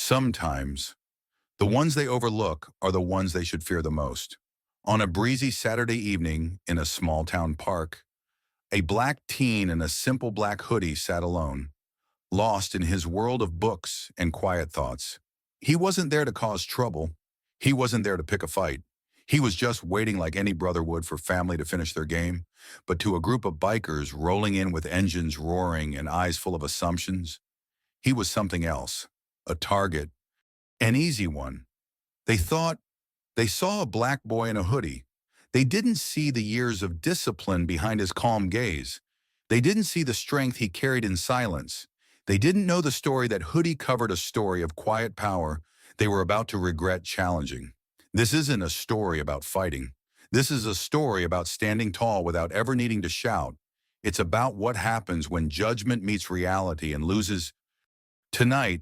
Sometimes, the ones they overlook are the ones they should fear the most. On a breezy Saturday evening in a small town park, a black teen in a simple black hoodie sat alone, lost in his world of books and quiet thoughts. He wasn't there to cause trouble. He wasn't there to pick a fight. He was just waiting like any brother would for family to finish their game. But to a group of bikers rolling in with engines roaring and eyes full of assumptions, he was something else, a target, an easy one. They thought they saw a black boy in a hoodie. They didn't see the years of discipline behind his calm gaze. They didn't see the strength he carried in silence. They didn't know the story that Hoodie covered a story of quiet power they were about to regret challenging. This isn't a story about fighting. This is a story about standing tall without ever needing to shout. It's about what happens when judgment meets reality and loses. Tonight,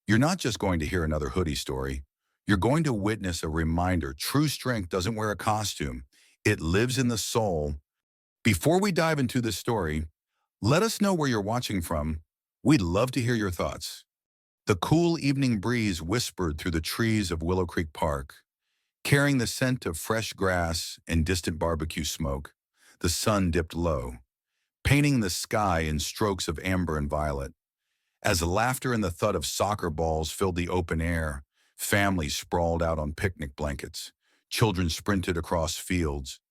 you're not just going to hear another Hoodie story. You're going to witness a reminder true strength doesn't wear a costume. It lives in the soul. Before we dive into this story, let us know where you're watching from. We'd love to hear your thoughts. The cool evening breeze whispered through the trees of Willow Creek Park, carrying the scent of fresh grass and distant barbecue smoke. The sun dipped low, painting the sky in strokes of amber and violet. As the laughter and the thud of soccer balls filled the open air, families sprawled out on picnic blankets. Children sprinted across fields,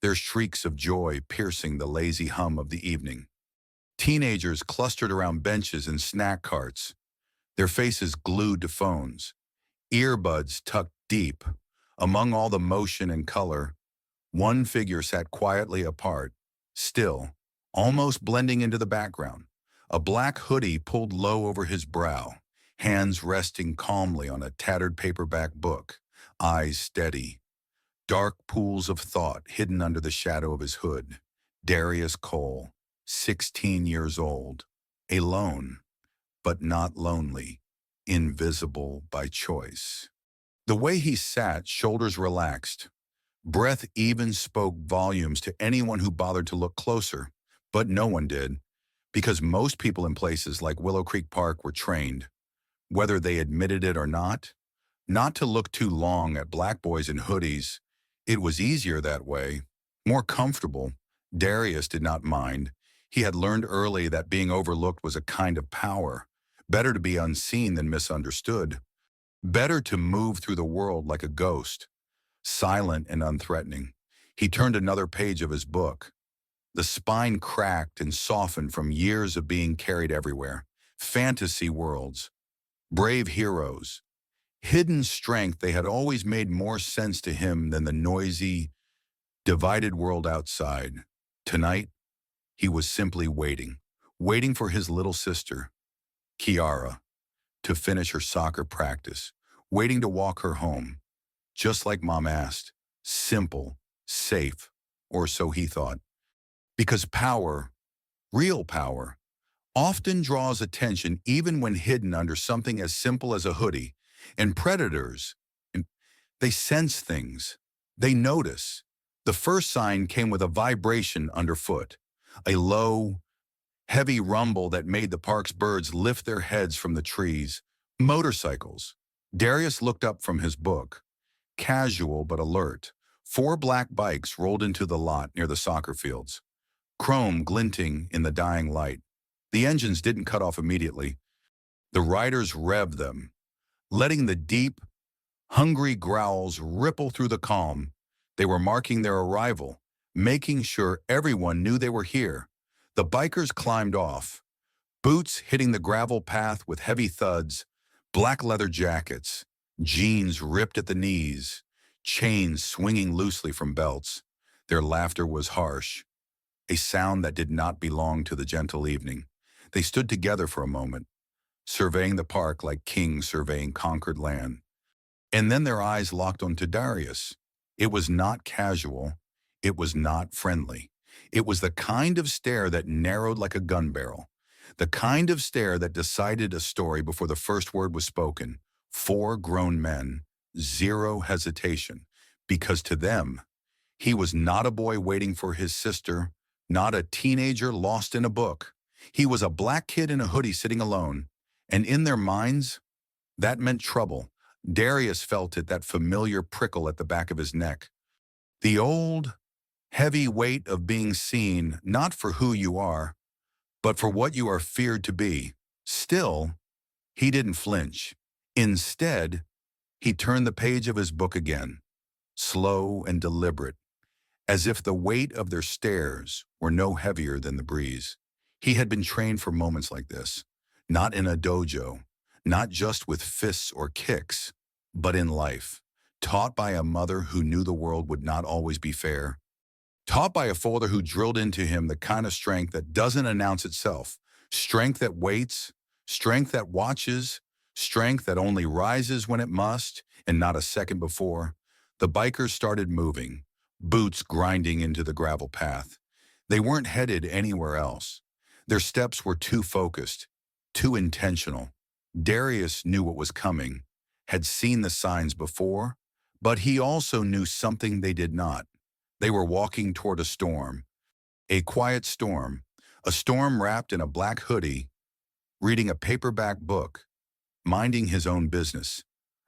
their shrieks of joy piercing the lazy hum of the evening. Teenagers clustered around benches and snack carts, their faces glued to phones, earbuds tucked deep. Among all the motion and color, one figure sat quietly apart, still, almost blending into the background. A black hoodie pulled low over his brow, hands resting calmly on a tattered paperback book, eyes steady. Dark pools of thought hidden under the shadow of his hood. Darius Cole, 16 years old, alone, but not lonely, invisible by choice. The way he sat, shoulders relaxed, breath even spoke volumes to anyone who bothered to look closer, but no one did, because most people in places like Willow Creek Park were trained, whether they admitted it or not to look too long at black boys in hoodies. It was easier that way, more comfortable. Darius did not mind. He had learned early that being overlooked was a kind of power. Better to be unseen than misunderstood. Better to move through the world like a ghost, silent and unthreatening. He turned another page of his book. The spine cracked and softened from years of being carried everywhere. Fantasy worlds, brave heroes, hidden strength. They had always made more sense to him than the noisy, divided world outside. Tonight, he was simply waiting for his little sister, Kiara, to finish her soccer practice, waiting to walk her home, just like Mom asked, simple, safe, or so he thought. Because power, real power, often draws attention even when hidden under something as simple as a hoodie. And predators, they sense things. They notice. The first sign came with a vibration underfoot, a low, heavy rumble that made the park's birds lift their heads from the trees. Motorcycles. Darius looked up from his book, casual but alert. 4 black bikes rolled into the lot near the soccer fields, chrome glinting in the dying light. The engines didn't cut off immediately. The riders revved them, letting the deep, hungry growls ripple through the calm. They were marking their arrival, making sure everyone knew they were here. The bikers climbed off, boots hitting the gravel path with heavy thuds, black leather jackets, jeans ripped at the knees, chains swinging loosely from belts. Their laughter was harsh, a sound that did not belong to the gentle evening. They stood together for a moment, surveying the park like kings surveying conquered land. And then their eyes locked onto Darius. It was not casual. It was not friendly. It was the kind of stare that narrowed like a gun barrel. The kind of stare that decided a story before the first word was spoken. 4 grown men, 0 hesitation. Because to them, he was not a boy waiting for his sister, not a teenager lost in a book. He was a black kid in a hoodie sitting alone. And in their minds, That meant trouble. Darius felt it, that familiar prickle at the back of his neck. The old, heavy weight of being seen not for who you are, but for what you are feared to be. Still, he didn't flinch. Instead, he turned the page of his book again, slow and deliberate, as if the weight of their stares were no heavier than the breeze. He had been trained for moments like this, not in a dojo, not just with fists or kicks, but in life, taught by a mother who knew the world would not always be fair, taught by a father who drilled into him the kind of strength that doesn't announce itself, strength that waits, strength that watches, strength that only rises when it must and not a second before. The bikers started moving, boots grinding into the gravel path. They weren't headed anywhere else. Their steps were too focused, too intentional. Darius knew what was coming, had seen the signs before, but he also knew something they did not. They were walking toward a storm, a quiet storm, a storm wrapped in a black hoodie, reading a paperback book, minding his own business.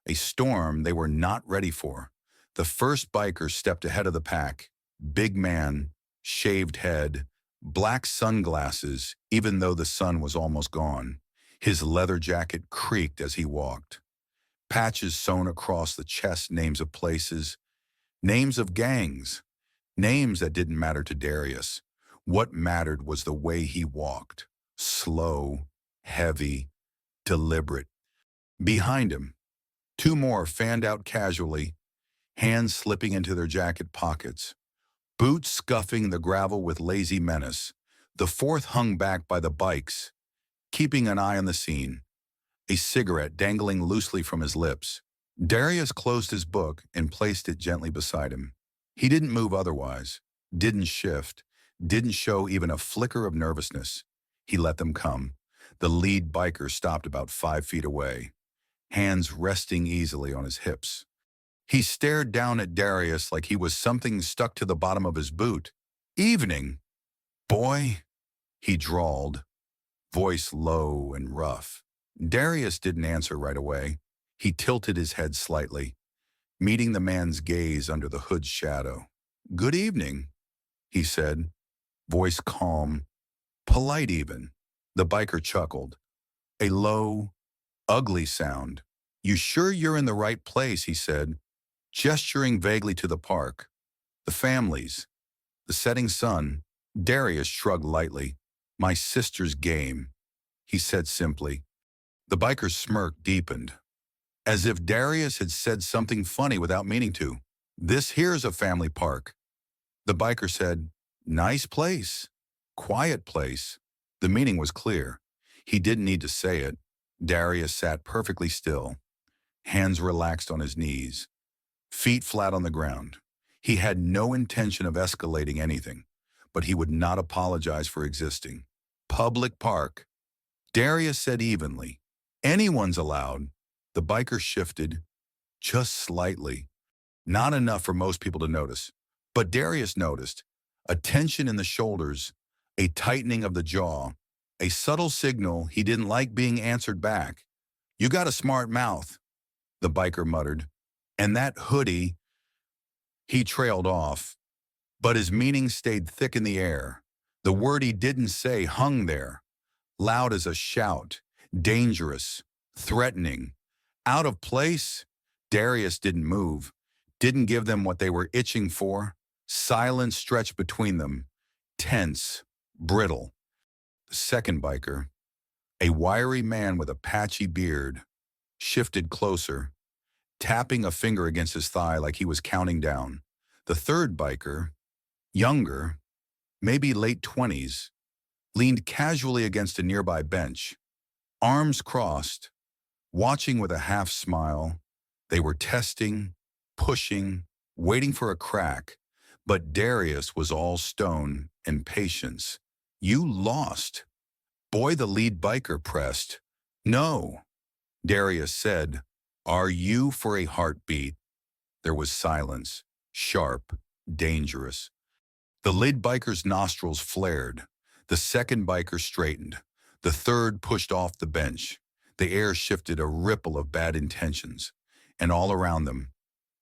A storm they were not ready for. The first biker stepped ahead of the pack, big man, shaved head, black sunglasses, even though the sun was almost gone. His leather jacket creaked as he walked. Patches sewn across the chest, names of places, names of gangs, names that didn't matter to Darius. What mattered was the way he walked. Slow, heavy, deliberate. Behind him, two more fanned out casually, hands slipping into their jacket pockets, boots scuffing the gravel with lazy menace. The fourth hung back by the bikes, keeping an eye on the scene, a cigarette dangling loosely from his lips. Darius closed his book and placed it gently beside him. He didn't move otherwise, didn't shift, didn't show even a flicker of nervousness. He let them come. The lead biker stopped about 5 feet away, hands resting easily on his hips. He stared down at Darius like he was something stuck to the bottom of his boot. "Evening, boy," he drawled, voice low and rough. Darius didn't answer right away. He tilted his head slightly, meeting the man's gaze under the hood's shadow. "Good evening," he said, voice calm, polite even. The biker chuckled, a low, ugly sound. "You sure you're in the right place?" he said, gesturing vaguely to the park. "The families, the setting sun." Darius shrugged lightly. "My sister's game," he said simply. The biker's smirk deepened, as if Darius had said something funny without meaning to. "This here's a family park." The biker said, "Nice place, quiet place." The meaning was clear. He didn't need to say it. Darius sat perfectly still, hands relaxed on his knees, feet flat on the ground. He had no intention of escalating anything, but he would not apologize for existing. "Public park," Darius said evenly. "Anyone's allowed." The biker shifted, just slightly. Not enough for most people to notice. But Darius noticed a tension in the shoulders, a tightening of the jaw, a subtle signal he didn't like being answered back. "You got a smart mouth," the biker muttered. "And that hoodie," he trailed off, but his meaning stayed thick in the air. The word he didn't say hung there, loud as a shout, dangerous, threatening. Out of place? Darius didn't move, didn't give them what they were itching for. Silence stretched between them, tense, brittle. The second biker, a wiry man with a patchy beard, shifted closer, tapping a finger against his thigh like he was counting down. The third biker, younger, maybe late 20s, leaned casually against a nearby bench, arms crossed, watching with a half smile. They were testing, pushing, waiting for a crack, but Darius was all stone and patience. "You lost." Boy, the lead biker pressed. "No," Darius said. "Are you for a heartbeat?" There was silence, sharp, dangerous. The lead biker's nostrils flared. The second biker straightened. The third pushed off the bench. The air shifted a ripple of bad intentions, and all around them,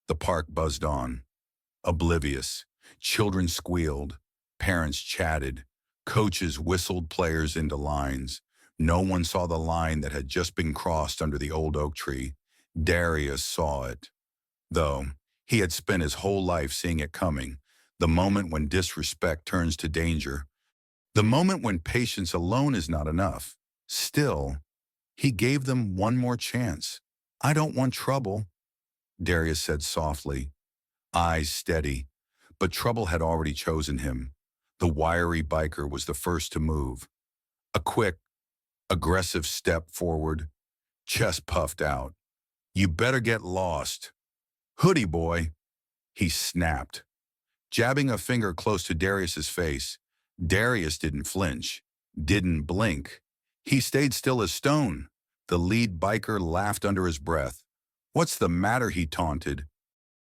the park buzzed on, oblivious. Children squealed, parents chatted, coaches whistled players into lines. No one saw the line that had just been crossed under the old oak tree. Darius saw it, though he had spent his whole life seeing it coming, the moment when disrespect turns to danger, the moment when patience alone is not enough. Still, he gave them one more chance. "I don't want trouble," Darius said softly, eyes steady, but trouble had already chosen him. The wiry biker was the first to move. A quick, aggressive step forward, chest puffed out. "You better get lost. Hoodie boy," he snapped, jabbing a finger close to Darius's face. Darius didn't flinch, didn't blink. He stayed still as stone. The lead biker laughed under his breath. "What's the matter?" he taunted.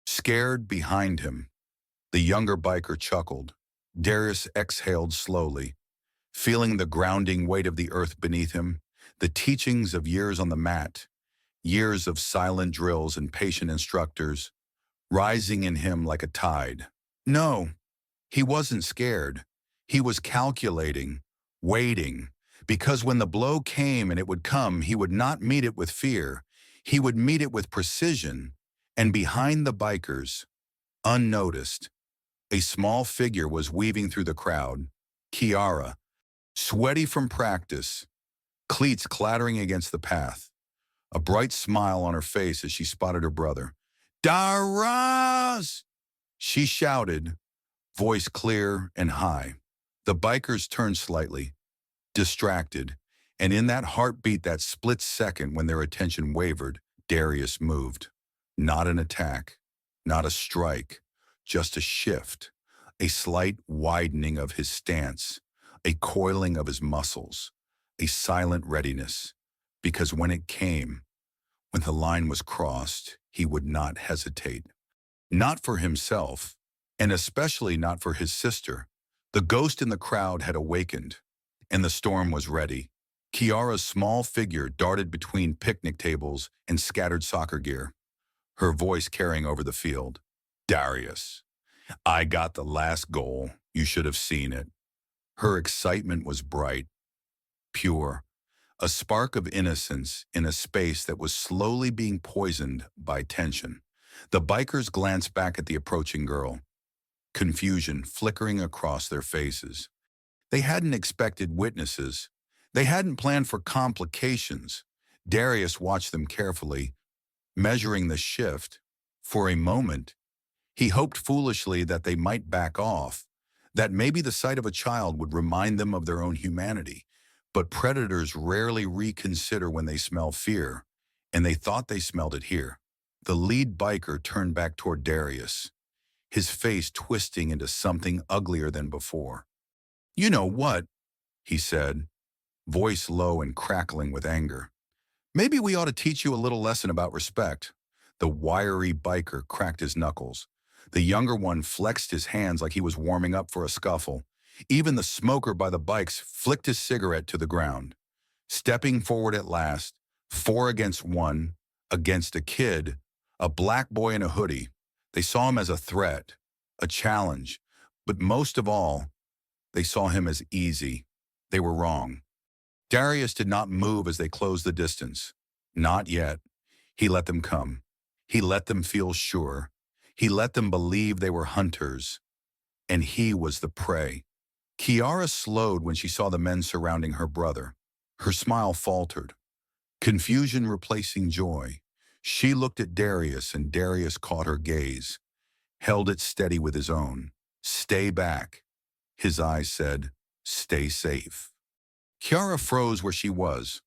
Scared behind him, the younger biker chuckled. Darius exhaled slowly, feeling the grounding weight of the earth beneath him, the teachings of years on the mat, years of silent drills and patient instructors, rising in him like a tide. No, he wasn't scared. He was calculating, waiting, because when the blow came, and it would come, he would not meet it with fear. He would meet it with precision. And behind the bikers, unnoticed, a small figure was weaving through the crowd. Kiara, sweaty from practice, cleats clattering against the path, a bright smile on her face as she spotted her brother. "Darius!" she shouted, voice clear and high. The bikers turned slightly, distracted, and in that heartbeat, that split second when their attention wavered, Darius moved. Not an attack, not a strike, just a shift, a slight widening of his stance, a coiling of his muscles, a silent readiness, because when it came, when the line was crossed, he would not hesitate. Not for himself, and especially not for his sister. The ghost in the crowd had awakened, and the storm was ready. Kiara's small figure darted between picnic tables and scattered soccer gear, her voice carrying over the field. "Darius, I got the last goal. You should have seen it." Her excitement was bright, pure, a spark of innocence in a space that was slowly being poisoned by tension. The bikers glanced back at the approaching girl, confusion flickering across their faces. They hadn't expected witnesses. They hadn't planned for complications. Darius watched them carefully, measuring the shift. For a moment, he hoped foolishly that they might back off, that maybe the sight of a child would remind them of their own humanity. But predators rarely reconsider when they smell fear, and they thought they smelled it here. The lead biker turned back toward Darius, his face twisting into something uglier than before. "You know what?" he said, voice low and crackling with anger. "Maybe we ought to teach you a little lesson about respect." The wiry biker cracked his knuckles. The younger one flexed his hands like he was warming up for a scuffle. Even the smoker by the bikes flicked his cigarette to the ground. Stepping forward at last, 4 against 1, against a kid, a black boy in a hoodie. They saw him as a threat, a challenge, but most of all, they saw him as easy. They were wrong. Darius did not move as they closed the distance. Not yet. He let them come. He let them feel sure. He let them believe they were hunters, and he was the prey. Kiara slowed when she saw the men surrounding her brother. Her smile faltered, confusion replacing joy. She looked at Darius, and Darius caught her gaze, held it steady with his own. "Stay back." His eyes said, "Stay safe." Kiara froze where she was,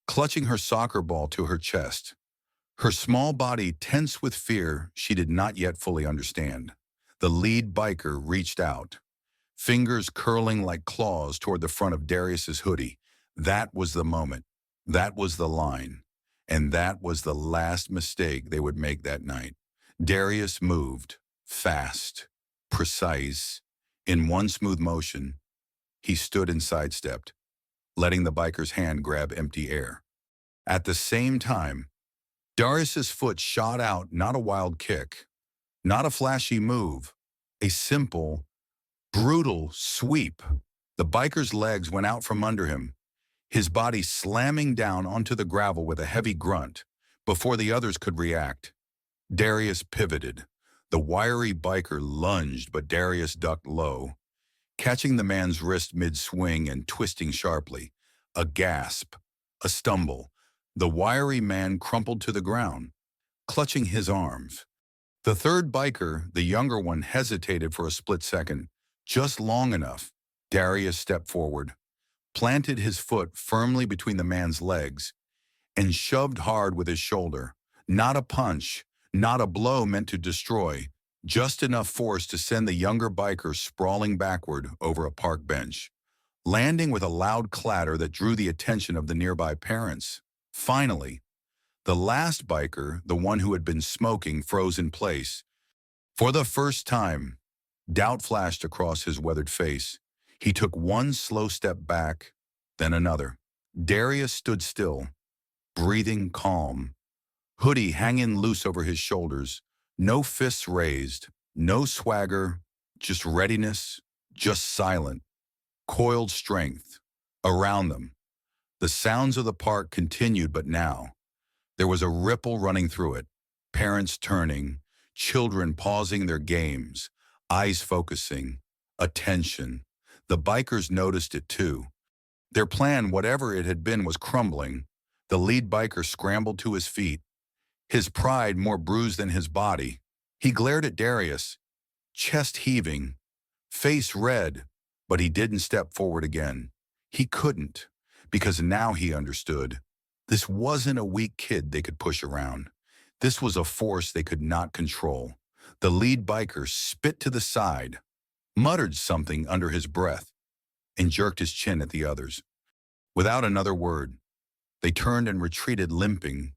clutching her soccer ball to her chest, her small body tense with fear she did not yet fully understand. The lead biker reached out, fingers curling like claws toward the front of Darius's hoodie. That was the moment. That was the line. And that was the last mistake they would make that night. Darius moved, fast, precise. In one smooth motion, he stood and sidestepped, letting the biker's hand grab empty air. At the same time, Darius's foot shot out, not a wild kick, not a flashy move, a simple, brutal sweep. The biker's legs went out from under him, his body slamming down onto the gravel with a heavy grunt. Before the others could react, Darius pivoted. The wiry biker lunged, but Darius ducked low, catching the man's wrist mid-swing and twisting sharply. A gasp, a stumble. The wiry man crumpled to the ground, clutching his arms. The third biker, the younger one, hesitated for a split second, just long enough. Darius stepped forward, planted his foot firmly between the man's legs, and shoved hard with his shoulder. Not a punch, not a blow meant to destroy, just enough force to send the younger biker sprawling backward over a park bench, landing with a loud clatter that drew the attention of the nearby parents. Finally, the last biker, the one who had been smoking, froze in place. For the first time, doubt flashed across his weathered face. He took one slow step back, then another. Darius stood still, breathing calm, hoodie hanging loose over his shoulders, no fists raised, no swagger, just readiness, just silent, coiled strength. Around them, the sounds of the park continued, but now there was a ripple running through it. Parents turning, children pausing their games, eyes focusing, attention. The bikers noticed it too. Their plan, whatever it had been, was crumbling. The lead biker scrambled to his feet, his pride more bruised than his body. He glared at Darius, chest heaving, face red, but he didn't step forward again. He couldn't, because now he understood. This wasn't a weak kid they could push around. This was a force they could not control. The lead biker spit to the side, muttered something under his breath, and jerked his chin at the others. Without another word, they turned and retreated, limping,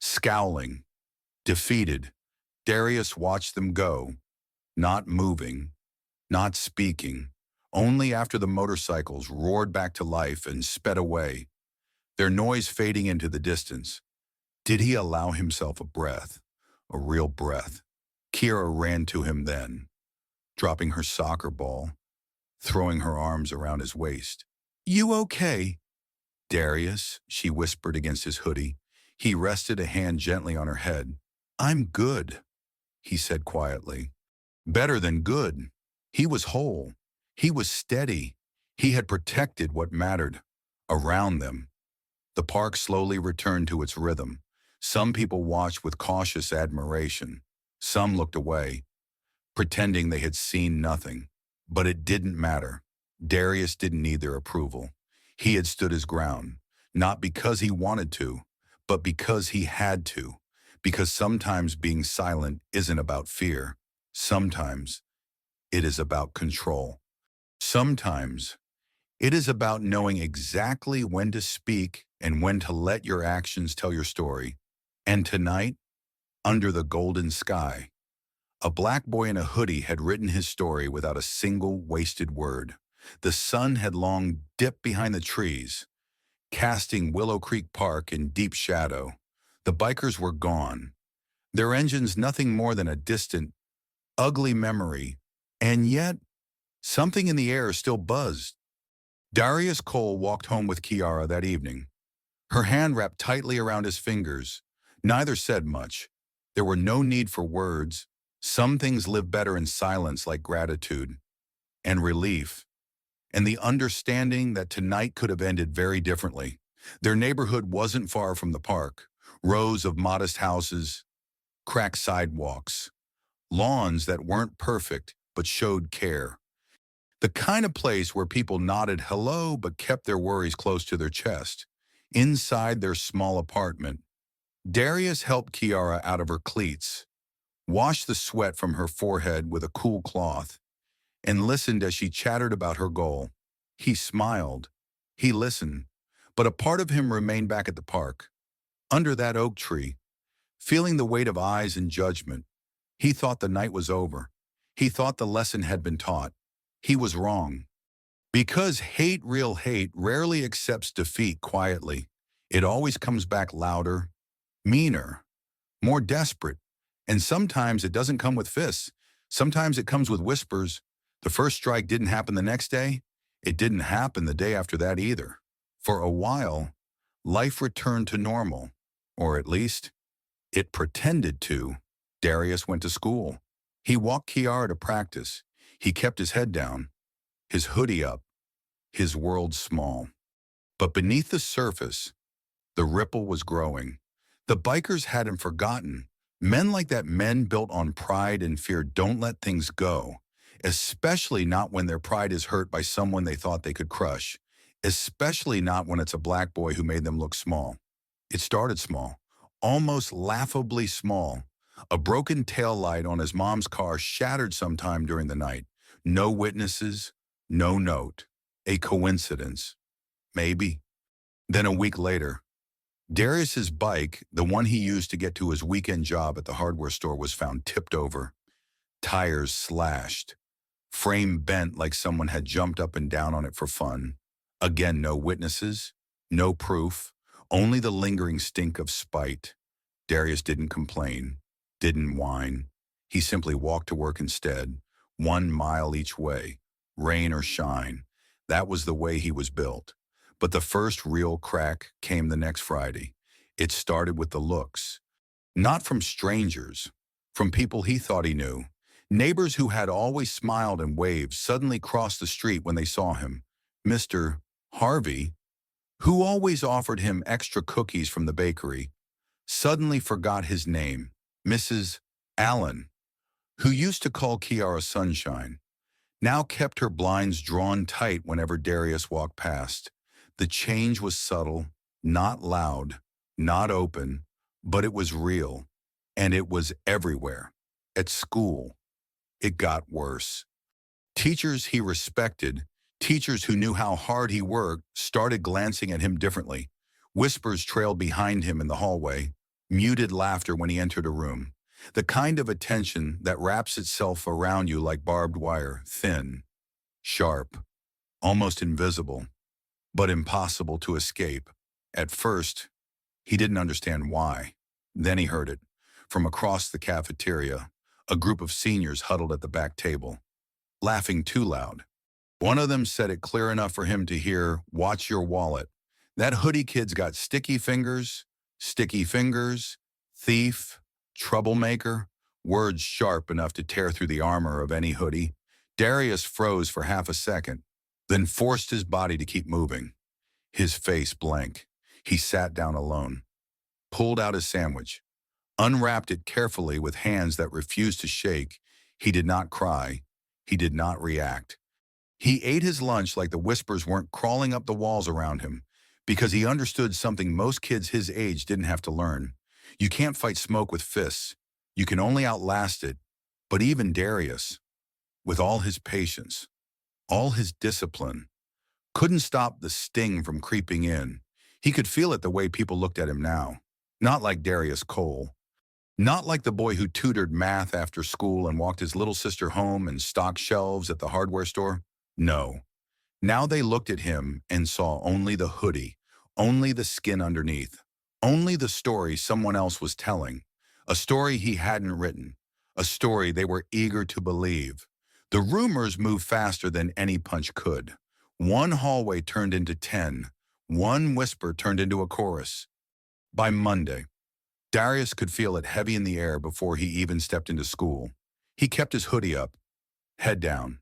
scowling, defeated. Darius watched them go, not moving, not speaking, only after the motorcycles roared back to life and sped away, their noise fading into the distance. Did he allow himself a breath, a real breath? Kira ran to him then, dropping her soccer ball, throwing her arms around his waist. "You okay?" "Darius," she whispered against his hoodie. He rested a hand gently on her head. "I'm good," he said quietly. Better than good. He was whole. He was steady. He had protected what mattered around them. The park slowly returned to its rhythm. Some people watched with cautious admiration. Some looked away, pretending they had seen nothing. But it didn't matter. Darius didn't need their approval. He had stood his ground, not because he wanted to, but because he had to. Because sometimes being silent isn't about fear. Sometimes it is about control. Sometimes it is about knowing exactly when to speak and when to let your actions tell your story. And tonight, under the golden sky, a black boy in a hoodie had written his story without a single wasted word. The sun had long dipped behind the trees, casting Willow Creek Park in deep shadow. The bikers were gone, their engines nothing more than a distant, ugly memory, and yet something in the air still buzzed. Darius Cole walked home with Kiara that evening, her hand wrapped tightly around his fingers. Neither said much. There were no need for words. Some things live better in silence, like gratitude and relief, and the understanding that tonight could have ended very differently. Their neighborhood wasn't far from the park. Rows of modest houses, cracked sidewalks, lawns that weren't perfect but showed care. The kind of place where people nodded hello but kept their worries close to their chest. Inside their small apartment, Darius helped Kiara out of her cleats, washed the sweat from her forehead with a cool cloth, and listened as she chattered about her goal. He smiled. He listened. But a part of him remained back at the park, under that oak tree, feeling the weight of eyes and judgment. He thought the night was over. He thought the lesson had been taught. He was wrong. Because hate, real hate, rarely accepts defeat quietly. It always comes back louder, meaner, more desperate. And sometimes it doesn't come with fists. Sometimes it comes with whispers. The first strike didn't happen the next day. It didn't happen the day after that either. For a while, life returned to normal, or at least it pretended to. Darius went to school. He walked Kiara to practice. He kept his head down, his hoodie up, his world small. But beneath the surface, the ripple was growing. The bikers hadn't forgotten. Men like that, men built on pride and fear, don't let things go, especially not when their pride is hurt by someone they thought they could crush, especially not when it's a black boy who made them look small. It started small, almost laughably small. A broken taillight on his mom's car shattered sometime during the night. No witnesses, no note. A coincidence. Maybe. Then a week later, Darius's bike, the one he used to get to his weekend job at the hardware store, was found tipped over, tires slashed, frame bent like someone had jumped up and down on it for fun. Again, no witnesses, no proof, only the lingering stink of spite. Darius didn't complain, didn't whine. He simply walked to work instead, 1 mile each way, rain or shine. That was the way he was built. But the first real crack came the next Friday. It started with the looks. Not from strangers, from people he thought he knew. Neighbors who had always smiled and waved suddenly crossed the street when they saw him. Mr. Harvey, who always offered him extra cookies from the bakery, suddenly forgot his name. Mrs. Allen, who used to call Kiara Sunshine, now kept her blinds drawn tight whenever Darius walked past. The change was subtle, not loud, not open, but it was real, and it was everywhere. At school, it got worse. Teachers he respected, teachers who knew how hard he worked, started glancing at him differently. Whispers trailed behind him in the hallway, muted laughter when he entered a room. The kind of attention that wraps itself around you like barbed wire, thin, sharp, almost invisible, but impossible to escape. At first, he didn't understand why. Then he heard it. From across the cafeteria, a group of seniors huddled at the back table, laughing too loud. One of them said it clear enough for him to hear, "Watch your wallet. That hoodie kid's got sticky fingers, thief, troublemaker," words sharp enough to tear through the armor of any hoodie. Darius froze for half a second, then forced his body to keep moving. His face blank. He sat down alone, pulled out his sandwich, unwrapped it carefully with hands that refused to shake. He did not cry. He did not react. He ate his lunch like the whispers weren't crawling up the walls around him, because he understood something most kids his age didn't have to learn. You can't fight smoke with fists. You can only outlast it. But even Darius, with all his patience, all his discipline, couldn't stop the sting from creeping in. He could feel it the way people looked at him now. Not like Darius Cole. Not like the boy who tutored math after school and walked his little sister home and stocked shelves at the hardware store. No. Now they looked at him and saw only the hoodie, only the skin underneath, only the story someone else was telling, a story he hadn't written, a story they were eager to believe. The rumors moved faster than any punch could. One hallway turned into 10. One whisper turned into a chorus. By Monday, Darius could feel it heavy in the air before he even stepped into school. He kept his hoodie up, head down,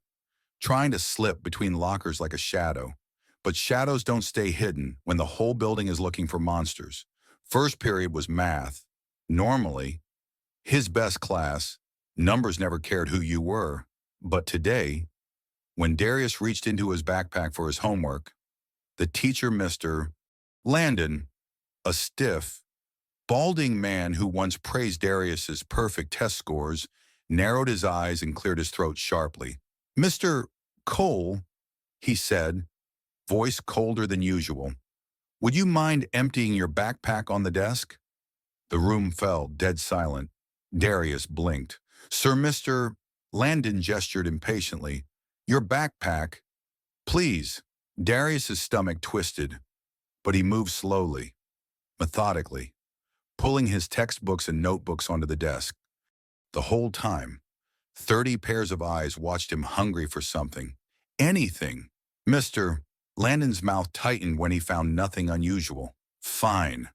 trying to slip between lockers like a shadow. But shadows don't stay hidden when the whole building is looking for monsters. First period was math. Normally, his best class, numbers never cared who you were. But today, when Darius reached into his backpack for his homework, the teacher, Mr. Landon, a stiff, balding man who once praised Darius's perfect test scores, narrowed his eyes and cleared his throat sharply. "Mr. Cole," he said, voice colder than usual, "would you mind emptying your backpack on the desk?" The room fell dead silent. Darius blinked. "Sir, Mr. Landon," gestured impatiently. "Your backpack, please." Darius's stomach twisted, but he moved slowly. methodically, pulling his textbooks and notebooks onto the desk. The whole time, 30 pairs of eyes watched him, hungry for something. Anything. Mr. Landon's mouth tightened when he found nothing unusual. "Fine,"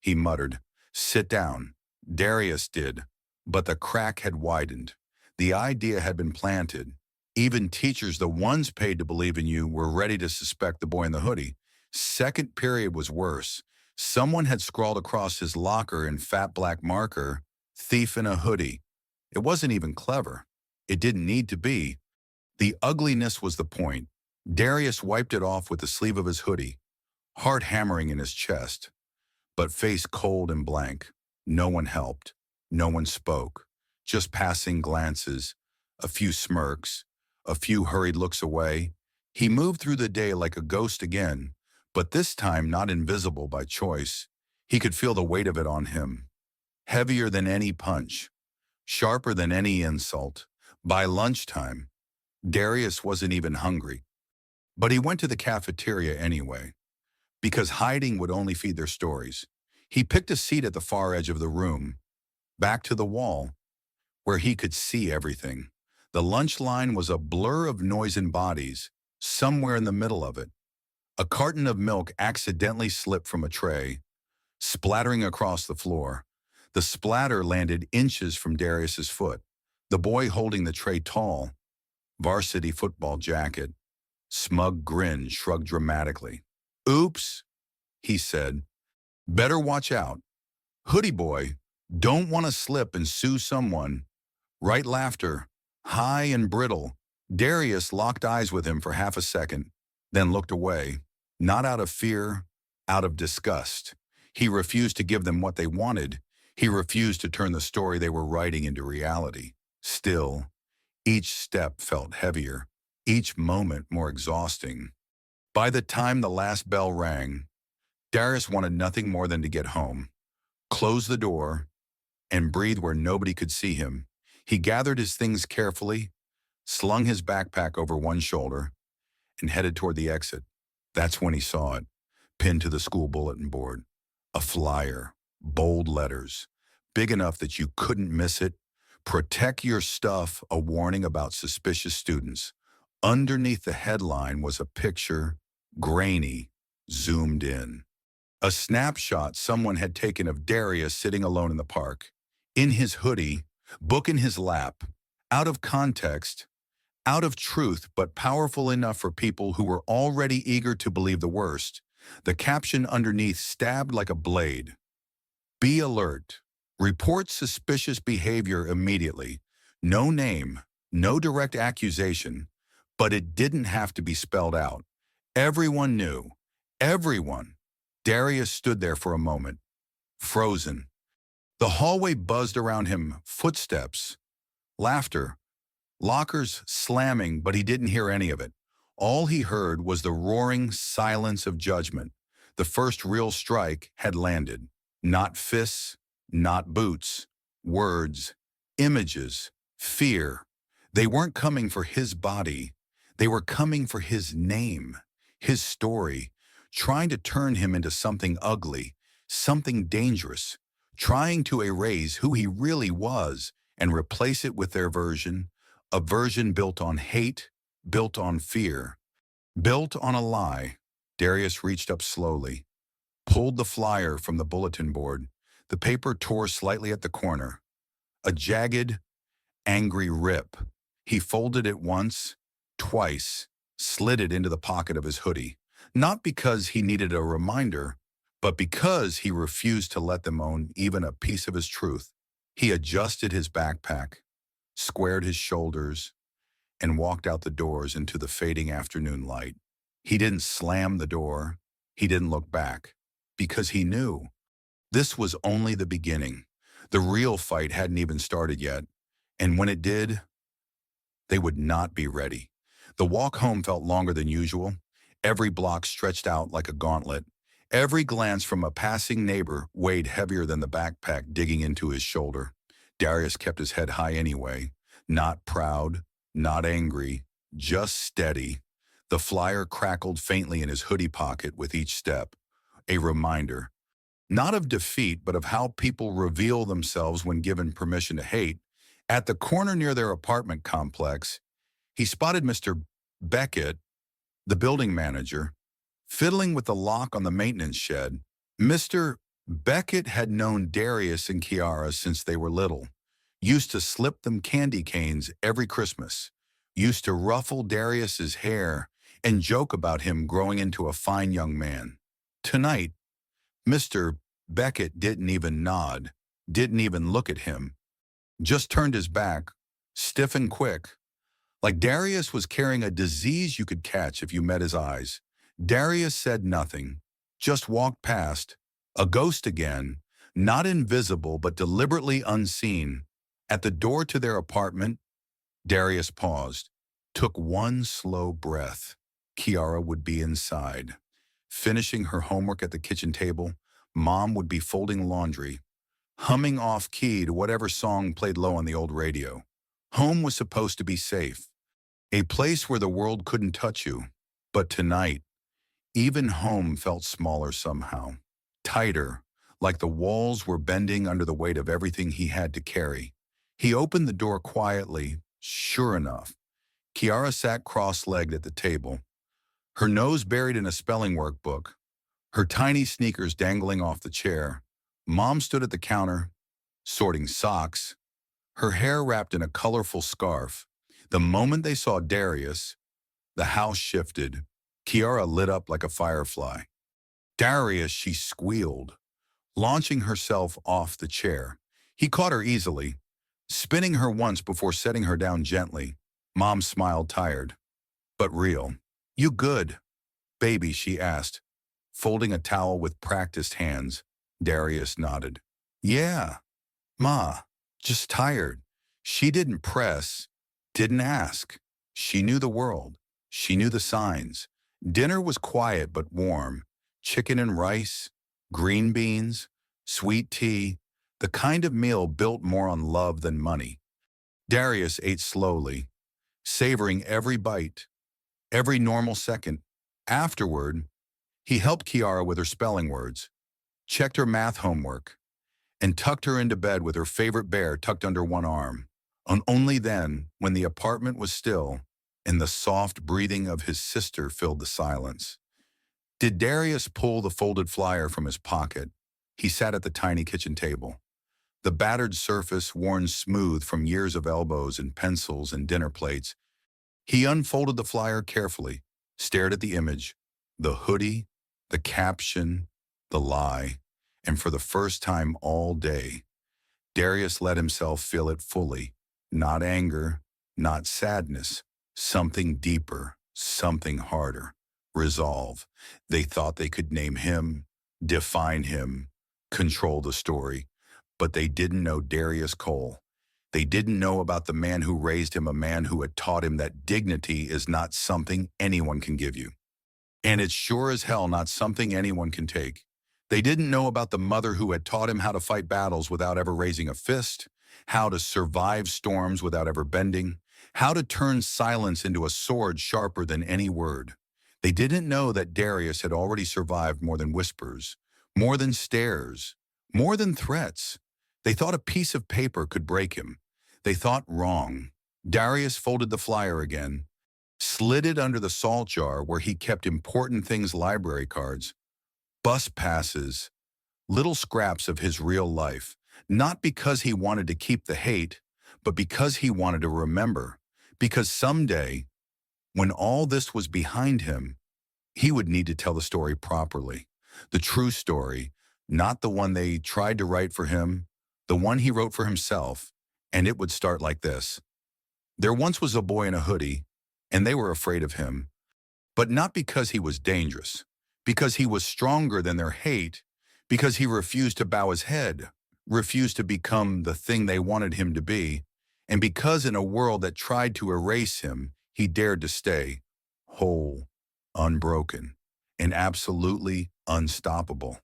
he muttered. "Sit down." Darius did, but the crack had widened. The idea had been planted. Even teachers, the ones paid to believe in you, were ready to suspect the boy in the hoodie. Second period was worse. Someone had scrawled across his locker in fat black marker, "Thief in a hoodie." It wasn't even clever. It didn't need to be. The ugliness was the point. Darius wiped it off with the sleeve of his hoodie, heart hammering in his chest, but face cold and blank. No one helped. No one spoke. Just passing glances, a few smirks, a few hurried looks away. He moved through the day like a ghost again, but this time not invisible by choice. He could feel the weight of it on him, heavier than any punch, sharper than any insult. By lunchtime, Darius wasn't even hungry, but he went to the cafeteria anyway, because hiding would only feed their stories. He picked a seat at the far edge of the room, back to the wall, where he could see everything. The lunch line was a blur of noise and bodies. Somewhere in the middle of it, a carton of milk accidentally slipped from a tray, splattering across the floor. The splatter landed inches from Darius's foot. The boy holding the tray, tall, varsity football jacket, smug grin, shrugged dramatically. "Oops," he said. "Better watch out. Hoodie boy, don't want to slip and sue someone." Right laughter, high and brittle. Darius locked eyes with him for half a second, then looked away, not out of fear, out of disgust. He refused to give them what they wanted. He refused to turn the story they were writing into reality. Still, each step felt heavier, each moment more exhausting. By the time the last bell rang, Darius wanted nothing more than to get home, close the door, and breathe where nobody could see him. He gathered his things carefully, slung his backpack over one shoulder, and headed toward the exit. That's when he saw it, pinned to the school bulletin board. A flyer, bold letters, big enough that you couldn't miss it. "Protect your stuff," a warning about suspicious students. Underneath the headline was a picture, grainy, zoomed in. A snapshot someone had taken of Darius sitting alone in the park, in his hoodie, book in his lap, out of context, out of truth, but powerful enough for people who were already eager to believe the worst. The caption underneath stabbed like a blade. "Be alert. Report suspicious behavior immediately." No name, no direct accusation, but it didn't have to be spelled out. Everyone knew. Everyone. Darius stood there for a moment, frozen. The hallway buzzed around him, footsteps, laughter, lockers slamming, but he didn't hear any of it. All he heard was the roaring silence of judgment. The first real strike had landed. Not fists, not boots, words, images, fear. They weren't coming for his body. They were coming for his name, his story, trying to turn him into something ugly, something dangerous, trying to erase who he really was and replace it with their version, a version built on hate, built on fear, built on a lie. Darius reached up slowly, pulled the flyer from the bulletin board. The paper tore slightly at the corner. A jagged, angry rip. He folded it once, twice, slid it into the pocket of his hoodie. Not because he needed a reminder, but because he refused to let them own even a piece of his truth. He adjusted his backpack, squared his shoulders, and walked out the doors into the fading afternoon light. He didn't slam the door. He didn't look back, because he knew this was only the beginning. The real fight hadn't even started yet, and when it did, they would not be ready. The walk home felt longer than usual. Every block stretched out like a gauntlet. Every glance from a passing neighbor weighed heavier than the backpack digging into his shoulder. Darius kept his head high anyway, not proud, not angry, just steady. The flyer crackled faintly in his hoodie pocket with each step, a reminder. not of defeat, but of how people reveal themselves when given permission to hate. At the corner near their apartment complex, he spotted Mr. Beckett, the building manager, fiddling with the lock on the maintenance shed. Mr. Beckett had known Darius and Kiara since they were little, used to slip them candy canes every Christmas, used to ruffle Darius's hair and joke about him growing into a fine young man. Tonight, Mr. Beckett didn't even nod, didn't even look at him, just turned his back, stiff and quick, like Darius was carrying a disease you could catch if you met his eyes. Darius said nothing, just walked past, a ghost again, not invisible but deliberately unseen. At the door to their apartment, Darius paused, took one slow breath. Kiara would be inside, finishing her homework at the kitchen table. Mom would be folding laundry, humming off-key to whatever song played low on the old radio. Home was supposed to be safe, a place where the world couldn't touch you. But tonight, even home felt smaller somehow, tighter, like the walls were bending under the weight of everything he had to carry. He opened the door quietly. Sure enough, Kiara sat cross-legged at the table, her nose buried in a spelling workbook, her tiny sneakers dangling off the chair. Mom stood at the counter, sorting socks, her hair wrapped in a colorful scarf. The moment they saw Darius, the house shifted. Kiara lit up like a firefly. Darius, she squealed, launching herself off the chair. He caught her easily, spinning her once before setting her down gently. Mom smiled, tired, but real. "You good, baby?" she asked, folding a towel with practiced hands. Darius nodded. "Yeah, Ma, just tired." She didn't press, didn't ask. She knew the world. She knew the signs. Dinner was quiet but warm. Chicken and rice, green beans, sweet tea, the kind of meal built more on love than money. Darius ate slowly, savoring every bite, every normal second. Afterward, he helped Kiara with her spelling words, checked her math homework, and tucked her into bed with her favorite bear tucked under one arm. And only then, when the apartment was still and the soft breathing of his sister filled the silence, did Darius pull the folded flyer from his pocket. He sat at the tiny kitchen table, the battered surface worn smooth from years of elbows and pencils and dinner plates. He unfolded the flyer carefully, stared at the image, the hoodie, the caption, the lie, and for the first time all day, Darius let himself feel it fully. Not anger, not sadness, something deeper, something harder. Resolve. They thought they could name him, define him, control the story, but they didn't know Darius Cole. They didn't know about the man who raised him, a man who had taught him that dignity is not something anyone can give you. And it's sure as hell not something anyone can take. They didn't know about the mother who had taught him how to fight battles without ever raising a fist, how to survive storms without ever bending, how to turn silence into a sword sharper than any word. They didn't know that Darius had already survived more than whispers, more than stares, more than threats. They thought a piece of paper could break him. They thought wrong. Darius folded the flyer again, slid it under the salt jar where he kept important things, library cards, bus passes, little scraps of his real life, not because he wanted to keep the hate, but because he wanted to remember, because someday, when all this was behind him, he would need to tell the story properly, the true story, not the one they tried to write for him, the one he wrote for himself, and it would start like this. There once was a boy in a hoodie, and they were afraid of him, but not because he was dangerous, because he was stronger than their hate, because he refused to bow his head, refused to become the thing they wanted him to be, and because in a world that tried to erase him, he dared to stay whole, unbroken, and absolutely unstoppable.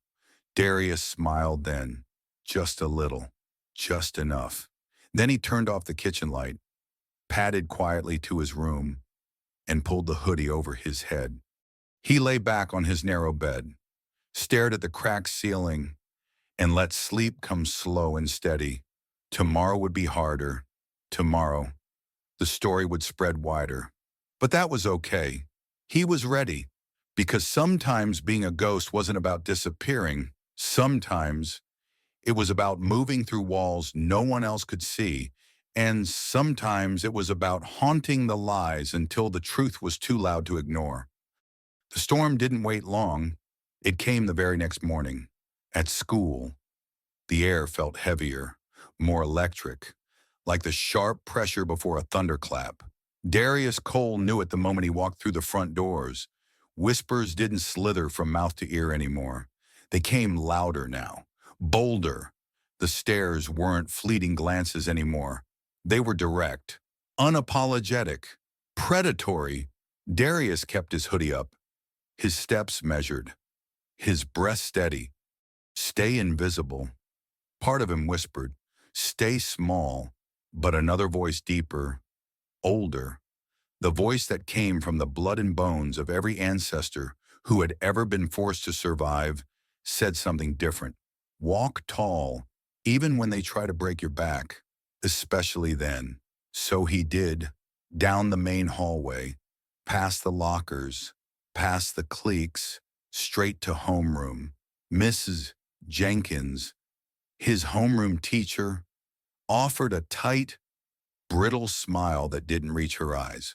Darius smiled then, just a little, just enough. Then he turned off the kitchen light, padded quietly to his room, and pulled the hoodie over his head. He lay back on his narrow bed, stared at the cracked ceiling, and let sleep come slow and steady. Tomorrow would be harder. Tomorrow, the story would spread wider. But that was okay. He was ready, because sometimes being a ghost wasn't about disappearing. Sometimes it was about moving through walls no one else could see, and sometimes it was about haunting the lies until the truth was too loud to ignore. The storm didn't wait long. It came the very next morning. At school, the air felt heavier, more electric, like the sharp pressure before a thunderclap. Darius Cole knew it the moment he walked through the front doors. Whispers didn't slither from mouth to ear anymore. They came louder now, bolder. The stares weren't fleeting glances anymore. They were direct, unapologetic, predatory. Darius kept his hoodie up, his steps measured, his breath steady. Stay invisible. Part of him whispered, stay small, but another voice deeper, older, the voice that came from the blood and bones of every ancestor who had ever been forced to survive, said something different. Walk tall, even when they try to break your back, especially then. So he did, down the main hallway, past the lockers, past the cliques, straight to homeroom. Mrs. Jenkins, his homeroom teacher, offered a tight, brittle smile that didn't reach her eyes.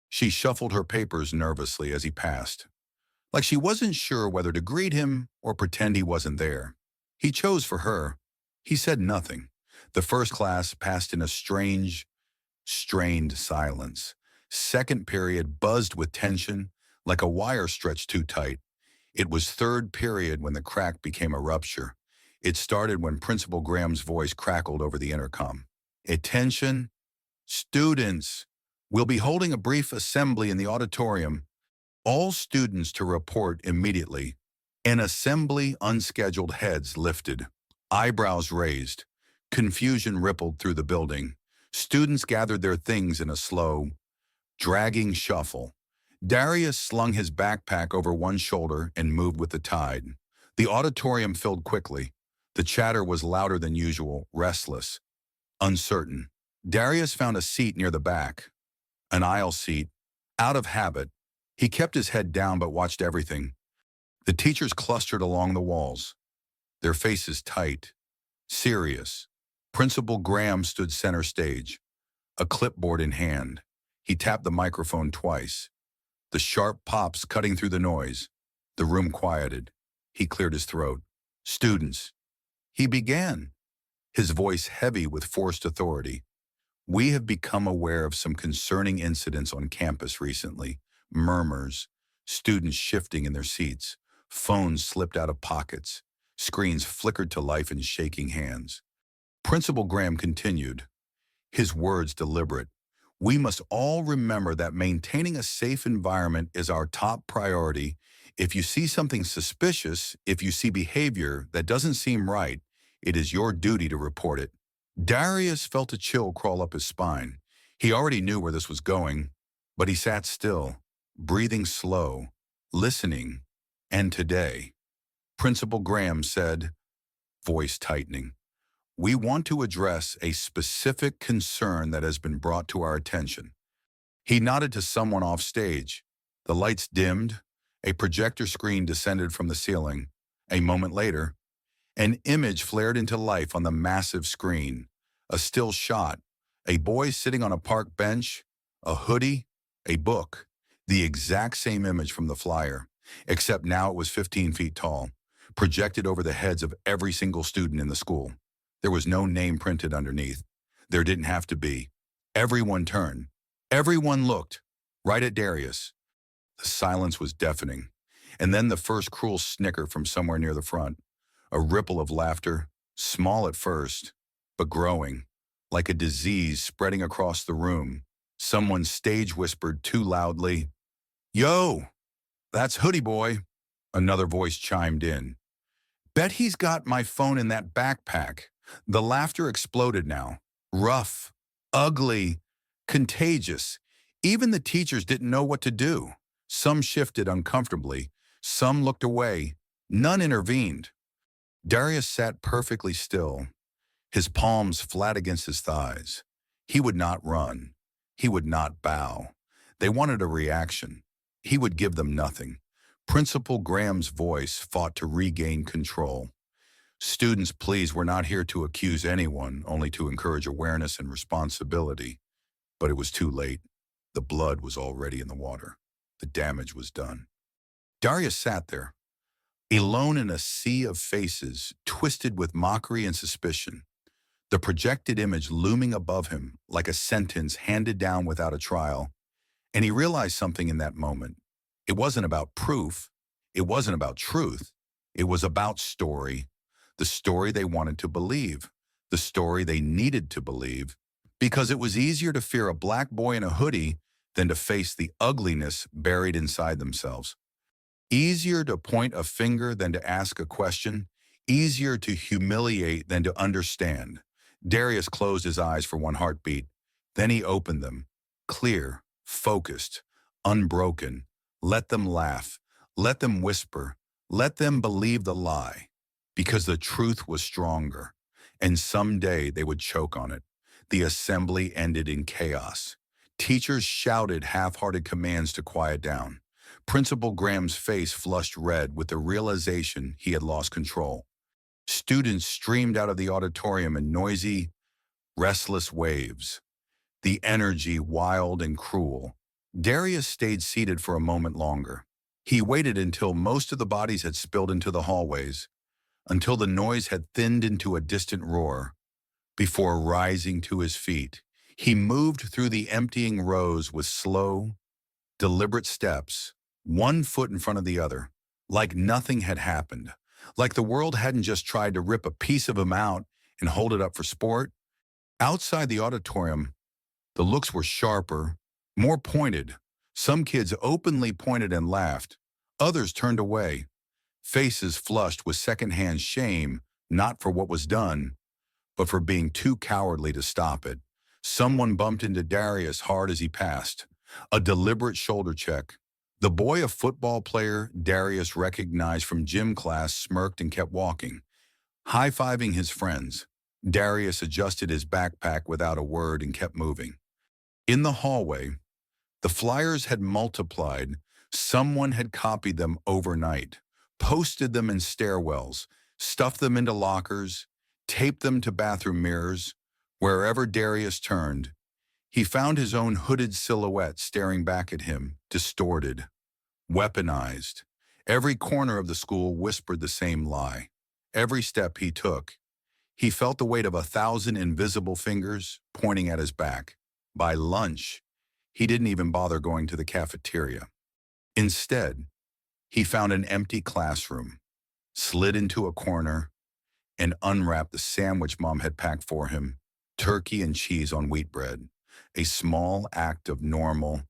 She shuffled her papers nervously as he passed, like she wasn't sure whether to greet him or pretend he wasn't there. He chose for her. He said nothing. The first class passed in a strange, strained silence. Second period buzzed with tension, like a wire stretched too tight. It was third period when the crack became a rupture. It started when Principal Graham's voice crackled over the intercom. Attention, students. We'll be holding a brief assembly in the auditorium. All students to report immediately. An assembly, unscheduled, heads lifted, eyebrows raised. Confusion rippled through the building. Students gathered their things in a slow, dragging shuffle. Darius slung his backpack over one shoulder and moved with the tide. The auditorium filled quickly. The chatter was louder than usual, restless, uncertain. Darius found a seat near the back, an aisle seat. Out of habit, he kept his head down but watched everything. The teachers clustered along the walls, their faces tight, serious. Principal Graham stood center stage, a clipboard in hand. He tapped the microphone twice, the sharp pops cutting through the noise. The room quieted. He cleared his throat. Students, he began, his voice heavy with forced authority. We have become aware of some concerning incidents on campus recently. Murmurs, students shifting in their seats, phones slipped out of pockets, screens flickered to life in shaking hands. Principal Graham continued, his words deliberate. We must all remember that maintaining a safe environment is our top priority. If you see something suspicious, if you see behavior that doesn't seem right, it is your duty to report it. Darius felt a chill crawl up his spine. He already knew where this was going, but he sat still, breathing slow, listening. And today, Principal Graham said, voice tightening, we want to address a specific concern that has been brought to our attention. He nodded to someone off stage. The lights dimmed. A projector screen descended from the ceiling. A moment later, an image flared into life on the massive screen. A still shot. A boy sitting on a park bench, a hoodie, a book. The exact same image from the flyer, except now it was 15 feet tall, projected over the heads of every single student in the school. There was no name printed underneath. There didn't have to be. Everyone turned. Everyone looked. Right at Darius. The silence was deafening. And then the first cruel snicker from somewhere near the front. A ripple of laughter, small at first, but growing, like a disease spreading across the room. Someone stage whispered too loudly, Yo, that's Hoodie Boy. Another voice chimed in. Bet he's got my phone in that backpack. The laughter exploded now. Rough, ugly, contagious. Even the teachers didn't know what to do. Some shifted uncomfortably. Some looked away. None intervened. Darius sat perfectly still, his palms flat against his thighs. He would not run. He would not bow. They wanted a reaction. He would give them nothing. Principal Graham's voice fought to regain control. Students, please, we're not here to accuse anyone, only to encourage awareness and responsibility. But it was too late. The blood was already in the water. The damage was done. Darius sat there, alone in a sea of faces, twisted with mockery and suspicion. The projected image looming above him like a sentence handed down without a trial. And he realized something in that moment. It wasn't about proof. It wasn't about truth. It was about story. The story they wanted to believe. The story they needed to believe. Because it was easier to fear a black boy in a hoodie than to face the ugliness buried inside themselves. Easier to point a finger than to ask a question. Easier to humiliate than to understand. Darius closed his eyes for one heartbeat. Then he opened them. Clear, focused, unbroken. Let them laugh. Let them whisper. Let them believe the lie. Because the truth was stronger. And someday they would choke on it. The assembly ended in chaos. Teachers shouted half-hearted commands to quiet down. Principal Graham's face flushed red with the realization he had lost control. Students streamed out of the auditorium in noisy, restless waves. The energy wild and cruel. Darius stayed seated for a moment longer. He waited until most of the bodies had spilled into the hallways, until the noise had thinned into a distant roar, before rising to his feet. He moved through the emptying rows with slow, deliberate steps, one foot in front of the other, like nothing had happened, like the world hadn't just tried to rip a piece of him out and hold it up for sport. Outside the auditorium, the looks were sharper, more pointed. Some kids openly pointed and laughed. Others turned away, faces flushed with secondhand shame, not for what was done, but for being too cowardly to stop it. Someone bumped into Darius hard as he passed. A deliberate shoulder check. The boy, a football player Darius recognized from gym class, smirked and kept walking, high-fiving his friends. Darius adjusted his backpack without a word and kept moving. In the hallway, the flyers had multiplied. Someone had copied them overnight, posted them in stairwells, stuffed them into lockers, taped them to bathroom mirrors. Wherever Darius turned, he found his own hooded silhouette staring back at him, distorted, weaponized. Every corner of the school whispered the same lie. Every step he took, he felt the weight of 1,000 invisible fingers pointing at his back. By lunch, he didn't even bother going to the cafeteria. Instead, he found an empty classroom, slid into a corner, and unwrapped the sandwich Mom had packed for him, turkey and cheese on wheat bread. A small act of normal,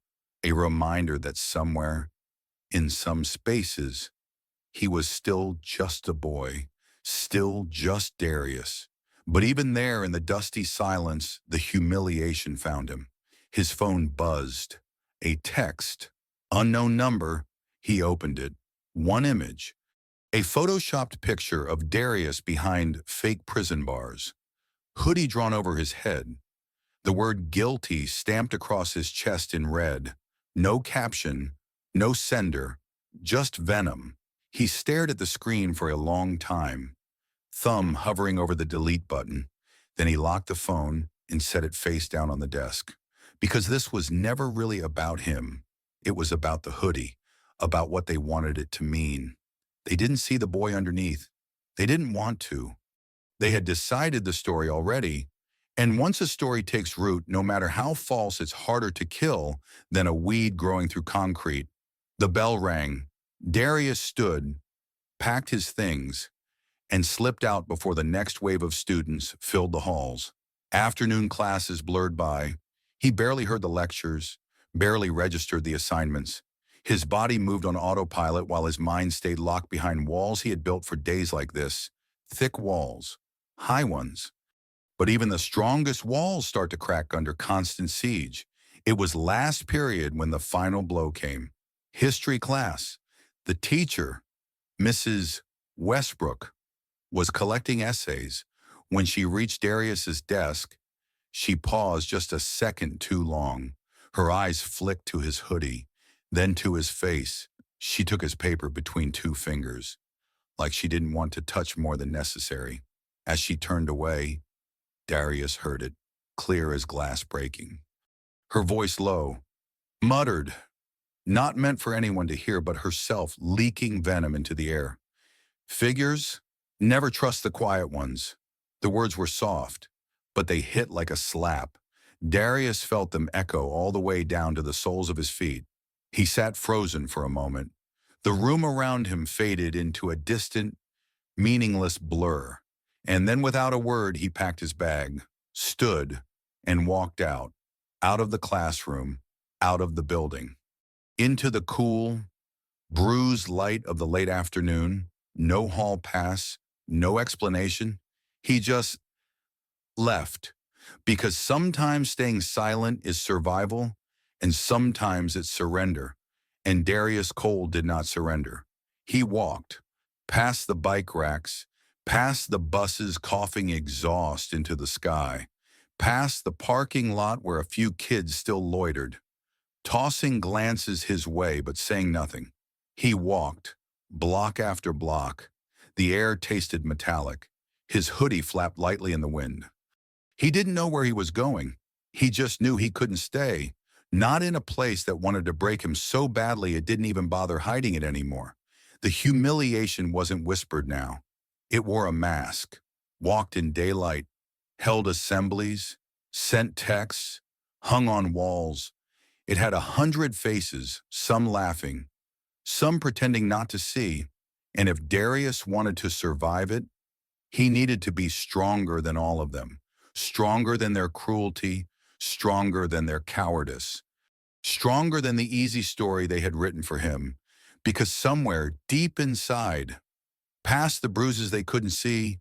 a reminder that somewhere, in some spaces, he was still just a boy, still just Darius. But even there, in the dusty silence, the humiliation found him. His phone buzzed. A text. Unknown number. He opened it. One image. A photoshopped picture of Darius behind fake prison bars. Hoodie drawn over his head. The word guilty stamped across his chest in red. No caption, no sender, just venom. He stared at the screen for a long time, thumb hovering over the delete button. Then he locked the phone and set it face down on the desk. Because this was never really about him. It was about the hoodie, about what they wanted it to mean. They didn't see the boy underneath. They didn't want to. They had decided the story already. And once a story takes root, no matter how false, it's harder to kill than a weed growing through concrete. The bell rang. Darius stood, packed his things, and slipped out before the next wave of students filled the halls. Afternoon classes blurred by. He barely heard the lectures, barely registered the assignments. His body moved on autopilot while his mind stayed locked behind walls he had built for days like this. Thick walls, high ones. But even the strongest walls start to crack under constant siege. It was last period when the final blow came. History class. The teacher, Mrs. Westbrook, was collecting essays. When she reached Darius's desk, she paused just a second too long. Her eyes flicked to his hoodie, then to his face. She took his paper between two fingers, like she didn't want to touch more than necessary. As she turned away, Darius heard it, clear as glass breaking. Her voice low, muttered, not meant for anyone to hear but herself, leaking venom into the air. Figures? Never trust the quiet ones. The words were soft, but they hit like a slap. Darius felt them echo all the way down to the soles of his feet. He sat frozen for a moment. The room around him faded into a distant, meaningless blur. And then without a word, he packed his bag, stood, and walked out of the classroom, out of the building, into the cool, bruised light of the late afternoon. No hall pass, no explanation. He just left, because sometimes staying silent is survival, and sometimes it's surrender. And Darius Cole did not surrender. He walked past the bike racks, past the buses coughing exhaust into the sky, past the parking lot where a few kids still loitered, tossing glances his way but saying nothing. He walked, block after block. The air tasted metallic. His hoodie flapped lightly in the wind. He didn't know where he was going. He just knew he couldn't stay, not in a place that wanted to break him so badly it didn't even bother hiding it anymore. The humiliation wasn't whispered now. It wore a mask, walked in daylight, held assemblies, sent texts, hung on walls. It had 100 faces, some laughing, some pretending not to see. And if Darius wanted to survive it, he needed to be stronger than all of them, stronger than their cruelty, stronger than their cowardice, stronger than the easy story they had written for him. Because somewhere deep inside, past the bruises they couldn't see,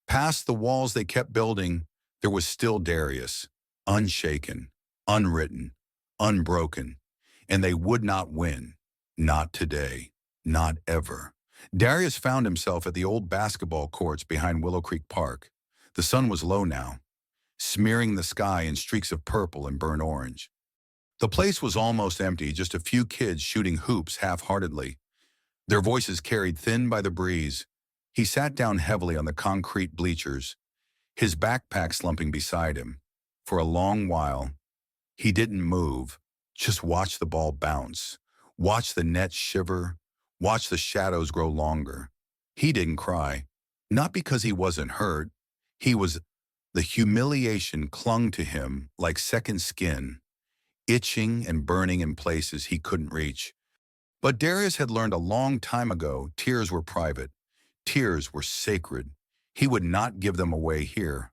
past the walls they kept building, there was still Darius, unshaken, unwritten, unbroken. And they would not win. Not today. Not ever. Darius found himself at the old basketball courts behind Willow Creek Park. The sun was low now, smearing the sky in streaks of purple and burnt orange. The place was almost empty, just a few kids shooting hoops half-heartedly, their voices carried thin by the breeze. He sat down heavily on the concrete bleachers, his backpack slumping beside him. For a long while, he didn't move, just watched the ball bounce, watched the net shiver, watched the shadows grow longer. He didn't cry, not because he wasn't hurt. The humiliation clung to him like second skin, itching and burning in places he couldn't reach. But Darius had learned a long time ago tears were private, tears were sacred. He would not give them away here,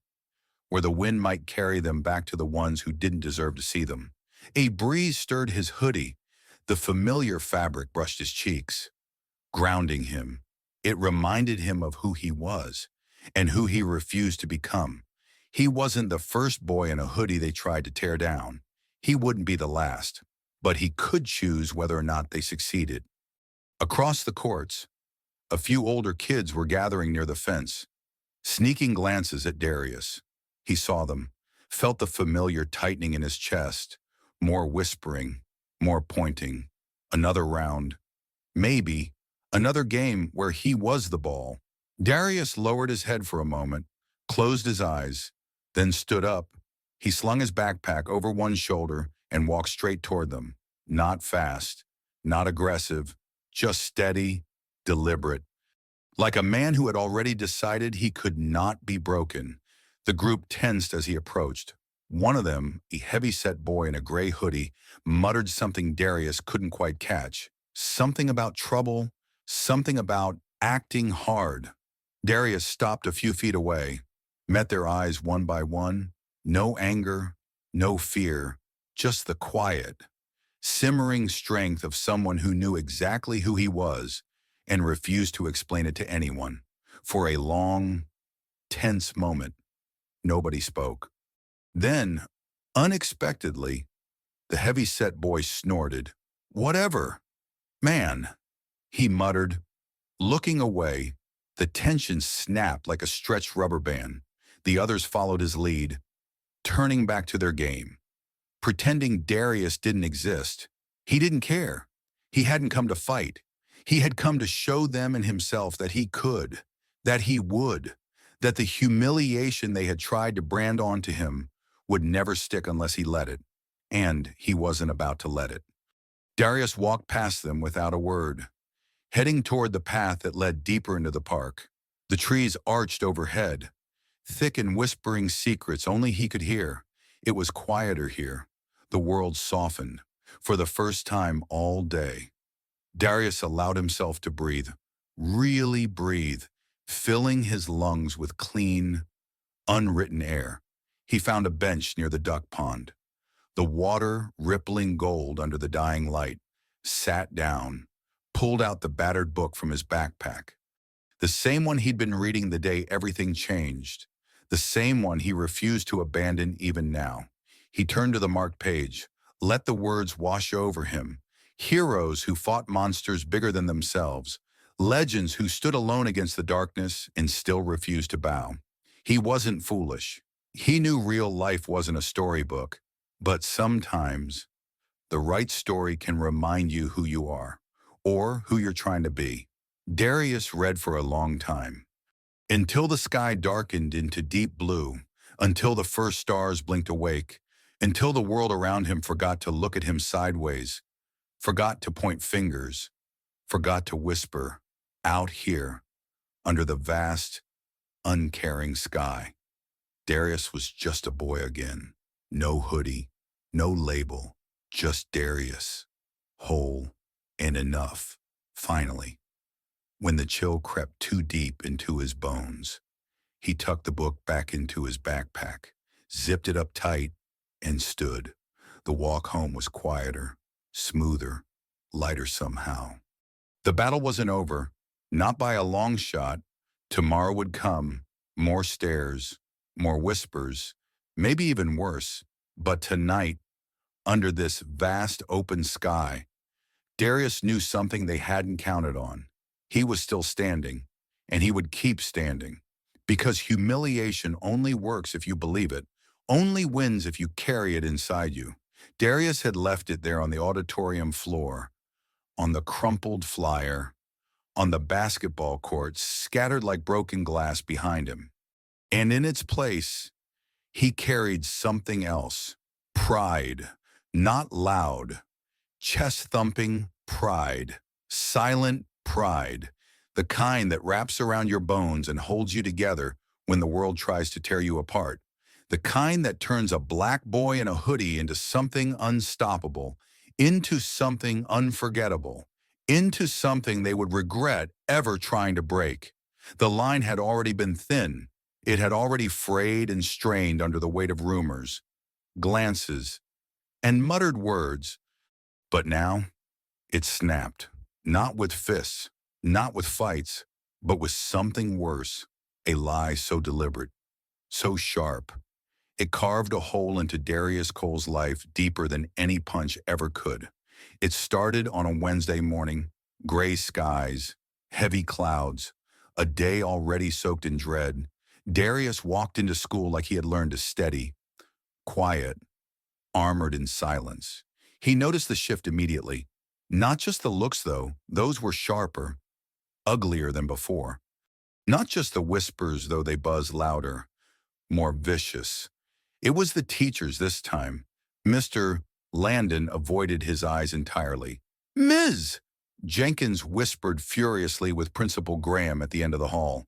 where the wind might carry them back to the ones who didn't deserve to see them. A breeze stirred his hoodie. The familiar fabric brushed his cheeks, grounding him. It reminded him of who he was and who he refused to become. He wasn't the first boy in a hoodie they tried to tear down. He wouldn't be the last, but he could choose whether or not they succeeded. Across the courts, a few older kids were gathering near the fence, sneaking glances at Darius. He saw them, felt the familiar tightening in his chest, more whispering, more pointing. Another round. Maybe another game where he was the ball. Darius lowered his head for a moment, closed his eyes, then stood up. He slung his backpack over one shoulder and walked straight toward them. Not fast, not aggressive, just steady, deliberate. Like a man who had already decided he could not be broken. The group tensed as he approached. One of them, a heavy-set boy in a gray hoodie, muttered something Darius couldn't quite catch. Something about trouble, something about acting hard. Darius stopped a few feet away, met their eyes one by one. No anger, no fear, just the quiet, simmering strength of someone who knew exactly who he was and refused to explain it to anyone. For a long, tense moment, nobody spoke. Then, unexpectedly, the heavy-set boy snorted. "Whatever, man," he muttered, looking away. The tension snapped like a stretched rubber band. The others followed his lead, turning back to their game, pretending Darius didn't exist. He didn't care. He hadn't come to fight. He had come to show them and himself that he could, that he would, that the humiliation they had tried to brand onto him would never stick unless he let it. And he wasn't about to let it. Darius walked past them without a word, heading toward the path that led deeper into the park. The trees arched overhead, thick and whispering secrets only he could hear. It was quieter here. The world softened, for the first time all day. Darius allowed himself to breathe, really breathe, filling his lungs with clean, unwritten air. He found a bench near the duck pond, the water rippling gold under the dying light, sat down, pulled out the battered book from his backpack. The same one he'd been reading the day everything changed. The same one he refused to abandon even now. He turned to the marked page, let the words wash over him. Heroes who fought monsters bigger than themselves. Legends who stood alone against the darkness and still refused to bow. He wasn't foolish. He knew real life wasn't a storybook. But sometimes, the right story can remind you who you are, or who you're trying to be. Darius read for a long time, until the sky darkened into deep blue, until the first stars blinked awake, until the world around him forgot to look at him sideways, forgot to point fingers, forgot to whisper, out here, under the vast, uncaring sky. Darius was just a boy again. No hoodie, no label, just Darius, whole and enough, finally. When the chill crept too deep into his bones, he tucked the book back into his backpack, zipped it up tight, and stood. The walk home was quieter, smoother, lighter somehow. The battle wasn't over, not by a long shot. Tomorrow would come, more stairs, more whispers, maybe even worse. But tonight, under this vast open sky, Darius knew something they hadn't counted on. He was still standing, and he would keep standing. Because humiliation only works if you believe it, only wins if you carry it inside you. Darius had left it there on the auditorium floor, on the crumpled flyer, on the basketball courts, scattered like broken glass behind him. And in its place, he carried something else. Pride. Not loud. Chest-thumping pride. Silent pride. The kind that wraps around your bones and holds you together when the world tries to tear you apart. The kind that turns a black boy in a hoodie into something unstoppable, into something unforgettable, into something they would regret ever trying to break. The line had already been thin. It had already frayed and strained under the weight of rumors, glances, and muttered words. But now, it snapped, not with fists, not with fights, but with something worse, a lie so deliberate, so sharp. It carved a hole into Darius Cole's life deeper than any punch ever could. It started on a Wednesday morning, gray skies, heavy clouds, a day already soaked in dread. Darius walked into school like he had learned to steady, quiet, armored in silence. He noticed the shift immediately. Not just the looks, though. Those were sharper, uglier than before. Not just the whispers, though they buzzed louder, more vicious. It was the teachers this time. Mr. Landon avoided his eyes entirely. "Ms." Jenkins whispered furiously with Principal Graham at the end of the hall,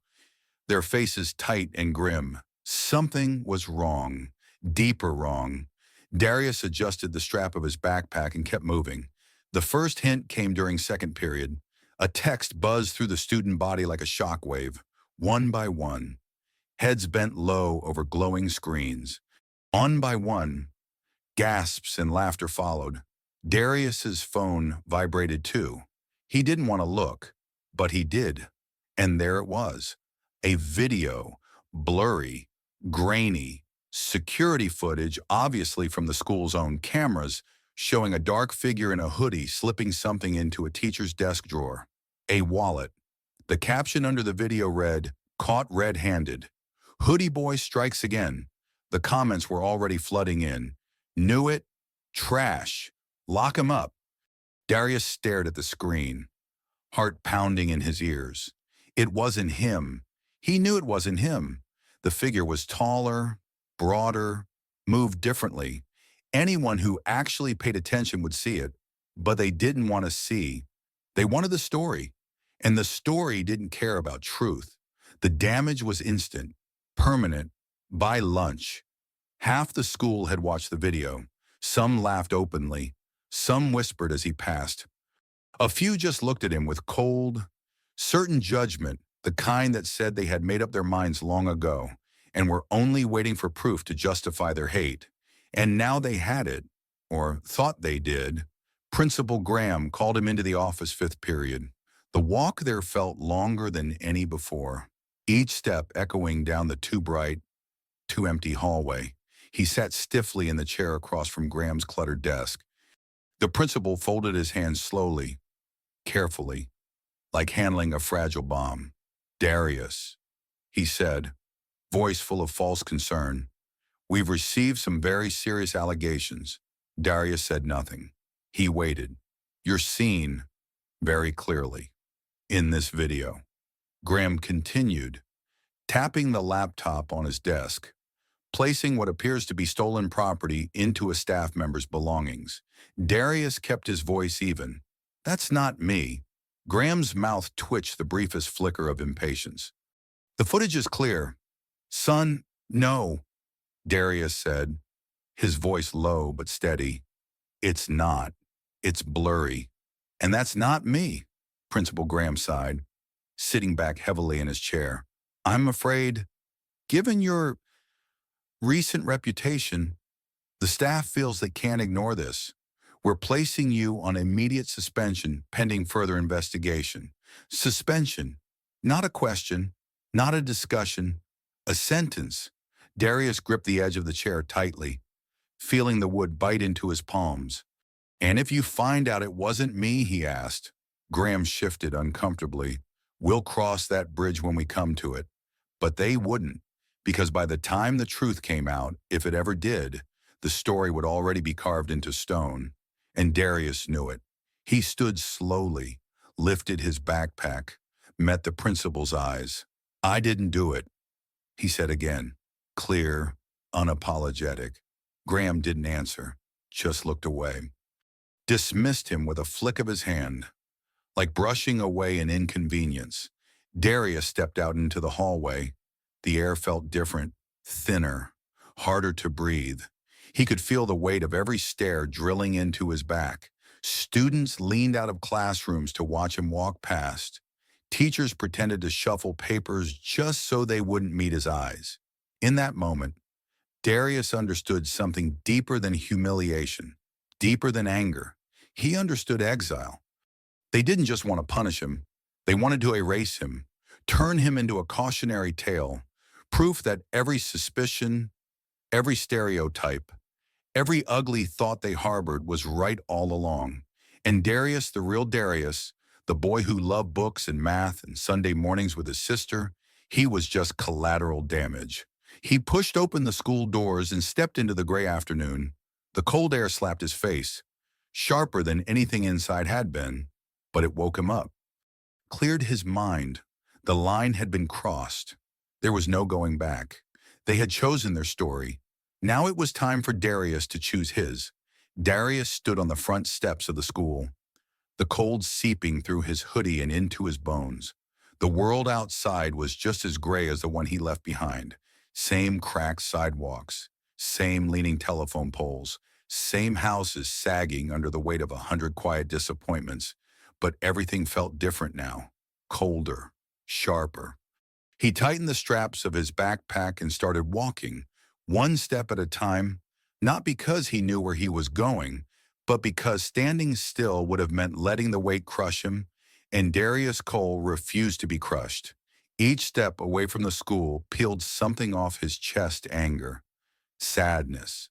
their faces tight and grim. Something was wrong, deeper wrong. Darius adjusted the strap of his backpack and kept moving. The first hint came during second period. A text buzzed through the student body like a shockwave, one by one. Heads bent low over glowing screens. One by one, gasps and laughter followed. Darius's phone vibrated too. He didn't want to look, but he did. And there it was. A video, blurry, grainy, security footage, obviously from the school's own cameras, showing a dark figure in a hoodie slipping something into a teacher's desk drawer. A wallet. The caption under the video read, "Caught red-handed. Hoodie boy strikes again." The comments were already flooding in. "Knew it. Trash. Lock him up." Darius stared at the screen, heart pounding in his ears. It wasn't him. He knew it wasn't him. The figure was taller, broader, moved differently. Anyone who actually paid attention would see it, but they didn't want to see. They wanted the story, and the story didn't care about truth. The damage was instant, permanent, by lunch. Half the school had watched the video. Some laughed openly. Some whispered as he passed. A few just looked at him with cold, certain judgment, the kind that said they had made up their minds long ago and were only waiting for proof to justify their hate. And now they had it, or thought they did. Principal Graham called him into the office fifth period. The walk there felt longer than any before, each step echoing down the too bright, too empty hallway. He sat stiffly in the chair across from Graham's cluttered desk. The principal folded his hands slowly, carefully, like handling a fragile bomb. "Darius," he said, voice full of false concern, "we've received some very serious allegations." Darius said nothing. He waited. "You're seen very clearly in this video." Graham continued, tapping the laptop on his desk, placing what appears to be stolen property into a staff member's belongings. Darius kept his voice even. "That's not me." Graham's mouth twitched the briefest flicker of impatience. "The footage is clear." "Son, no," Darius said, his voice low but steady. "It's not. It's blurry. And that's not me," Principal Graham sighed, sitting back heavily in his chair. "I'm afraid, given your recent reputation, the staff feels they can't ignore this. We're placing you on immediate suspension pending further investigation." Suspension, not a question, not a discussion, a sentence. Darius gripped the edge of the chair tightly, feeling the wood bite into his palms. "And if you find out it wasn't me," he asked. Graham shifted uncomfortably. "We'll cross that bridge when we come to it." But they wouldn't, because by the time the truth came out, if it ever did, the story would already be carved into stone. And Darius knew it. He stood slowly, lifted his backpack, met the principal's eyes. "I didn't do it," he said again, clear, unapologetic. Graham didn't answer, just looked away. Dismissed him with a flick of his hand, like brushing away an inconvenience. Darius stepped out into the hallway. The air felt different, thinner, harder to breathe. He could feel the weight of every stare drilling into his back. Students leaned out of classrooms to watch him walk past. Teachers pretended to shuffle papers just so they wouldn't meet his eyes. In that moment, Darius understood something deeper than humiliation, deeper than anger. He understood exile. They didn't just want to punish him. They wanted to erase him, turn him into a cautionary tale, proof that every suspicion, every stereotype, every ugly thought they harbored was right all along. And Darius, the real Darius, the boy who loved books and math and Sunday mornings with his sister, he was just collateral damage. He pushed open the school doors and stepped into the gray afternoon. The cold air slapped his face, sharper than anything inside had been, but it woke him up, cleared his mind. The line had been crossed. There was no going back. They had chosen their story. Now it was time for Darius to choose his. Darius stood on the front steps of the school, the cold seeping through his hoodie and into his bones. The world outside was just as gray as the one he left behind. Same cracked sidewalks, same leaning telephone poles, same houses sagging under the weight of 100 quiet disappointments. But everything felt different now, colder, sharper. He tightened the straps of his backpack and started walking, one step at a time, not because he knew where he was going, but because standing still would have meant letting the weight crush him, and Darius Cole refused to be crushed. Each step away from the school peeled something off his chest: anger, sadness,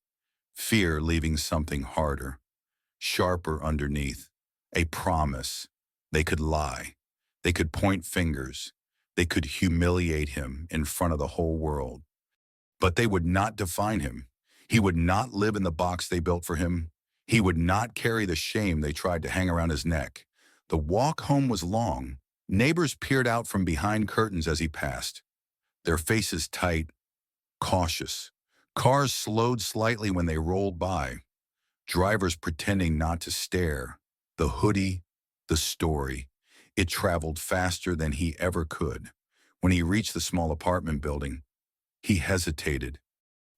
fear leaving something harder, sharper underneath, a promise. They could lie. They could point fingers. They could humiliate him in front of the whole world. But they would not define him. He would not live in the box they built for him. He would not carry the shame they tried to hang around his neck. The walk home was long. Neighbors peered out from behind curtains as he passed, their faces tight, cautious. Cars slowed slightly when they rolled by, drivers pretending not to stare. The hoodie, the story. It traveled faster than he ever could. When he reached the small apartment building, he hesitated.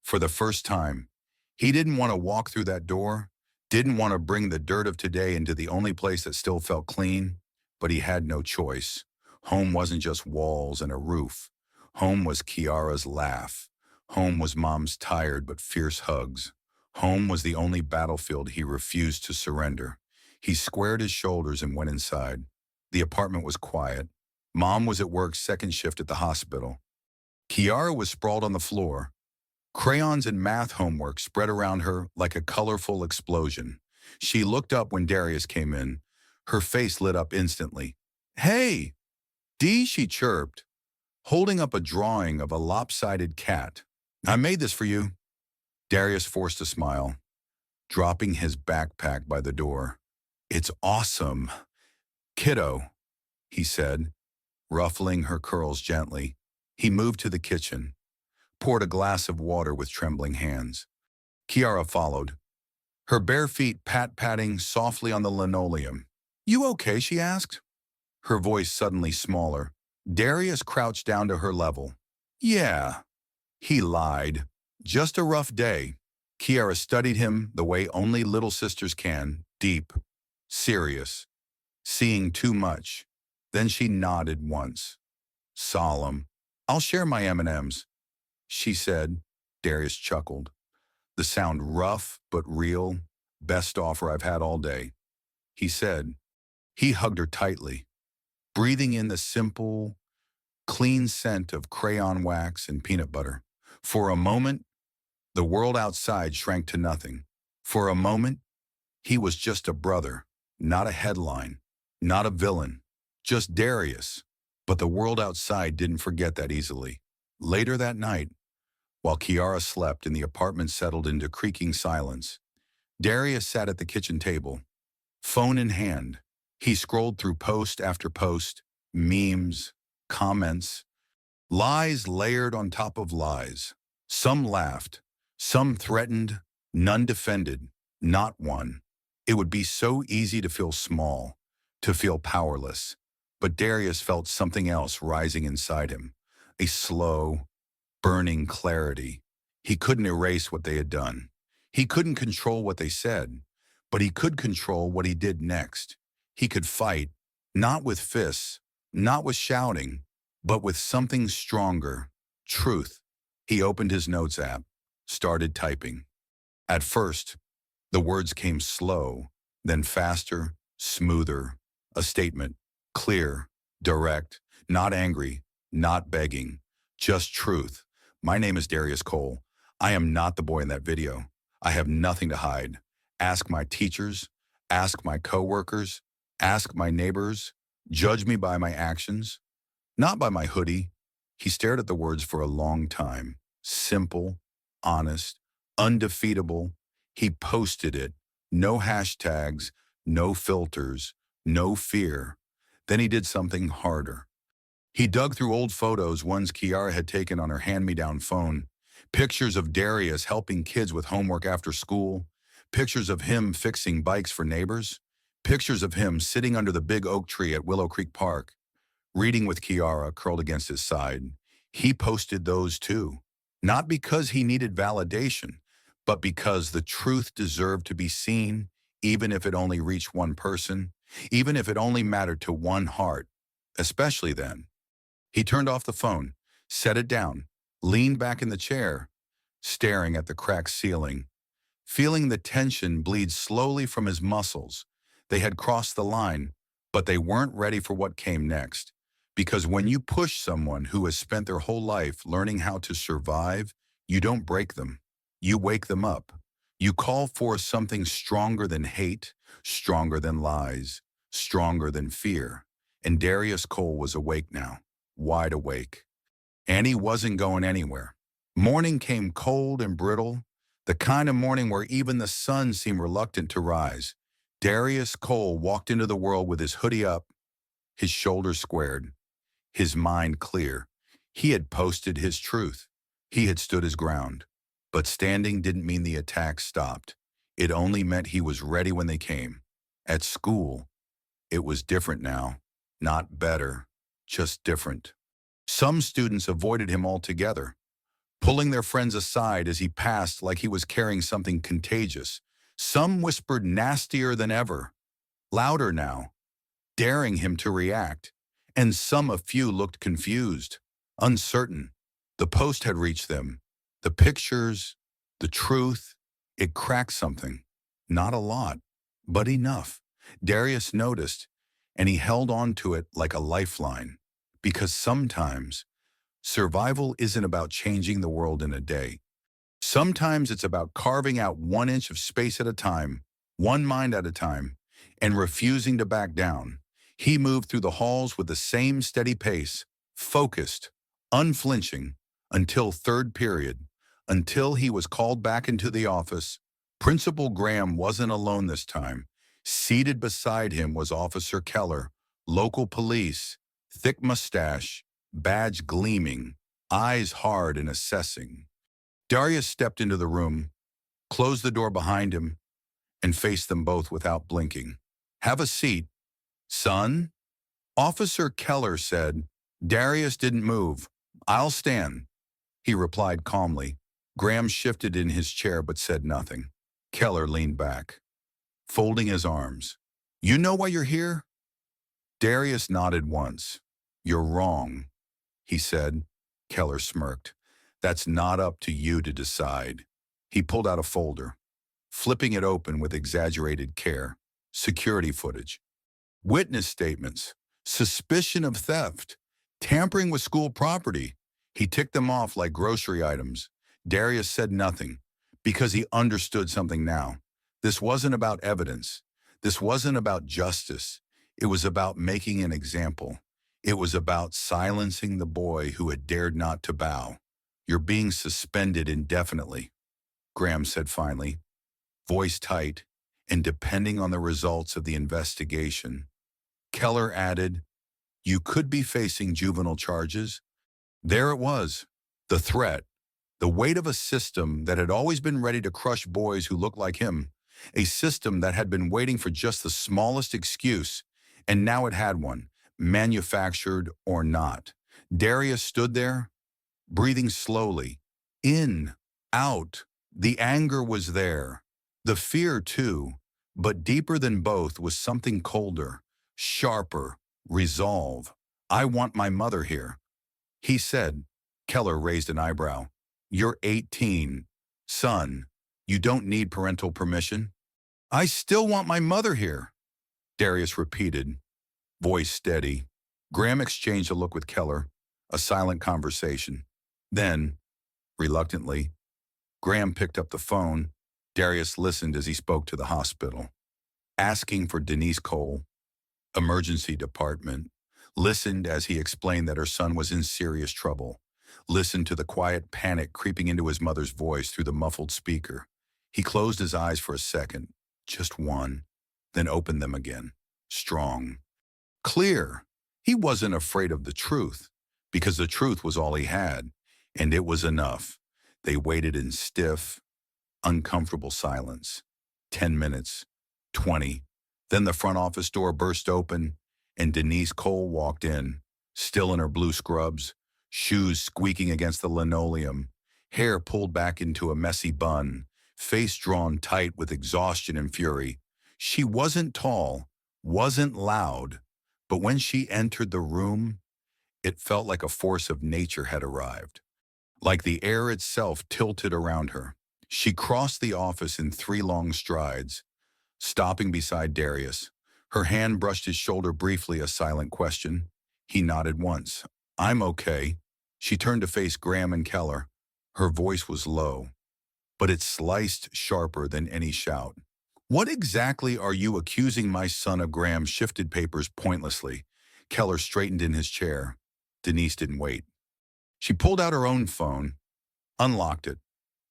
For the first time, he didn't want to walk through that door, didn't want to bring the dirt of today into the only place that still felt clean, but he had no choice. Home wasn't just walls and a roof. Home was Kiara's laugh. Home was Mom's tired but fierce hugs. Home was the only battlefield he refused to surrender. He squared his shoulders and went inside. The apartment was quiet. Mom was at work second shift at the hospital. Kiara was sprawled on the floor, crayons and math homework spread around her like a colorful explosion. She looked up when Darius came in. Her face lit up instantly. "Hey, Dee," she chirped, holding up a drawing of a lopsided cat. "I made this for you." Darius forced a smile, dropping his backpack by the door. "It's awesome, kiddo," he said, ruffling her curls gently. He moved to the kitchen, poured a glass of water with trembling hands. Kiara followed, her bare feet pat-patting softly on the linoleum. "You okay?" she asked, her voice suddenly smaller. Darius crouched down to her level. "Yeah," he lied. "Just a rough day." Kiara studied him the way only little sisters can, deep, serious, seeing too much. Then she nodded once. Solemn. "I'll share my M&Ms, she said. Darius chuckled. The sound rough but real. "Best offer I've had all day," he said. He hugged her tightly, breathing in the simple, clean scent of crayon wax and peanut butter. For a moment, the world outside shrank to nothing. For a moment, he was just a brother, not a headline, not a villain, just Darius. But the world outside didn't forget that easily. Later that night, while Kiara slept and the apartment settled into creaking silence, Darius sat at the kitchen table, phone in hand. He scrolled through post after post, memes, comments, lies layered on top of lies. Some laughed, some threatened, none defended, not one. It would be so easy to feel small, to feel powerless. But Darius felt something else rising inside him, a slow, burning clarity. He couldn't erase what they had done. He couldn't control what they said, but he could control what he did next. He could fight, not with fists, not with shouting, but with something stronger, truth. He opened his notes app, started typing. At first, the words came slow, then faster, smoother. A statement, clear, direct, not angry, not begging, just truth. "My name is Darius Cole. I am not the boy in that video. I have nothing to hide. Ask my teachers, ask my coworkers, ask my neighbors. Judge me by my actions, not by my hoodie." He stared at the words for a long time. Simple, honest, undefeatable. He posted it. No hashtags, no filters, no fear. Then he did something harder. He dug through old photos, ones Kiara had taken on her hand-me-down phone, pictures of Darius helping kids with homework after school, pictures of him fixing bikes for neighbors, pictures of him sitting under the big oak tree at Willow Creek Park, reading with Kiara curled against his side. He posted those too, not because he needed validation, but because the truth deserved to be seen, even if it only reached one person, even if it only mattered to one heart, especially then. He turned off the phone, set it down, leaned back in the chair, staring at the cracked ceiling, feeling the tension bleed slowly from his muscles. They had crossed the line, but they weren't ready for what came next. Because when you push someone who has spent their whole life learning how to survive, you don't break them. You wake them up. You call for something stronger than hate, stronger than lies, stronger than fear. And Darius Cole was awake now, wide awake. And he wasn't going anywhere. Morning came cold and brittle, the kind of morning where even the sun seemed reluctant to rise. Darius Cole walked into the world with his hoodie up, his shoulders squared, his mind clear. He had posted his truth. He had stood his ground. But standing didn't mean the attack stopped. It only meant he was ready when they came. At school, it was different now. Not better, just different. Some students avoided him altogether, pulling their friends aside as he passed like he was carrying something contagious. Some whispered nastier than ever, louder now, daring him to react. And a few looked confused, uncertain. The post had reached them. The pictures, the truth, it cracked something. Not a lot, but enough. Darius noticed, and he held on to it like a lifeline. Because sometimes, survival isn't about changing the world in a day. Sometimes it's about carving out 1 inch of space at a time, one mind at a time, and refusing to back down. He moved through the halls with the same steady pace, focused, unflinching, until third period, until he was called back into the office. Principal Graham wasn't alone this time. Seated beside him was Officer Keller, local police, thick mustache, badge gleaming, eyes hard and assessing. Darius stepped into the room, closed the door behind him, and faced them both without blinking. "Have a seat, son," Officer Keller said. Darius didn't move. "I'll stand," he replied calmly. Graham shifted in his chair but said nothing. Keller leaned back, folding his arms. "You know why you're here?" Darius nodded once. "You're wrong," he said. Keller smirked. "That's not up to you to decide." He pulled out a folder, flipping it open with exaggerated care. Security footage, witness statements, suspicion of theft, tampering with school property. He ticked them off like grocery items. Darius said nothing, because he understood something now. This wasn't about evidence. This wasn't about justice. It was about making an example. It was about silencing the boy who had dared not to bow. "You're being suspended indefinitely," Graham said finally, voice tight, and depending on the results of the investigation. Keller added, "You could be facing juvenile charges." There it was, the threat, the weight of a system that had always been ready to crush boys who looked like him, a system that had been waiting for just the smallest excuse, and now it had one, manufactured or not. Darius stood there, breathing slowly, in, out. The anger was there, the fear too, but deeper than both was something colder, sharper, resolve. "I want my mother here," he said. Keller raised an eyebrow. "You're 18. Son, you don't need parental permission." "I still want my mother here," Darius repeated, voice steady. Graham exchanged a look with Keller, a silent conversation. Then, reluctantly, Graham picked up the phone. Darius listened as he spoke to the hospital, asking for Denise Cole, emergency department. Listened as he explained that her son was in serious trouble. Listened to the quiet panic creeping into his mother's voice through the muffled speaker. He closed his eyes for a second, just one, then opened them again, strong, clear. He wasn't afraid of the truth, because the truth was all he had, and it was enough. They waited in stiff, uncomfortable silence. 10 minutes, 20. Then the front office door burst open, and Denise Cole walked in, still in her blue scrubs, shoes squeaking against the linoleum, hair pulled back into a messy bun, face drawn tight with exhaustion and fury. She wasn't tall, wasn't loud, but when she entered the room, it felt like a force of nature had arrived, like the air itself tilted around her. She crossed the office in 3 long strides, stopping beside Darius. Her hand brushed his shoulder briefly, a silent question. He nodded once. "I'm okay." She turned to face Graham and Keller. Her voice was low, but it sliced sharper than any shout. "What exactly are you accusing my son of?" Graham shifted papers pointlessly. Keller straightened in his chair. Denise didn't wait. She pulled out her own phone, unlocked it,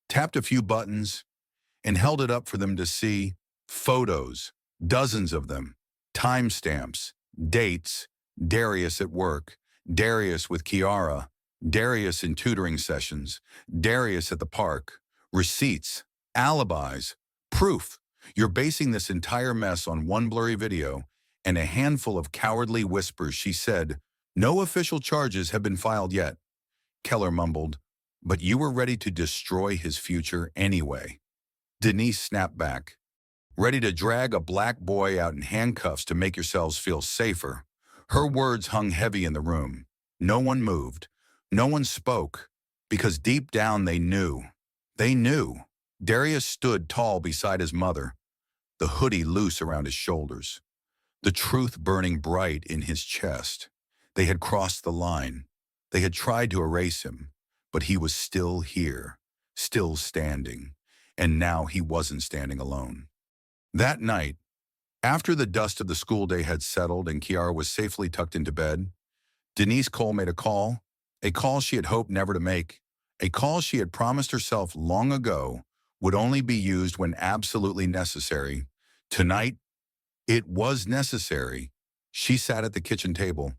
tapped a few buttons, and held it up for them to see. Photos, dozens of them, timestamps, dates, Darius at work, Darius with Kiara, Darius in tutoring sessions, Darius at the park, receipts, alibis, proof. You're basing this entire mess on one blurry video and a handful of cowardly whispers. She said, "No official charges have been filed yet." Keller mumbled, "But you were ready to destroy his future anyway." Denise snapped back, "Ready to drag a black boy out in handcuffs to make yourselves feel safer." Her words hung heavy in the room. No one moved. No one spoke, because deep down they knew. They knew. Darius stood tall beside his mother, the hoodie loose around his shoulders, the truth burning bright in his chest. They had crossed the line. They had tried to erase him, but he was still here, still standing. And now he wasn't standing alone. That night, after the dust of the school day had settled and Kiara was safely tucked into bed, Denise Cole made a call she had hoped never to make, a call she had promised herself long ago would only be used when absolutely necessary. Tonight, it was necessary. She sat at the kitchen table,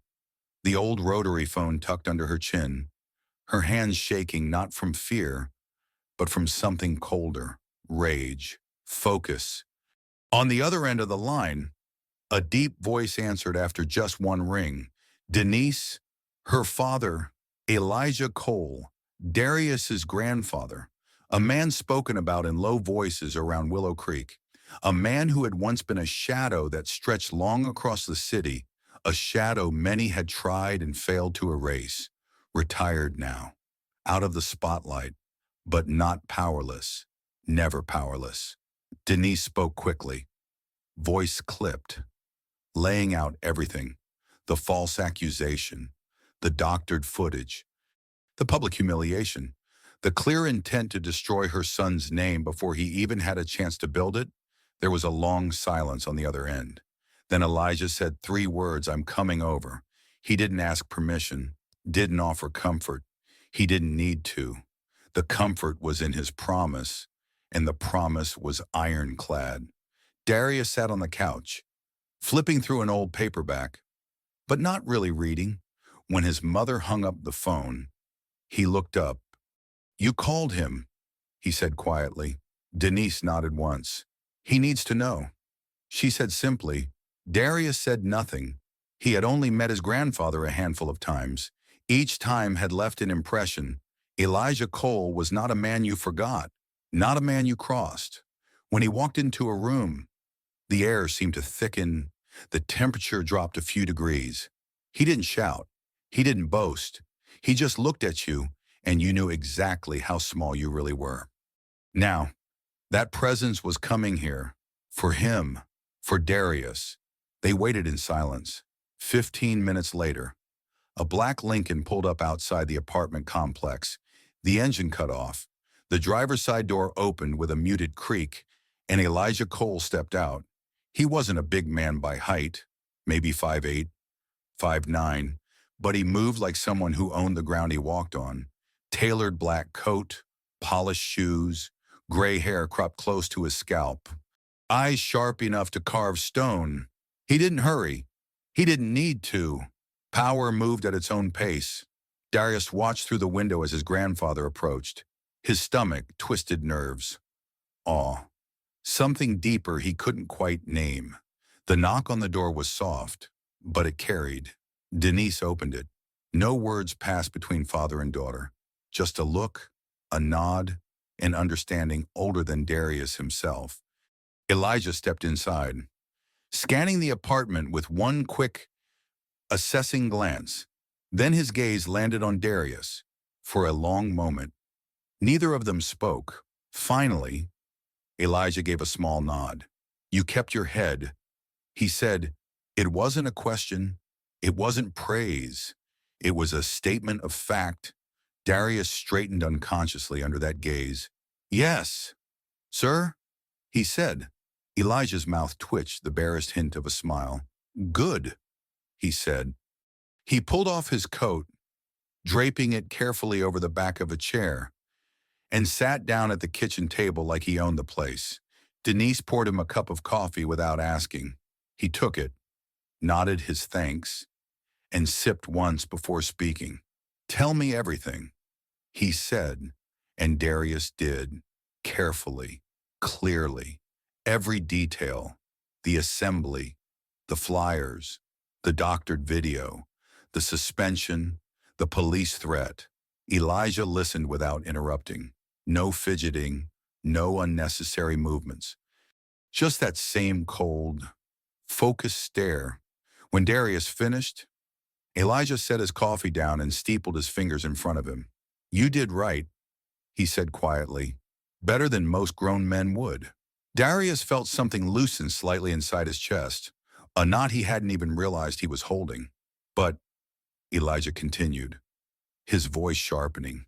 the old rotary phone tucked under her chin, her hands shaking not from fear, but from something colder, rage, focus. On the other end of the line, a deep voice answered after just one ring. Denise, her father, Elijah Cole, Darius's grandfather, a man spoken about in low voices around Willow Creek, a man who had once been a shadow that stretched long across the city, a shadow many had tried and failed to erase, retired now, out of the spotlight, but not powerless, never powerless. Denise spoke quickly, voice clipped, laying out everything, the false accusation, the doctored footage, the public humiliation, the clear intent to destroy her son's name before he even had a chance to build it. There was a long silence on the other end. Then Elijah said 3 words, "I'm coming over." He didn't ask permission, didn't offer comfort. He didn't need to. The comfort was in his promise, and the promise was ironclad. Darius sat on the couch, flipping through an old paperback, but not really reading. When his mother hung up the phone, he looked up. "You called him," he said quietly. Denise nodded once. "He needs to know." She said simply. Darius said nothing. He had only met his grandfather a handful of times. Each time had left an impression. Elijah Cole was not a man you forgot, not a man you crossed. When he walked into a room, the air seemed to thicken. The temperature dropped a few degrees. He didn't shout. He didn't boast. He just looked at you, and you knew exactly how small you really were. Now, that presence was coming here. For him. For Darius. They waited in silence. 15 minutes later, a black Lincoln pulled up outside the apartment complex. The engine cut off. The driver's side door opened with a muted creak, and Elijah Cole stepped out. He wasn't a big man by height, maybe 5'8", 5'9", but he moved like someone who owned the ground he walked on. Tailored black coat, polished shoes, gray hair cropped close to his scalp, eyes sharp enough to carve stone. He didn't hurry. He didn't need to. Power moved at its own pace. Darius watched through the window as his grandfather approached. His stomach twisted nerves. Awe. Something deeper he couldn't quite name. The knock on the door was soft, but it carried. Denise opened it. No words passed between father and daughter. Just a look, a nod, an understanding older than Darius himself. Elijah stepped inside, scanning the apartment with one quick, assessing glance. Then his gaze landed on Darius. For a long moment, neither of them spoke. Finally, Elijah gave a small nod. "You kept your head," he said. It wasn't a question. It wasn't praise. It was a statement of fact. Darius straightened unconsciously under that gaze. "Yes, sir," he said. Elijah's mouth twitched, the barest hint of a smile. "Good," he said. He pulled off his coat, draping it carefully over the back of a chair, and sat down at the kitchen table like he owned the place. Denise poured him a cup of coffee without asking. He took it, nodded his thanks, and sipped once before speaking. "Tell me everything," he said, and Darius did, carefully, clearly, every detail, the assembly, the flyers, the doctored video, the suspension, the police threat. Elijah listened without interrupting. No fidgeting, no unnecessary movements. Just that same cold, focused stare. When Darius finished, Elijah set his coffee down and steepled his fingers in front of him. "You did right," he said quietly. "Better than most grown men would." Darius felt something loosen slightly inside his chest, a knot he hadn't even realized he was holding. "But," Elijah continued, his voice sharpening,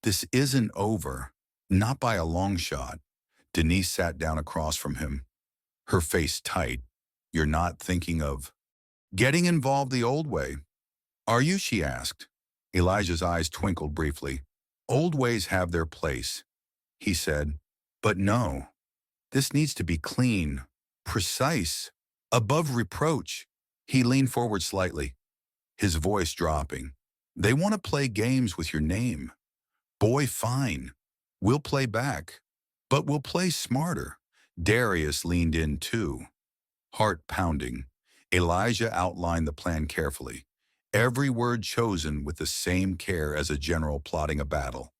"this isn't over. Not by a long shot." Denise sat down across from him, her face tight. "You're not thinking of getting involved the old way, are you?" she asked. Elijah's eyes twinkled briefly. "Old ways have their place," he said. "But no, this needs to be clean, precise, above reproach." He leaned forward slightly, his voice dropping. "They want to play games with your name. Boy, fine. We'll play back. But we'll play smarter." Darius leaned in too, heart pounding. Elijah outlined the plan carefully, every word chosen with the same care as a general plotting a battle.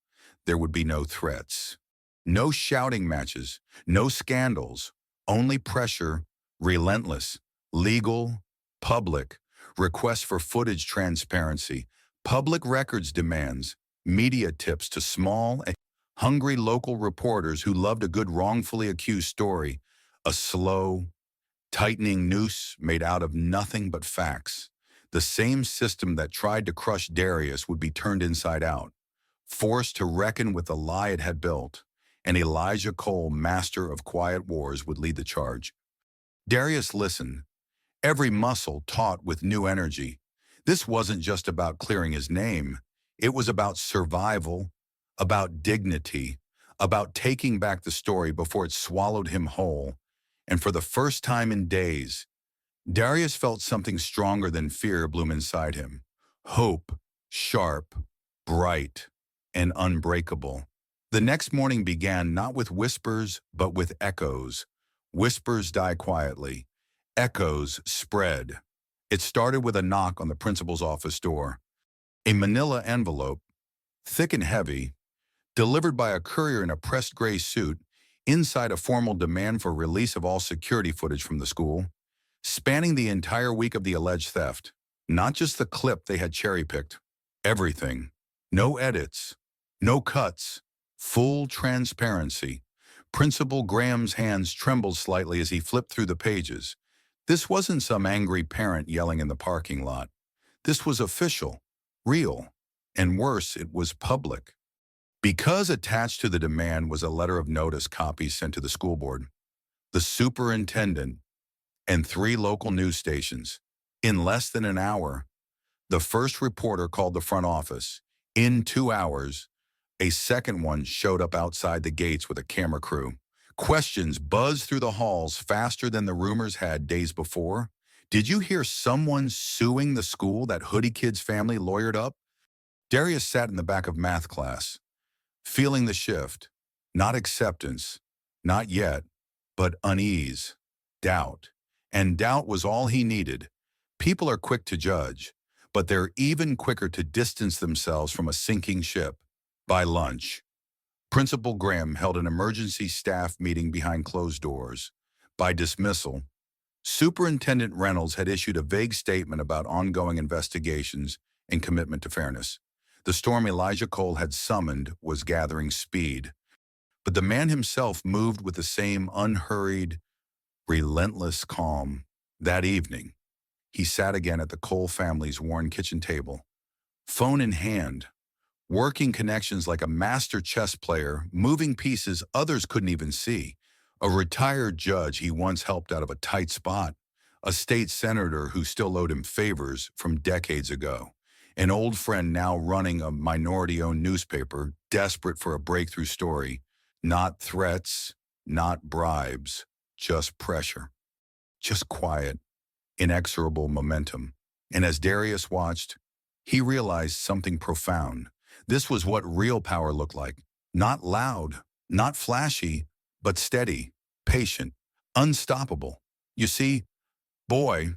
There would be no threats, no shouting matches, no scandals, only pressure, relentless, legal, public, requests for footage transparency, public records demands, media tips to small and hungry local reporters who loved a good wrongfully accused story, a slow, tightening noose made out of nothing but facts. The same system that tried to crush Darius would be turned inside out, forced to reckon with the lie it had built, and Elijah Cole, master of quiet wars, would lead the charge. Darius listened, every muscle taut with new energy. This wasn't just about clearing his name. It was about survival, about dignity, about taking back the story before it swallowed him whole. And for the first time in days, Darius felt something stronger than fear bloom inside him. Hope, sharp, bright, and unbreakable. The next morning began not with whispers, but with echoes. Whispers die quietly. Echoes spread. It started with a knock on the principal's office door. A manila envelope, thick and heavy, delivered by a courier in a pressed gray suit, inside a formal demand for release of all security footage from the school, spanning the entire week of the alleged theft. Not just the clip they had cherry-picked. Everything. No edits. No cuts. Full transparency. Principal Graham's hands trembled slightly as he flipped through the pages. This wasn't some angry parent yelling in the parking lot. This was official, real, and worse, it was public. Because attached to the demand was a letter of notice copy sent to the school board, the superintendent, and 3 local news stations. In less than an hour, the first reporter called the front office. In 2 hours, a second one showed up outside the gates with a camera crew. Questions buzzed through the halls faster than the rumors had days before. "Did you hear someone suing the school that Hoodie kid's family lawyered up?" Darius sat in the back of math class, feeling the shift. Not acceptance, not yet, but unease, doubt. And doubt was all he needed. People are quick to judge, but they're even quicker to distance themselves from a sinking ship. By lunch, Principal Graham held an emergency staff meeting behind closed doors. By dismissal, Superintendent Reynolds had issued a vague statement about ongoing investigations and commitment to fairness. The storm Elijah Cole had summoned was gathering speed, but the man himself moved with the same unhurried, relentless calm. That evening, he sat again at the Cole family's worn kitchen table, phone in hand, working connections like a master chess player, moving pieces others couldn't even see. A retired judge he once helped out of a tight spot, a state senator who still owed him favors from decades ago, an old friend now running a minority-owned newspaper, desperate for a breakthrough story, not threats, not bribes, just pressure, just quiet, inexorable momentum. And as Darius watched, he realized something profound. This was what real power looked like. Not loud, not flashy, but steady, patient, unstoppable. You see, boy,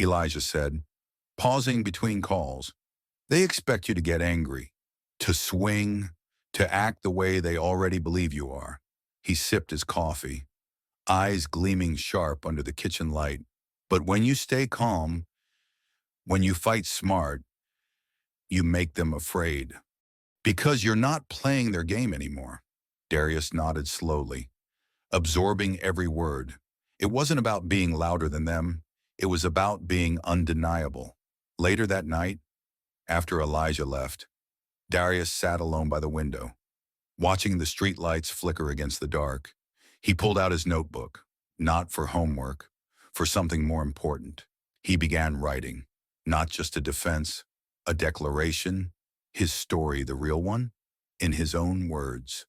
Elijah said, pausing between calls, they expect you to get angry, to swing, to act the way they already believe you are. He sipped his coffee, eyes gleaming sharp under the kitchen light. But when you stay calm, when you fight smart, you make them afraid. Because you're not playing their game anymore. Darius nodded slowly, absorbing every word. It wasn't about being louder than them. It was about being undeniable. Later that night, after Elijah left, Darius sat alone by the window, watching the streetlights flicker against the dark. He pulled out his notebook, not for homework, for something more important. He began writing, not just a defense, a declaration, his story, the real one, in his own words.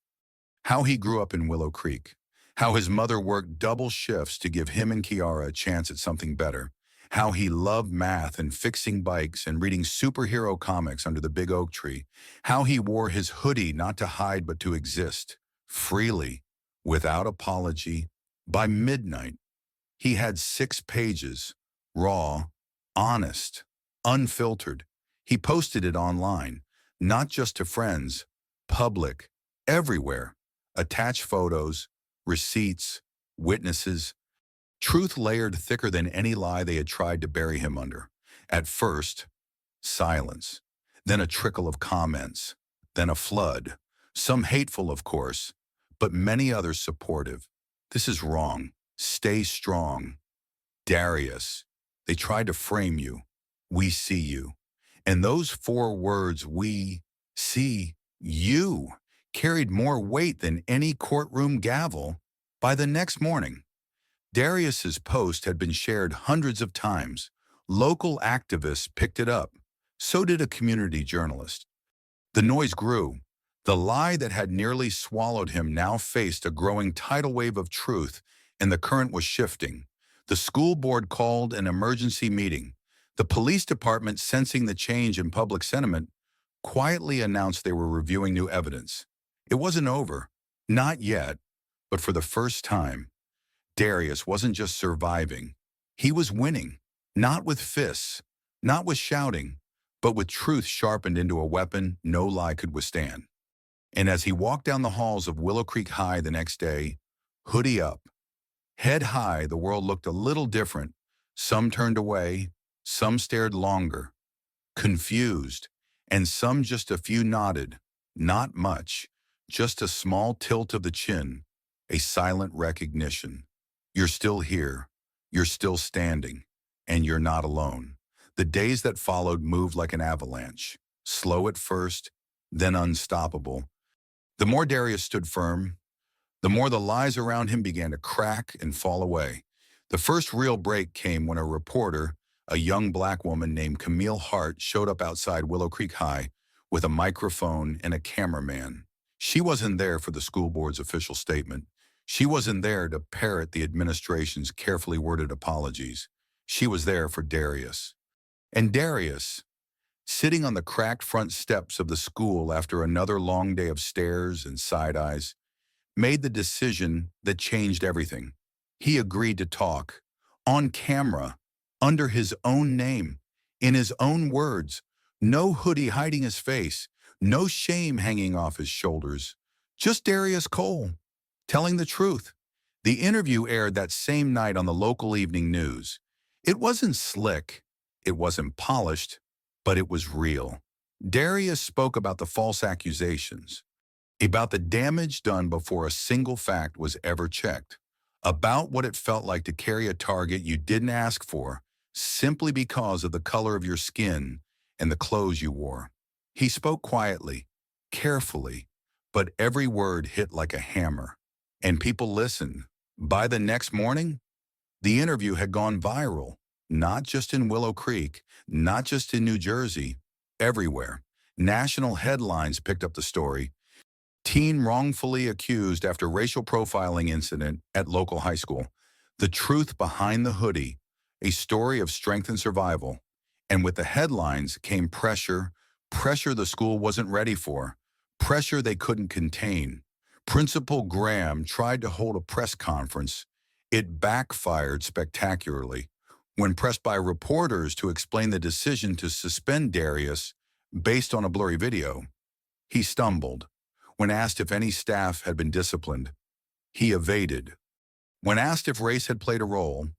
How he grew up in Willow Creek, how his mother worked double shifts to give him and Kiara a chance at something better, how he loved math and fixing bikes and reading superhero comics under the big oak tree, how he wore his hoodie not to hide but to exist, freely, without apology. By midnight, he had 6 pages, raw, honest, unfiltered. He posted it online, not just to friends, public, everywhere. Attached photos, receipts, witnesses, truth layered thicker than any lie they had tried to bury him under. At first, silence, then a trickle of comments, then a flood, some hateful, of course, but many others supportive. This is wrong. Stay strong. Darius, they tried to frame you. We see you. And those 4 words, we see you, carried more weight than any courtroom gavel. By the next morning, Darius's post had been shared hundreds of times. Local activists picked it up. So did a community journalist. The noise grew. The lie that had nearly swallowed him now faced a growing tidal wave of truth, and the current was shifting. The school board called an emergency meeting. The police department, sensing the change in public sentiment, quietly announced they were reviewing new evidence. It wasn't over. Not yet. But for the first time, Darius wasn't just surviving. He was winning. Not with fists, not with shouting, but with truth sharpened into a weapon no lie could withstand. And as he walked down the halls of Willow Creek High the next day, hoodie up, head high, the world looked a little different. Some turned away, some stared longer, confused, and some just a few nodded. Not much, just a small tilt of the chin, a silent recognition. You're still here, you're still standing, and you're not alone. The days that followed moved like an avalanche, slow at first, then unstoppable. The more Darius stood firm, the more the lies around him began to crack and fall away. The first real break came when a reporter, a young black woman named Camille Hart, showed up outside Willow Creek High with a microphone and a cameraman. She wasn't there for the school board's official statement. She wasn't there to parrot the administration's carefully worded apologies. She was there for Darius. And Darius, sitting on the cracked front steps of the school after another long day of stares and side eyes, made the decision that changed everything. He agreed to talk, on camera, under his own name, in his own words, no hoodie hiding his face, no shame hanging off his shoulders, just Darius Cole, telling the truth. The interview aired that same night on the local evening news. It wasn't slick, it wasn't polished, but it was real. Darius spoke about the false accusations, about the damage done before a single fact was ever checked, about what it felt like to carry a target you didn't ask for simply because of the color of your skin and the clothes you wore. He spoke quietly, carefully, but every word hit like a hammer, and people listened. By the next morning, The interview had gone viral, not just in Willow Creek, not just in New Jersey, everywhere. National headlines picked up the story. Teen wrongfully accused after racial profiling incident at local high school. The truth behind the hoodie, a story of strength and survival. And with the headlines came pressure, pressure the school wasn't ready for, pressure they couldn't contain. Principal Graham tried to hold a press conference. It backfired spectacularly. When pressed by reporters to explain the decision to suspend Darius based on a blurry video, he stumbled. When asked if any staff had been disciplined, he evaded. When asked if race had played a role,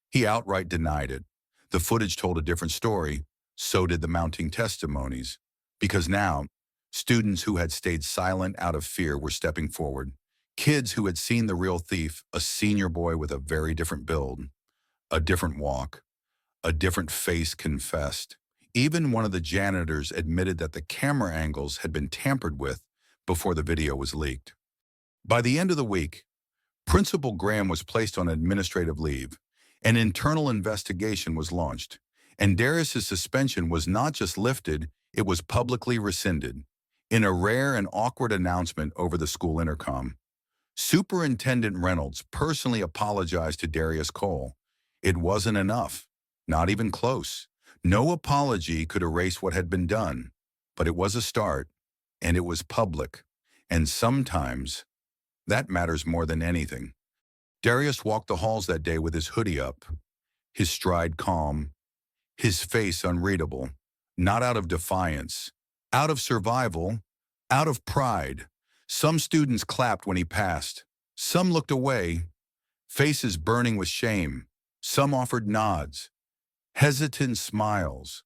he outright denied it. The footage told a different story, so did the mounting testimonies. Because now, students who had stayed silent out of fear were stepping forward. Kids who had seen the real thief, a senior boy with a very different build, a different walk, a different face, confessed. Even one of the janitors admitted that the camera angles had been tampered with before the video was leaked. By the end of the week, Principal Graham was placed on administrative leave. An internal investigation was launched, and Darius's suspension was not just lifted, it was publicly rescinded. In a rare and awkward announcement over the school intercom, Superintendent Reynolds personally apologized to Darius Cole. It wasn't enough, not even close. No apology could erase what had been done, but it was a start, and it was public. And sometimes, that matters more than anything. Darius walked the halls that day with his hoodie up, his stride calm, his face unreadable, not out of defiance, out of survival, out of pride. Some students clapped when he passed. Some looked away, faces burning with shame. Some offered nods, hesitant smiles,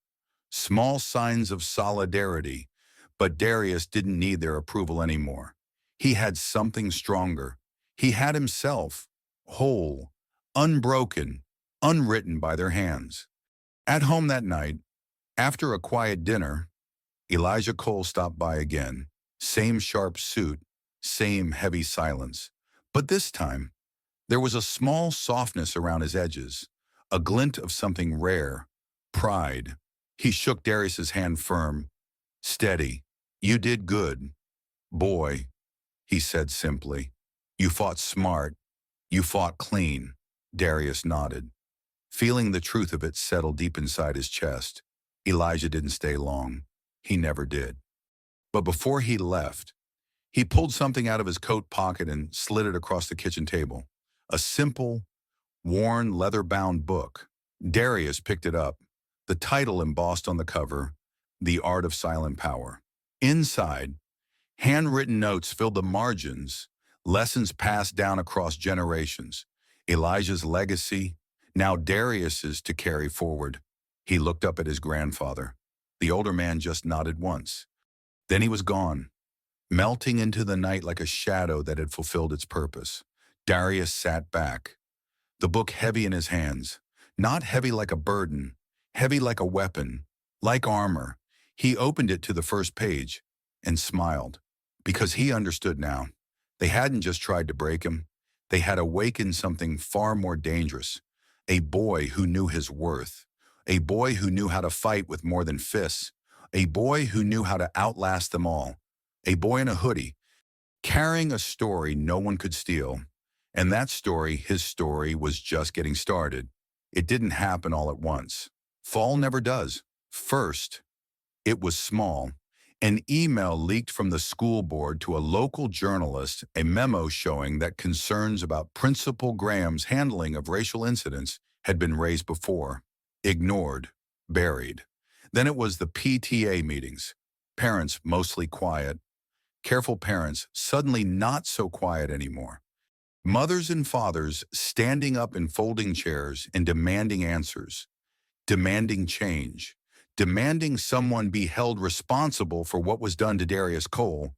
small signs of solidarity. But Darius didn't need their approval anymore. He had something stronger. He had himself, whole, unbroken, unwritten by their hands. At home that night, after a quiet dinner, Elijah Cole stopped by again. Same sharp suit, same heavy silence. But this time, there was a small softness around his edges, a glint of something rare, pride. He shook Darius's hand firm. Steady. You did good. Boy, he said simply. You fought smart. You fought clean. Darius nodded. Feeling the truth of it settle deep inside his chest, Elijah didn't stay long. He never did. But before he left, he pulled something out of his coat pocket and slid it across the kitchen table. A simple, worn, leather-bound book. Darius picked it up, the title embossed on the cover, The Art of Silent Power. Inside, handwritten notes filled the margins, lessons passed down across generations. Elijah's legacy, now Darius's to carry forward. He looked up at his grandfather. The older man just nodded once. Then he was gone, melting into the night like a shadow that had fulfilled its purpose. Darius sat back, the book heavy in his hands, not heavy like a burden, heavy like a weapon, like armor. He opened it to the first page and smiled, because he understood now. They hadn't just tried to break him. They had awakened something far more dangerous. A boy who knew his worth. A boy who knew how to fight with more than fists. A boy who knew how to outlast them all. A boy in a hoodie, carrying a story no one could steal. And that story, his story, was just getting started. It didn't happen all at once. Fall never does. First, it was small. An email leaked from the school board to a local journalist, a memo showing that concerns about Principal Graham's handling of racial incidents had been raised before, ignored, buried. Then it was the PTA meetings. Parents mostly quiet. Careful parents suddenly not so quiet anymore. Mothers and fathers standing up in folding chairs and demanding answers, demanding change, demanding someone be held responsible for what was done to Darius Cole,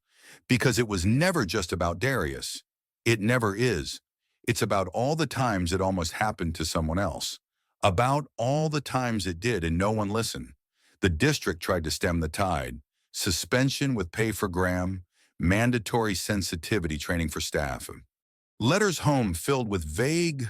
because it was never just about Darius. It never is. It's about all the times it almost happened to someone else, about all the times it did and no one listened. The district tried to stem the tide. Suspension with pay for Graham, mandatory sensitivity training for staff. Letters home filled with vague,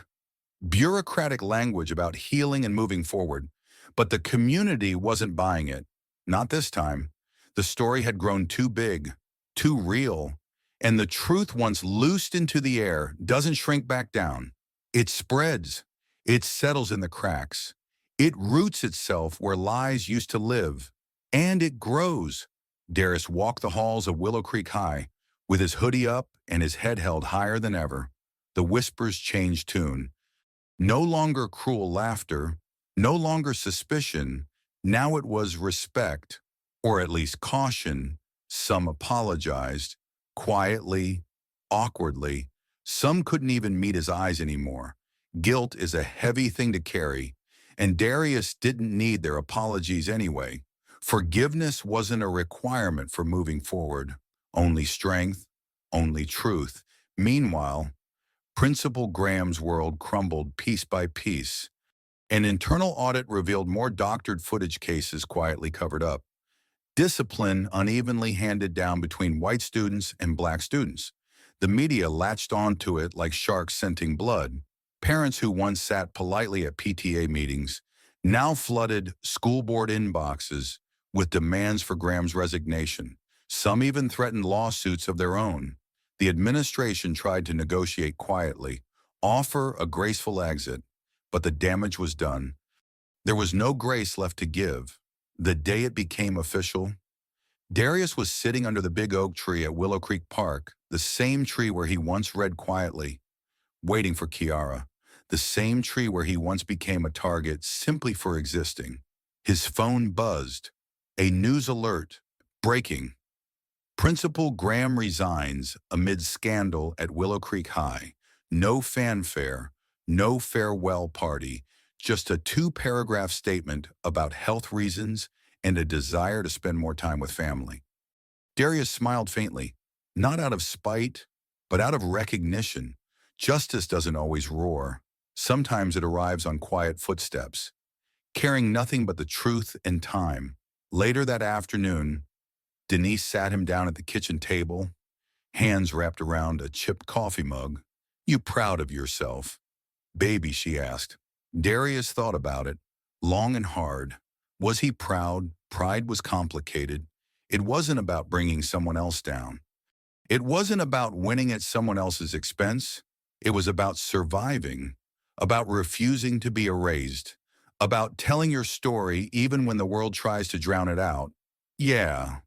bureaucratic language about healing and moving forward. But the community wasn't buying it. Not this time. The story had grown too big, too real, and the truth once loosed into the air doesn't shrink back down. It spreads. It settles in the cracks. It roots itself where lies used to live. And it grows. Darius walked the halls of Willow Creek High, with his hoodie up and his head held higher than ever. The whispers changed tune. No longer cruel laughter, no longer suspicion, now it was respect, or at least caution. Some apologized, quietly, awkwardly. Some couldn't even meet his eyes anymore. Guilt is a heavy thing to carry, and Darius didn't need their apologies anyway. Forgiveness wasn't a requirement for moving forward, only strength, only truth. Meanwhile, Principal Graham's world crumbled piece by piece. An internal audit revealed more doctored footage cases quietly covered up. Discipline unevenly handed down between white students and black students. The media latched onto it like sharks scenting blood. Parents who once sat politely at PTA meetings now flooded school board inboxes with demands for Graham's resignation. Some even threatened lawsuits of their own. The administration tried to negotiate quietly, offer a graceful exit, but the damage was done. There was no grace left to give. The day it became official, Darius was sitting under the big oak tree at Willow Creek Park, the same tree where he once read quietly, waiting for Kiara, the same tree where he once became a target simply for existing. His phone buzzed. A news alert. Breaking. Principal Graham resigns amid scandal at Willow Creek High. No fanfare, no farewell party, just a two-paragraph statement about health reasons and a desire to spend more time with family. Darius smiled faintly, not out of spite, but out of recognition. Justice doesn't always roar. Sometimes it arrives on quiet footsteps, carrying nothing but the truth and time. Later that afternoon, Denise sat him down at the kitchen table, hands wrapped around a chipped coffee mug. "You proud of yourself?" "Baby," she asked. Darius thought about it, long and hard. Was he proud? Pride was complicated. It wasn't about bringing someone else down. It wasn't about winning at someone else's expense. It was about surviving, about refusing to be erased, about telling your story even when the world tries to drown it out. "Yeah,"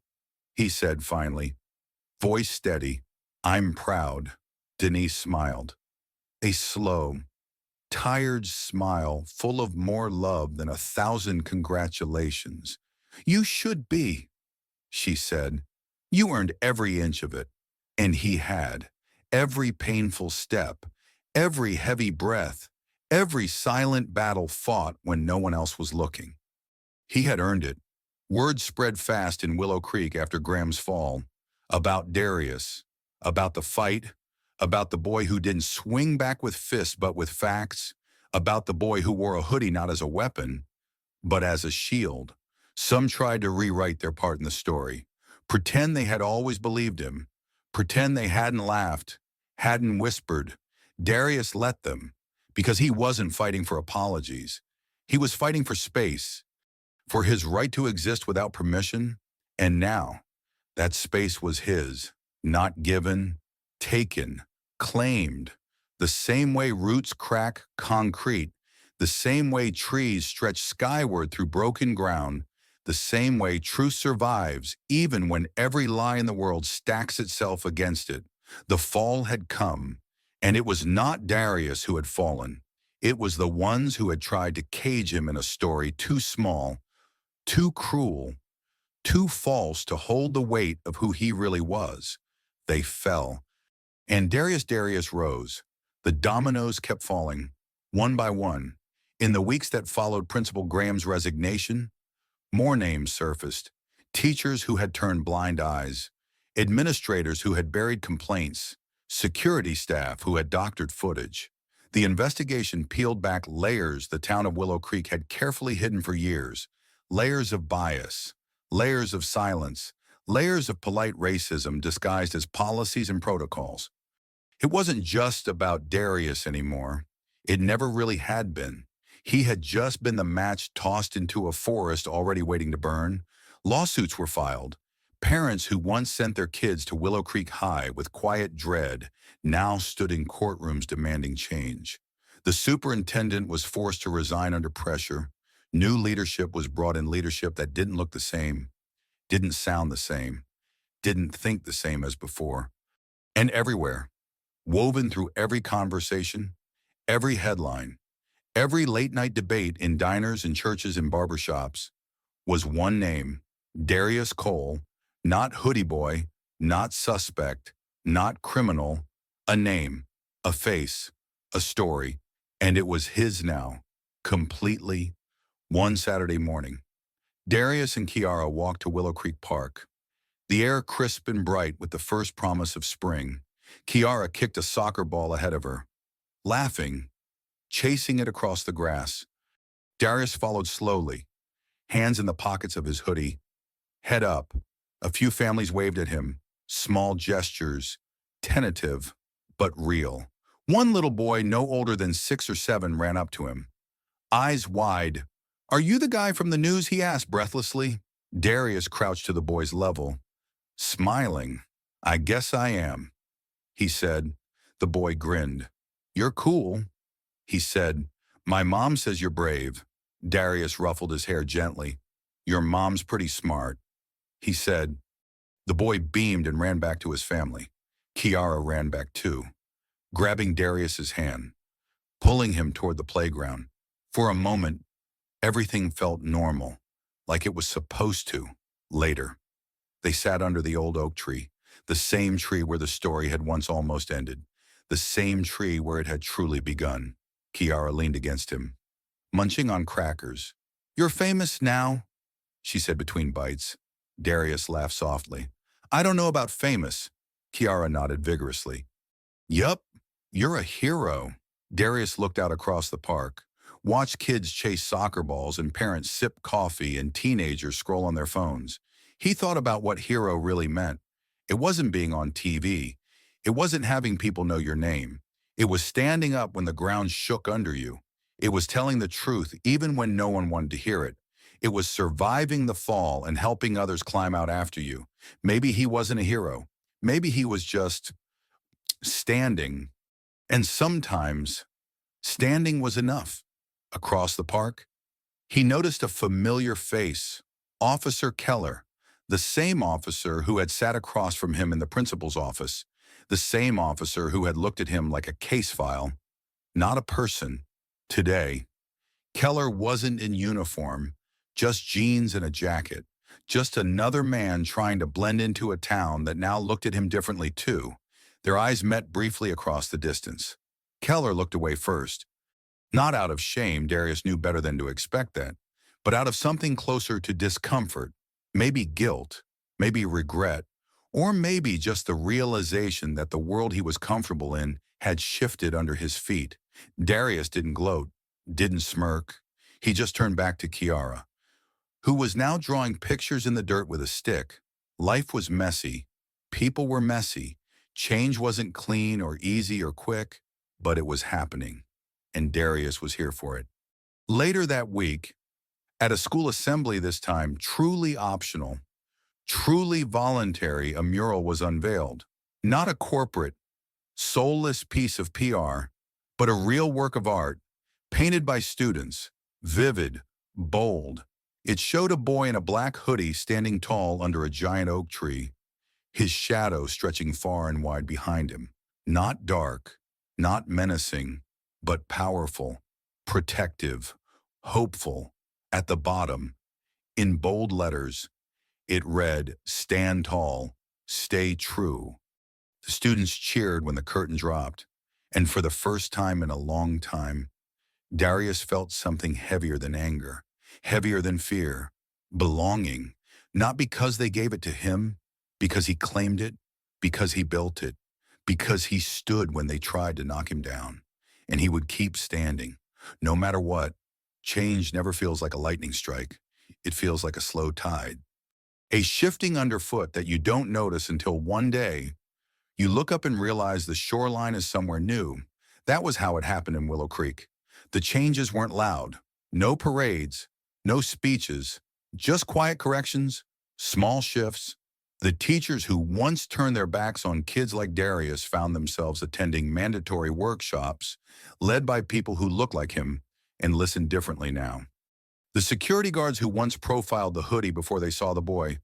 he said finally, voice steady. "I'm proud." Denise smiled. A slow, tired smile full of more love than 1,000 congratulations. "You should be," she said. "You earned every inch of it." And he had. Every painful step, every heavy breath, every silent battle fought when no one else was looking. He had earned it. Word spread fast in Willow Creek after Graham's fall. About Darius, about the fight, about the boy who didn't swing back with fists but with facts, about the boy who wore a hoodie not as a weapon, but as a shield. Some tried to rewrite their part in the story, pretend they had always believed him, pretend they hadn't laughed, hadn't whispered. Darius let them, because he wasn't fighting for apologies. He was fighting for space, for his right to exist without permission. And now, that space was his, not given, taken, claimed. The same way roots crack concrete, the same way trees stretch skyward through broken ground, the same way truth survives even when every lie in the world stacks itself against it. The fall had come, and it was not Darius who had fallen. It was the ones who had tried to cage him in a story too small, too cruel, too false to hold the weight of who he really was. They fell. And Darius rose. The dominoes kept falling, one by one. In the weeks that followed Principal Graham's resignation, more names surfaced. Teachers who had turned blind eyes, administrators who had buried complaints, security staff who had doctored footage. The investigation peeled back layers the town of Willow Creek had carefully hidden for years. Layers of bias, layers of silence, layers of polite racism disguised as policies and protocols. It wasn't just about Darius anymore. It never really had been. He had just been the match tossed into a forest already waiting to burn. Lawsuits were filed. Parents who once sent their kids to Willow Creek High with quiet dread now stood in courtrooms demanding change. The superintendent was forced to resign under pressure. New leadership was brought in, leadership that didn't look the same, didn't sound the same, didn't think the same as before. And everywhere, woven through every conversation, every headline, every late-night debate in diners and churches and barbershops, was one name: Darius Cole. Not hoodie boy, not suspect, not criminal. A name, a face, a story. And it was his now, completely. One Saturday morning, Darius and Kiara walked to Willow Creek Park. The air crisp and bright with the first promise of spring. Kiara kicked a soccer ball ahead of her, laughing, chasing it across the grass. Darius followed slowly, hands in the pockets of his hoodie, head up. A few families waved at him, small gestures, tentative but real. One little boy, no older than 6 or 7, ran up to him, eyes wide. "Are you the guy from the news?" he asked breathlessly. Darius crouched to the boy's level, smiling. "I guess I am," he said. The boy grinned. "You're cool," he said. "My mom says you're brave." Darius ruffled his hair gently. "Your mom's pretty smart," he said. The boy beamed and ran back to his family. Kiara ran back too, grabbing Darius's hand, pulling him toward the playground. For a moment, everything felt normal, like it was supposed to. Later, they sat under the old oak tree, the same tree where the story had once almost ended, the same tree where it had truly begun. Kiara leaned against him, munching on crackers. "You're famous now," she said between bites. Darius laughed softly. "I don't know about famous." Kiara nodded vigorously. "Yup, you're a hero." Darius looked out across the park, watched kids chase soccer balls and parents sip coffee and teenagers scroll on their phones. He thought about what hero really meant. It wasn't being on TV. It wasn't having people know your name. It was standing up when the ground shook under you. It was telling the truth even when no one wanted to hear it. It was surviving the fall and helping others climb out after you. Maybe he wasn't a hero. Maybe he was just standing. And sometimes standing was enough. Across the park, he noticed a familiar face, Officer Keller, the same officer who had sat across from him in the principal's office, the same officer who had looked at him like a case file, not a person. Today, Keller wasn't in uniform, just jeans and a jacket, just another man trying to blend into a town that now looked at him differently too. Their eyes met briefly across the distance. Keller looked away first. Not out of shame, Darius knew better than to expect that, but out of something closer to discomfort, maybe guilt, maybe regret, or maybe just the realization that the world he was comfortable in had shifted under his feet. Darius didn't gloat, didn't smirk. He just turned back to Kiara, who was now drawing pictures in the dirt with a stick. Life was messy. People were messy. Change wasn't clean or easy or quick, but it was happening, and Darius was here for it. Later that week, at a school assembly this time, truly optional, truly voluntary, a mural was unveiled. Not a corporate, soulless piece of PR, but a real work of art, painted by students, vivid, bold. It showed a boy in a black hoodie standing tall under a giant oak tree, his shadow stretching far and wide behind him. Not dark, not menacing, but powerful, protective, hopeful. At the bottom, in bold letters, it read, "Stand tall, stay true." The students cheered when the curtain dropped, and for the first time in a long time, Darius felt something heavier than anger, heavier than fear, belonging, not because they gave it to him, because he claimed it, because he built it, because he stood when they tried to knock him down, and he would keep standing, no matter what. Change never feels like a lightning strike. It feels like a slow tide, a shifting underfoot that you don't notice until one day you look up and realize the shoreline is somewhere new. That was how it happened in Willow Creek. The changes weren't loud. No parades, no speeches, just quiet corrections, small shifts. The teachers who once turned their backs on kids like Darius found themselves attending mandatory workshops led by people who looked like him and listened differently now. The security guards who once profiled the hoodie before they saw the boy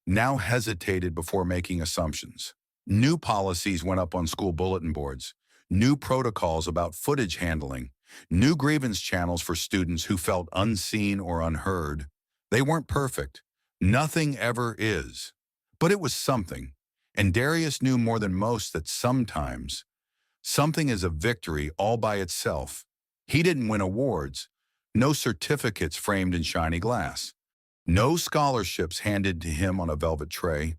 now hesitated before making assumptions. New policies went up on school bulletin boards, new protocols about footage handling, new grievance channels for students who felt unseen or unheard. They weren't perfect. Nothing ever is. But it was something. And Darius knew more than most that sometimes something is a victory all by itself. He didn't win awards, no certificates framed in shiny glass, no scholarships handed to him on a velvet tray,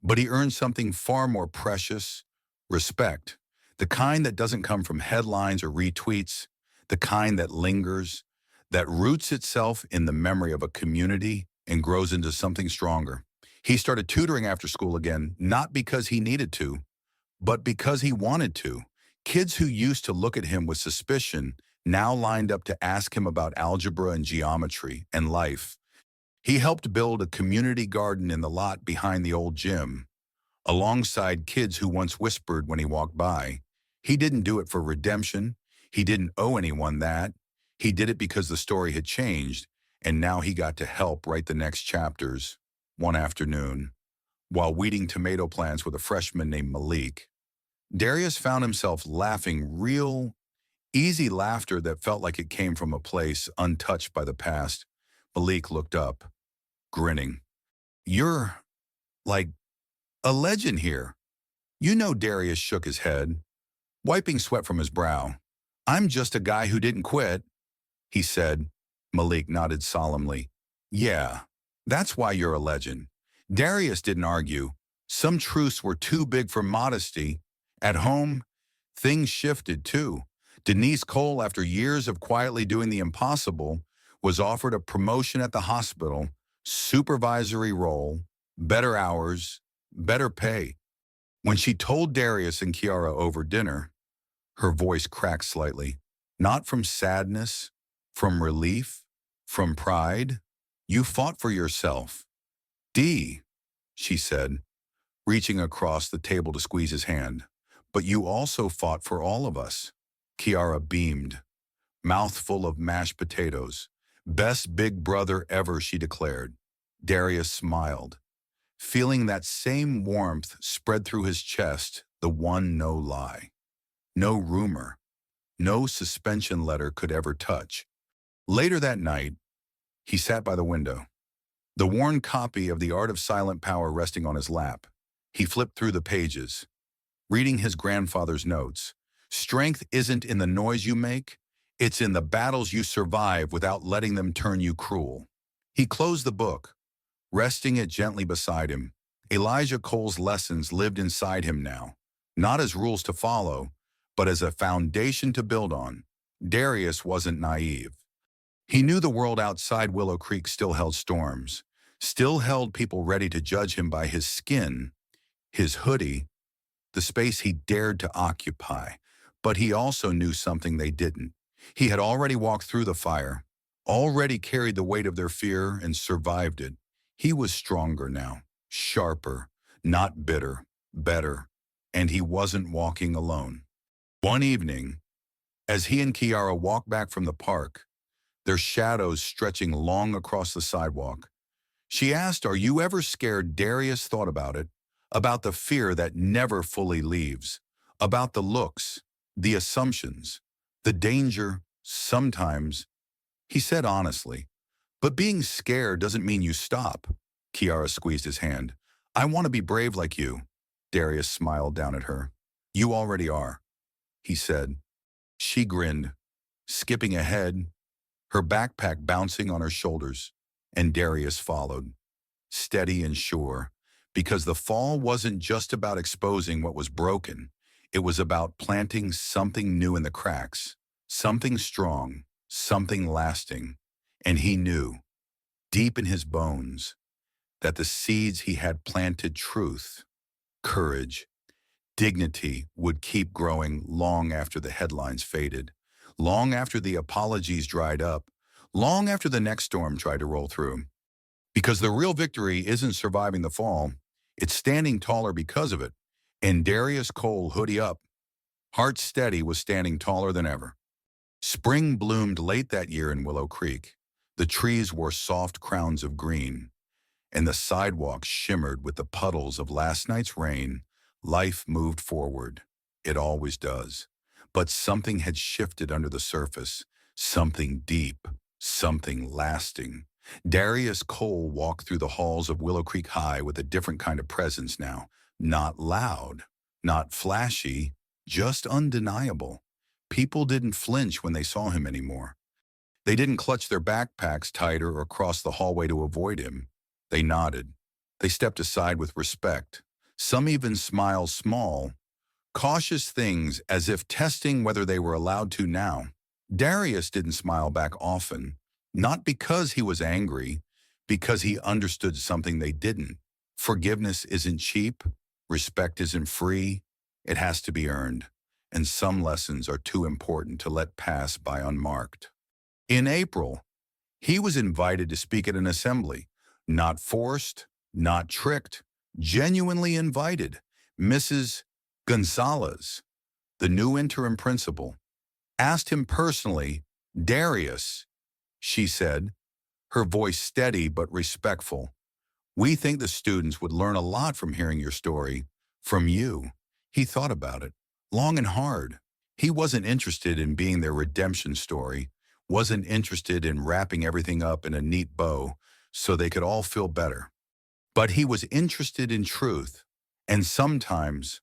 but he earned something far more precious: respect. The kind that doesn't come from headlines or retweets, the kind that lingers, that roots itself in the memory of a community and grows into something stronger. He started tutoring after school again, not because he needed to, but because he wanted to. Kids who used to look at him with suspicion now lined up to ask him about algebra and geometry and life. He helped build a community garden in the lot behind the old gym, alongside kids who once whispered when he walked by. He didn't do it for redemption. He didn't owe anyone that. He did it because the story had changed, and now he got to help write the next chapters. One afternoon, while weeding tomato plants with a freshman named Malik, Darius found himself laughing real, easy laughter that felt like it came from a place untouched by the past. Malik looked up, grinning. "You're, like, a legend here." "You know," Darius shook his head, wiping sweat from his brow. "I'm just a guy who didn't quit," he said. Malik nodded solemnly. "Yeah, that's why you're a legend." Darius didn't argue. Some truths were too big for modesty. At home, things shifted too. Denise Cole, after years of quietly doing the impossible, was offered a promotion at the hospital, supervisory role, better hours, better pay. When she told Darius and Kiara over dinner, her voice cracked slightly. Not from sadness, from relief, from pride. "You fought for yourself, D," she said, reaching across the table to squeeze his hand. "But you also fought for all of us." Kiara beamed, mouth full of mashed potatoes. "Best big brother ever," she declared. Darius smiled, feeling that same warmth spread through his chest, the one no lie, no rumor, no suspension letter could ever touch. Later that night, he sat by the window, the worn copy of The Art of Silent Power resting on his lap. He flipped through the pages, reading his grandfather's notes. "Strength isn't in the noise you make, it's in the battles you survive without letting them turn you cruel." He closed the book, resting it gently beside him. Elijah Cole's lessons lived inside him now, not as rules to follow, but as a foundation to build on. Darius wasn't naive. He knew the world outside Willow Creek still held storms, still held people ready to judge him by his skin, his hoodie, the space he dared to occupy. But he also knew something they didn't. He had already walked through the fire, already carried the weight of their fear and survived it. He was stronger now, sharper, not bitter, better, and he wasn't walking alone. One evening, as he and Kiara walked back from the park, their shadows stretching long across the sidewalk, she asked, "Are you ever scared?" Darius thought about it, about the fear that never fully leaves, about the looks, the assumptions, the danger, sometimes. He said honestly, "But being scared doesn't mean you stop." Kiara squeezed his hand. "I want to be brave like you." Darius smiled down at her. "You already are," he said. She grinned, skipping ahead, her backpack bouncing on her shoulders, and Darius followed, steady and sure, because the fall wasn't just about exposing what was broken. It was about planting something new in the cracks, something strong, something lasting. And he knew, deep in his bones, that the seeds he had planted: truth, courage, dignity would keep growing long after the headlines faded, long after the apologies dried up, long after the next storm tried to roll through. Because the real victory isn't surviving the fall, it's standing taller because of it. And Darius Cole, hoodie up, heart steady, was standing taller than ever. Spring bloomed late that year in Willow Creek. The trees wore soft crowns of green, and the sidewalks shimmered with the puddles of last night's rain. Life moved forward. It always does. But something had shifted under the surface, something deep, something lasting. Darius Cole walked through the halls of Willow Creek High with a different kind of presence now. Not loud, not flashy, just undeniable. People didn't flinch when they saw him anymore. They didn't clutch their backpacks tighter or cross the hallway to avoid him. They nodded. They stepped aside with respect. Some even smiled small, cautious things as if testing whether they were allowed to now. Darius didn't smile back often, not because he was angry, because he understood something they didn't. Forgiveness isn't cheap. Respect isn't free. It has to be earned. And some lessons are too important to let pass by unmarked. In April, he was invited to speak at an assembly. Not forced, not tricked, genuinely invited. Mrs. Gonzalez, the new interim principal, asked him personally, "Darius," she said, her voice steady but respectful, "we think the students would learn a lot from hearing your story, from you." He thought about it, long and hard. He wasn't interested in being their redemption story, wasn't interested in wrapping everything up in a neat bow so they could all feel better. But he was interested in truth, and sometimes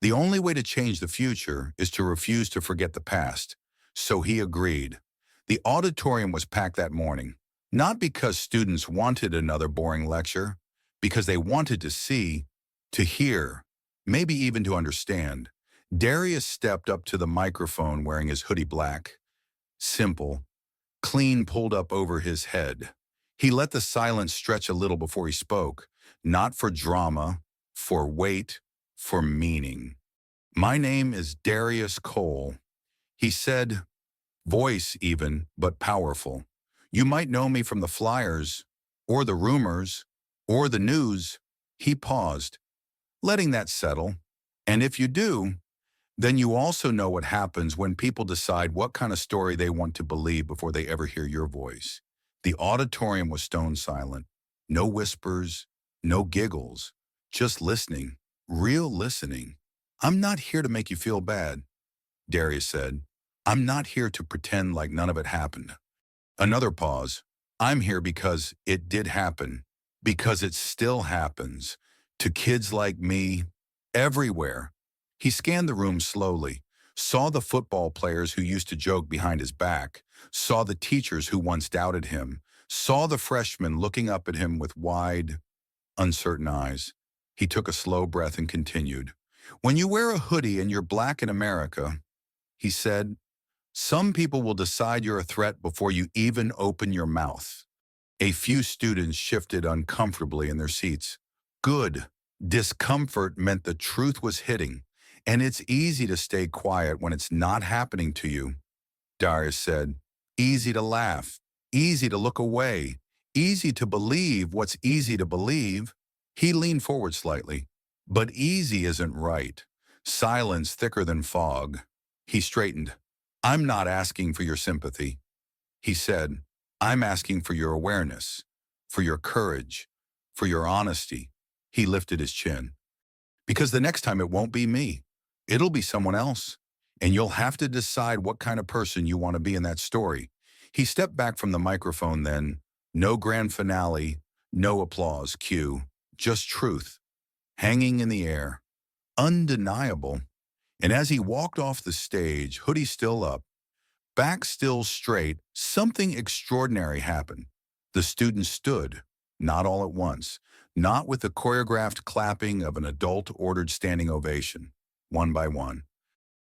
the only way to change the future is to refuse to forget the past. So he agreed. The auditorium was packed that morning, not because students wanted another boring lecture, because they wanted to see, to hear, maybe even to understand. Darius stepped up to the microphone wearing his hoodie black, simple, clean, pulled up over his head. He let the silence stretch a little before he spoke, not for drama, for weight, for meaning. "My name is Darius Cole," he said, voice even, but powerful. "You might know me from the flyers, or the rumors, or the news." He paused, letting that settle. "And if you do, then you also know what happens when people decide what kind of story they want to believe before they ever hear your voice." The auditorium was stone silent. No whispers, no giggles, just listening, real listening. "I'm not here to make you feel bad," Darius said. "I'm not here to pretend like none of it happened." Another pause. "I'm here because it did happen, because it still happens, to kids like me, everywhere." He scanned the room slowly, saw the football players who used to joke behind his back, saw the teachers who once doubted him, saw the freshmen looking up at him with wide, uncertain eyes. He took a slow breath and continued. "When you wear a hoodie and you're black in America," he said, "some people will decide you're a threat before you even open your mouth." A few students shifted uncomfortably in their seats. Good. Discomfort meant the truth was hitting. "And it's easy to stay quiet when it's not happening to you," Darius said. "Easy to laugh, easy to look away, easy to believe what's easy to believe." He leaned forward slightly. "But easy isn't right. Silence thicker than fog." He straightened. "I'm not asking for your sympathy," he said. "I'm asking for your awareness, for your courage, for your honesty." He lifted his chin. "Because the next time it won't be me. It'll be someone else. And you'll have to decide what kind of person you want to be in that story." He stepped back from the microphone then. No grand finale, no applause cue, just truth, hanging in the air, undeniable. And as he walked off the stage, hoodie still up, back still straight, something extraordinary happened. The students stood, not all at once, not with the choreographed clapping of an adult-ordered standing ovation, one by one.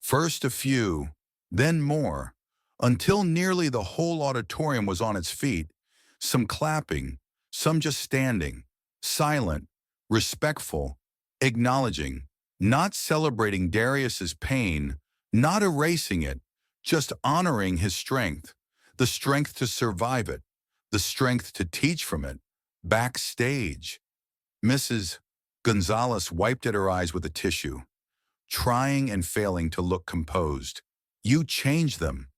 First a few, then more, until nearly the whole auditorium was on its feet, some clapping, some just standing, silent, respectful, acknowledging. not celebrating Darius's pain, not erasing it, just honoring his strength, the strength to survive it, the strength to teach from it. Backstage, Mrs. Gonzalez wiped at her eyes with a tissue, trying and failing to look composed. "You changed them,"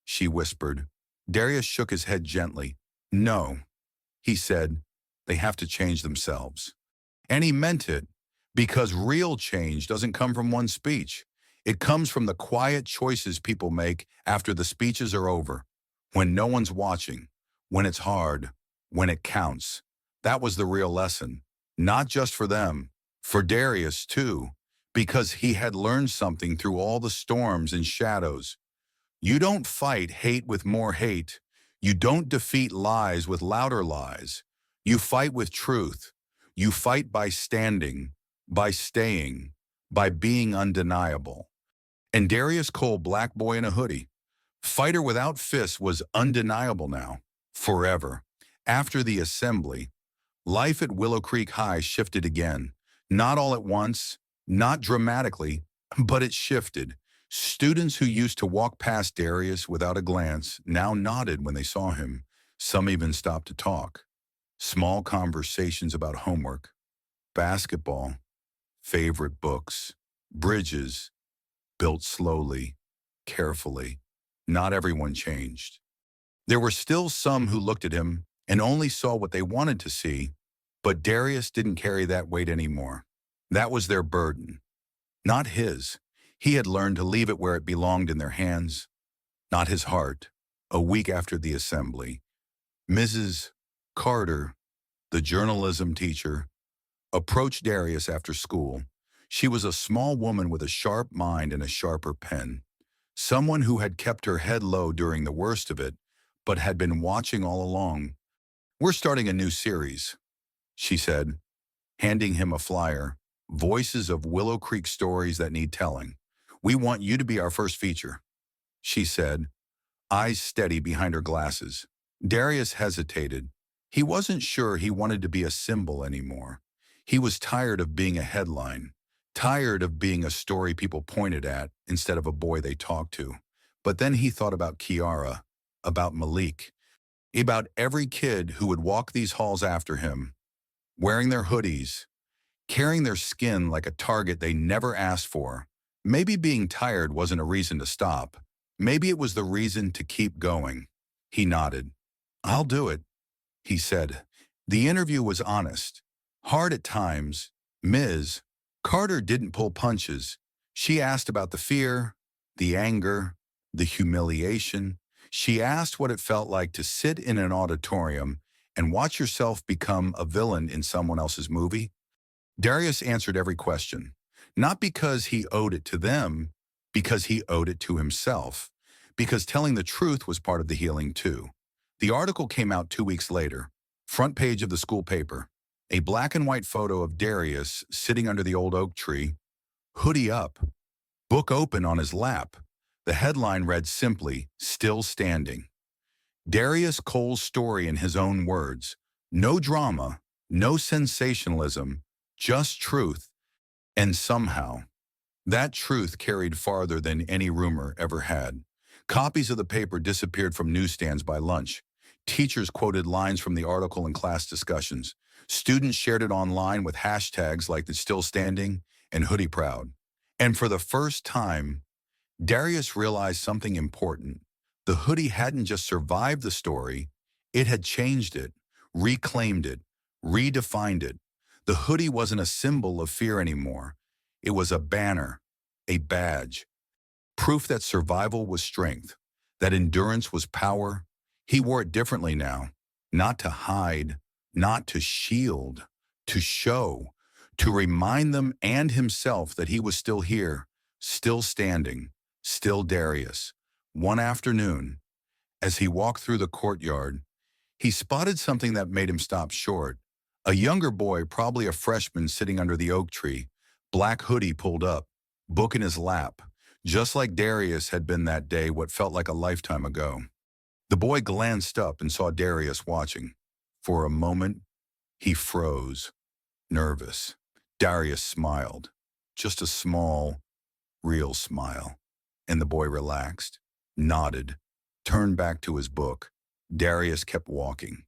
she whispered. Darius shook his head gently. "No," he said, "they have to change themselves." And he meant it, because real change doesn't come from one speech. It comes from the quiet choices people make after the speeches are over, when no one's watching, when it's hard, when it counts. That was the real lesson, not just for them, for Darius too, because he had learned something through all the storms and shadows. You don't fight hate with more hate. You don't defeat lies with louder lies. You fight with truth. You fight by standing, by staying, by being undeniable. And Darius Cole, black boy in a hoodie, fighter without fists, was undeniable now, forever. After the assembly, life at Willow Creek High shifted again. Not all at once, not dramatically, but it shifted. Students who used to walk past Darius without a glance now nodded when they saw him. Some even stopped to talk. Small conversations about homework, basketball, favorite books, bridges, built slowly, carefully. Not everyone changed. There were still some who looked at him and only saw what they wanted to see, but Darius didn't carry that weight anymore. That was their burden, not his. He had learned to leave it where it belonged, in their hands, not his heart. A week after the assembly, Mrs. Carter, the journalism teacher, approached Darius after school. She was a small woman with a sharp mind and a sharper pen. Someone who had kept her head low during the worst of it, but had been watching all along. "We're starting a new series," she said, handing him a flyer. "Voices of Willow Creek Stories That Need Telling. We want you to be our first feature," she said, eyes steady behind her glasses. Darius hesitated. He wasn't sure he wanted to be a symbol anymore. He was tired of being a headline, tired of being a story people pointed at instead of a boy they talked to. But then he thought about Kiara, about Malik, about every kid who would walk these halls after him, wearing their hoodies, carrying their skin like a target they never asked for. Maybe being tired wasn't a reason to stop. Maybe it was the reason to keep going. He nodded. "I'll do it," he said. The interview was honest, hard at times. Ms. Carter didn't pull punches. She asked about the fear, the anger, the humiliation. She asked what it felt like to sit in an auditorium and watch yourself become a villain in someone else's movie. Darius answered every question, not because he owed it to them, because he owed it to himself, because telling the truth was part of the healing too. The article came out 2 weeks later, front page of the school paper, a black and white photo of Darius sitting under the old oak tree, hoodie up, book open on his lap. The headline read simply, "Still Standing." Darius Cole's story in his own words. No drama, no sensationalism, just truth. And somehow, that truth carried farther than any rumor ever had. Copies of the paper disappeared from newsstands by lunch. Teachers quoted lines from the article in class discussions. Students shared it online with hashtags like "It's Still Standing" and "Hoodie Proud." And for the first time, Darius realized something important. The hoodie hadn't just survived the story, it had changed it, reclaimed it, redefined it. The hoodie wasn't a symbol of fear anymore. It was a banner, a badge, proof that survival was strength, that endurance was power. He wore it differently now, not to hide, not to shield, to show, to remind them and himself that he was still here, still standing, still Darius. One afternoon, as he walked through the courtyard, he spotted something that made him stop short. A younger boy, probably a freshman, sitting under the oak tree, black hoodie pulled up, book in his lap, just like Darius had been that day what felt like a lifetime ago. The boy glanced up and saw Darius watching. For a moment, he froze, nervous. Darius smiled. just a small, real smile. And the boy relaxed, nodded, turned back to his book. Darius kept walking,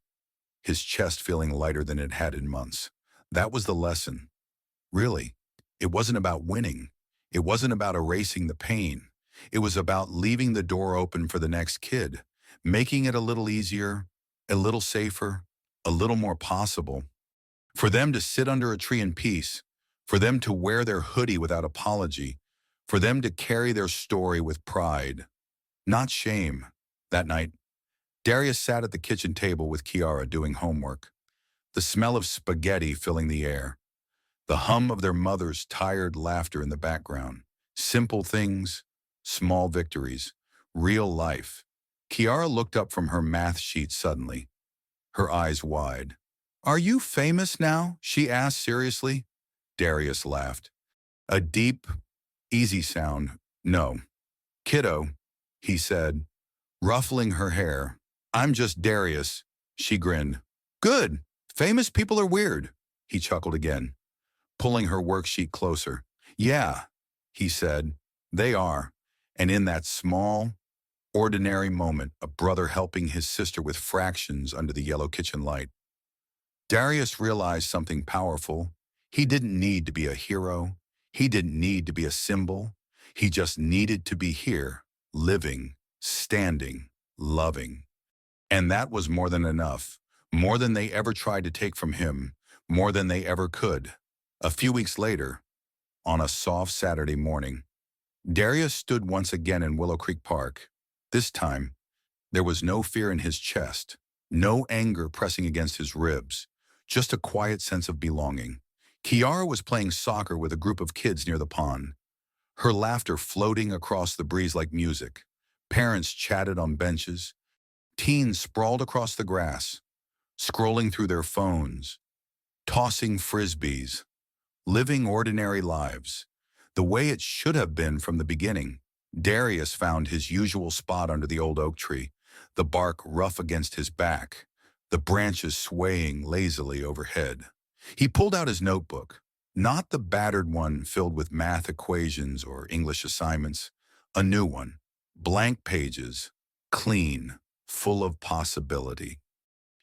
his chest feeling lighter than it had in months. That was the lesson. Really, it wasn't about winning. It wasn't about erasing the pain. It was about leaving the door open for the next kid, making it a little easier, a little safer, a little more possible. For them to sit under a tree in peace, for them to wear their hoodie without apology, for them to carry their story with pride, not shame. That night, Darius sat at the kitchen table with Kiara doing homework, the smell of spaghetti filling the air, the hum of their mother's tired laughter in the background. Simple things, small victories, real life. Kiara looked up from her math sheet suddenly, her eyes wide. "Are you famous now?" she asked seriously. Darius laughed. A deep, easy sound. "No. Kiddo," he said, ruffling her hair. "I'm just Darius." She grinned. "Good. Famous people are weird." He chuckled again, pulling her worksheet closer. "Yeah," he said, "they are." And in that small, ordinary moment, a brother helping his sister with fractions under the yellow kitchen light, Darius realized something powerful. He didn't need to be a hero. He didn't need to be a symbol. He just needed to be here, living, standing, loving. And that was more than enough, more than they ever tried to take from him, more than they ever could. A few weeks later, on a soft Saturday morning, Darius stood once again in Willow Creek Park. This time, there was no fear in his chest, no anger pressing against his ribs, just a quiet sense of belonging. Kiara was playing soccer with a group of kids near the pond, her laughter floating across the breeze like music. Parents chatted on benches, teens sprawled across the grass, scrolling through their phones, tossing frisbees, living ordinary lives, the way it should have been from the beginning. Darius found his usual spot under the old oak tree, the bark rough against his back, the branches swaying lazily overhead. He pulled out his notebook, not the battered one filled with math equations or English assignments, a new one, blank pages, clean, full of possibility.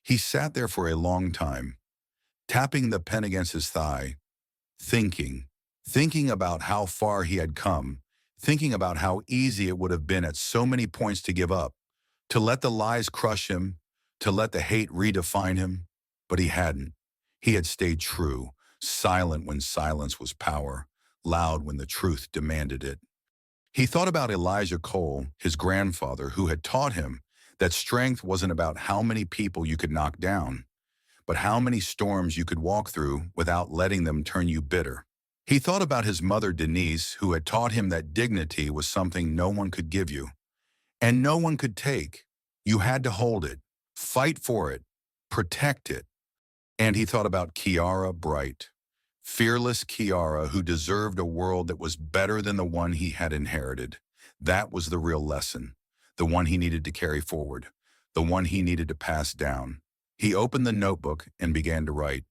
He sat there for a long time, tapping the pen against his thigh, thinking, thinking about how far he had come, thinking about how easy it would have been at so many points to give up, to let the lies crush him, to let the hate redefine him. But he hadn't. He had stayed true, silent when silence was power, loud when the truth demanded it. He thought about Elijah Cole, his grandfather, who had taught him that strength wasn't about how many people you could knock down, but how many storms you could walk through without letting them turn you bitter. He thought about his mother, Denise, who had taught him that dignity was something no one could give you, and no one could take. You had to hold it, fight for it, protect it. And he thought about Kiara Bright, fearless Kiara who deserved a world that was better than the one he had inherited. That was the real lesson, the one he needed to carry forward, the one he needed to pass down. He opened the notebook and began to write,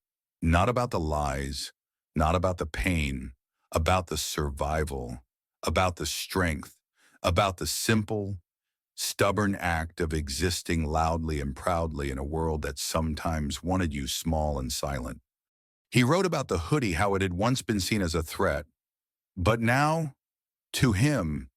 not about the lies, not about the pain, about the survival, about the strength, about the simple, stubborn act of existing loudly and proudly in a world that sometimes wanted you small and silent. He wrote about the hoodie, how it had once been seen as a threat, but now, to him,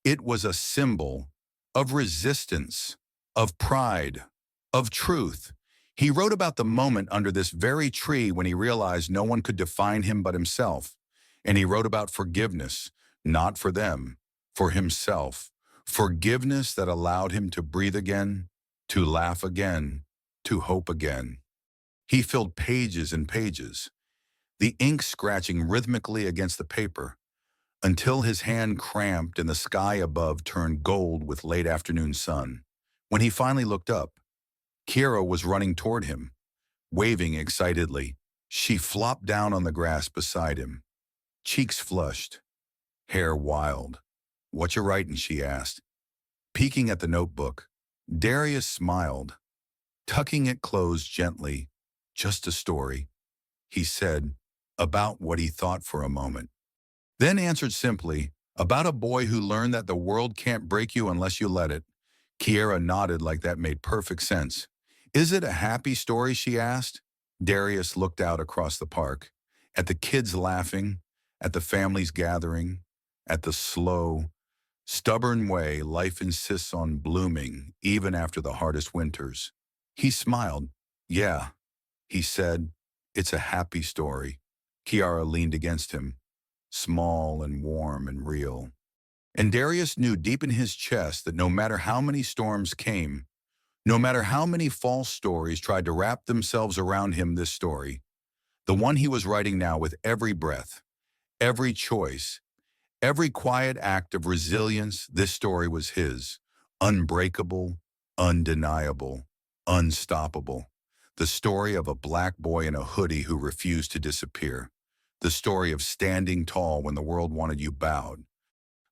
it was a symbol of resistance, of pride, of truth. He wrote about the moment under this very tree when he realized no one could define him but himself. And he wrote about forgiveness, not for them, for himself. Forgiveness that allowed him to breathe again, to laugh again, to hope again. He filled pages and pages, the ink scratching rhythmically against the paper, until his hand cramped and the sky above turned gold with late afternoon sun. When he finally looked up, Kira was running toward him, waving excitedly. She flopped down on the grass beside him, cheeks flushed, hair wild. "What you writing?" she asked. Peeking at the notebook, Darius smiled, tucking it closed gently. "Just a story," he said, about what he thought for a moment. then answered simply, "About a boy who learned that the world can't break you unless you let it." Kiara nodded like that made perfect sense. "Is it a happy story?" she asked. Darius looked out across the park, at the kids laughing, at the families gathering, at the slow, stubborn way life insists on blooming even after the hardest winters. He smiled. "Yeah," he said, "it's a happy story." Kiara leaned against him, small and warm and real. And Darius knew deep in his chest that no matter how many storms came, no matter how many false stories tried to wrap themselves around him, this story, the one he was writing now with every breath, every choice, every quiet act of resilience, this story was his. Unbreakable, undeniable, unstoppable. The story of a black boy in a hoodie who refused to disappear. The story of standing tall when the world wanted you bowed.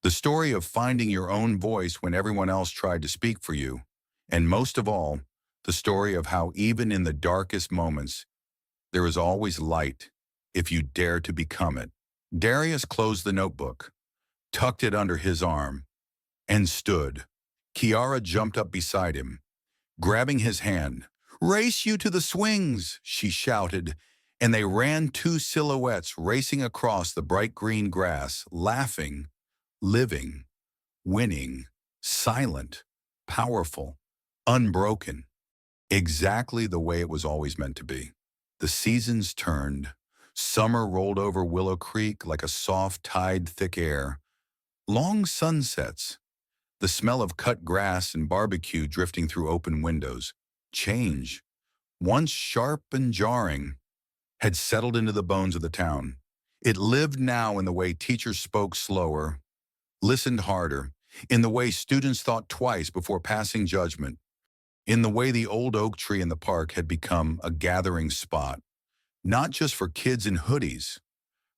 The story of finding your own voice when everyone else tried to speak for you. And most of all, the story of how even in the darkest moments, there is always light if you dare to become it. Darius closed the notebook, tucked it under his arm, and stood. Kiara jumped up beside him, grabbing his hand. "Race you to the swings," she shouted, and they ran, two silhouettes racing across the bright green grass, laughing, living, winning, silent, powerful, unbroken, exactly the way it was always meant to be. The seasons turned. Summer rolled over Willow Creek like a soft tide, thick air. Long sunsets, the smell of cut grass and barbecue drifting through open windows. Change, once sharp and jarring, had settled into the bones of the town. It lived now in the way teachers spoke slower, listened harder, in the way students thought twice before passing judgment, in the way the old oak tree in the park had become a gathering spot, not just for kids in hoodies,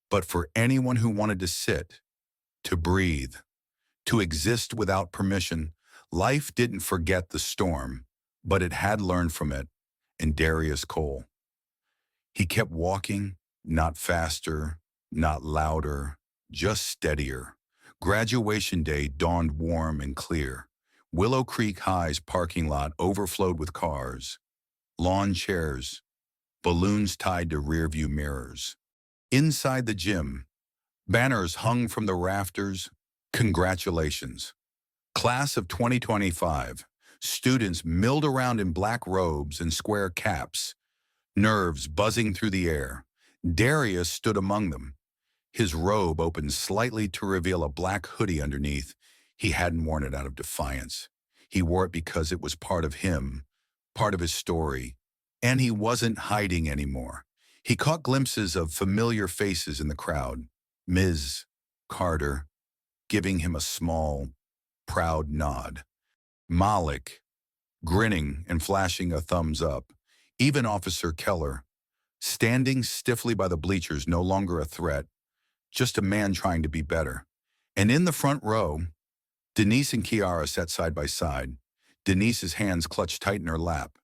but for anyone who wanted to sit, to breathe, to exist without permission. Life didn't forget the storm, but it had learned from it. And Darius Cole, he kept walking, not faster, not louder, just steadier. Graduation day dawned warm and clear. Willow Creek High's parking lot overflowed with cars, lawn chairs, balloons tied to rearview mirrors. Inside the gym, banners hung from the rafters. "Congratulations, Class of 2025." Students milled around in black robes and square caps, nerves buzzing through the air. Darius stood among them, his robe opened slightly to reveal a black hoodie underneath. He hadn't worn it out of defiance. He wore it because it was part of him, part of his story, and he wasn't hiding anymore. He caught glimpses of familiar faces in the crowd. Ms. Carter, giving him a small, proud nod. Malik, grinning and flashing a thumbs up. Even Officer Keller, standing stiffly by the bleachers, no longer a threat, just a man trying to be better. And in the front row, Denise and Kiara sat side by side. Denise's hands clutched tight in her lap,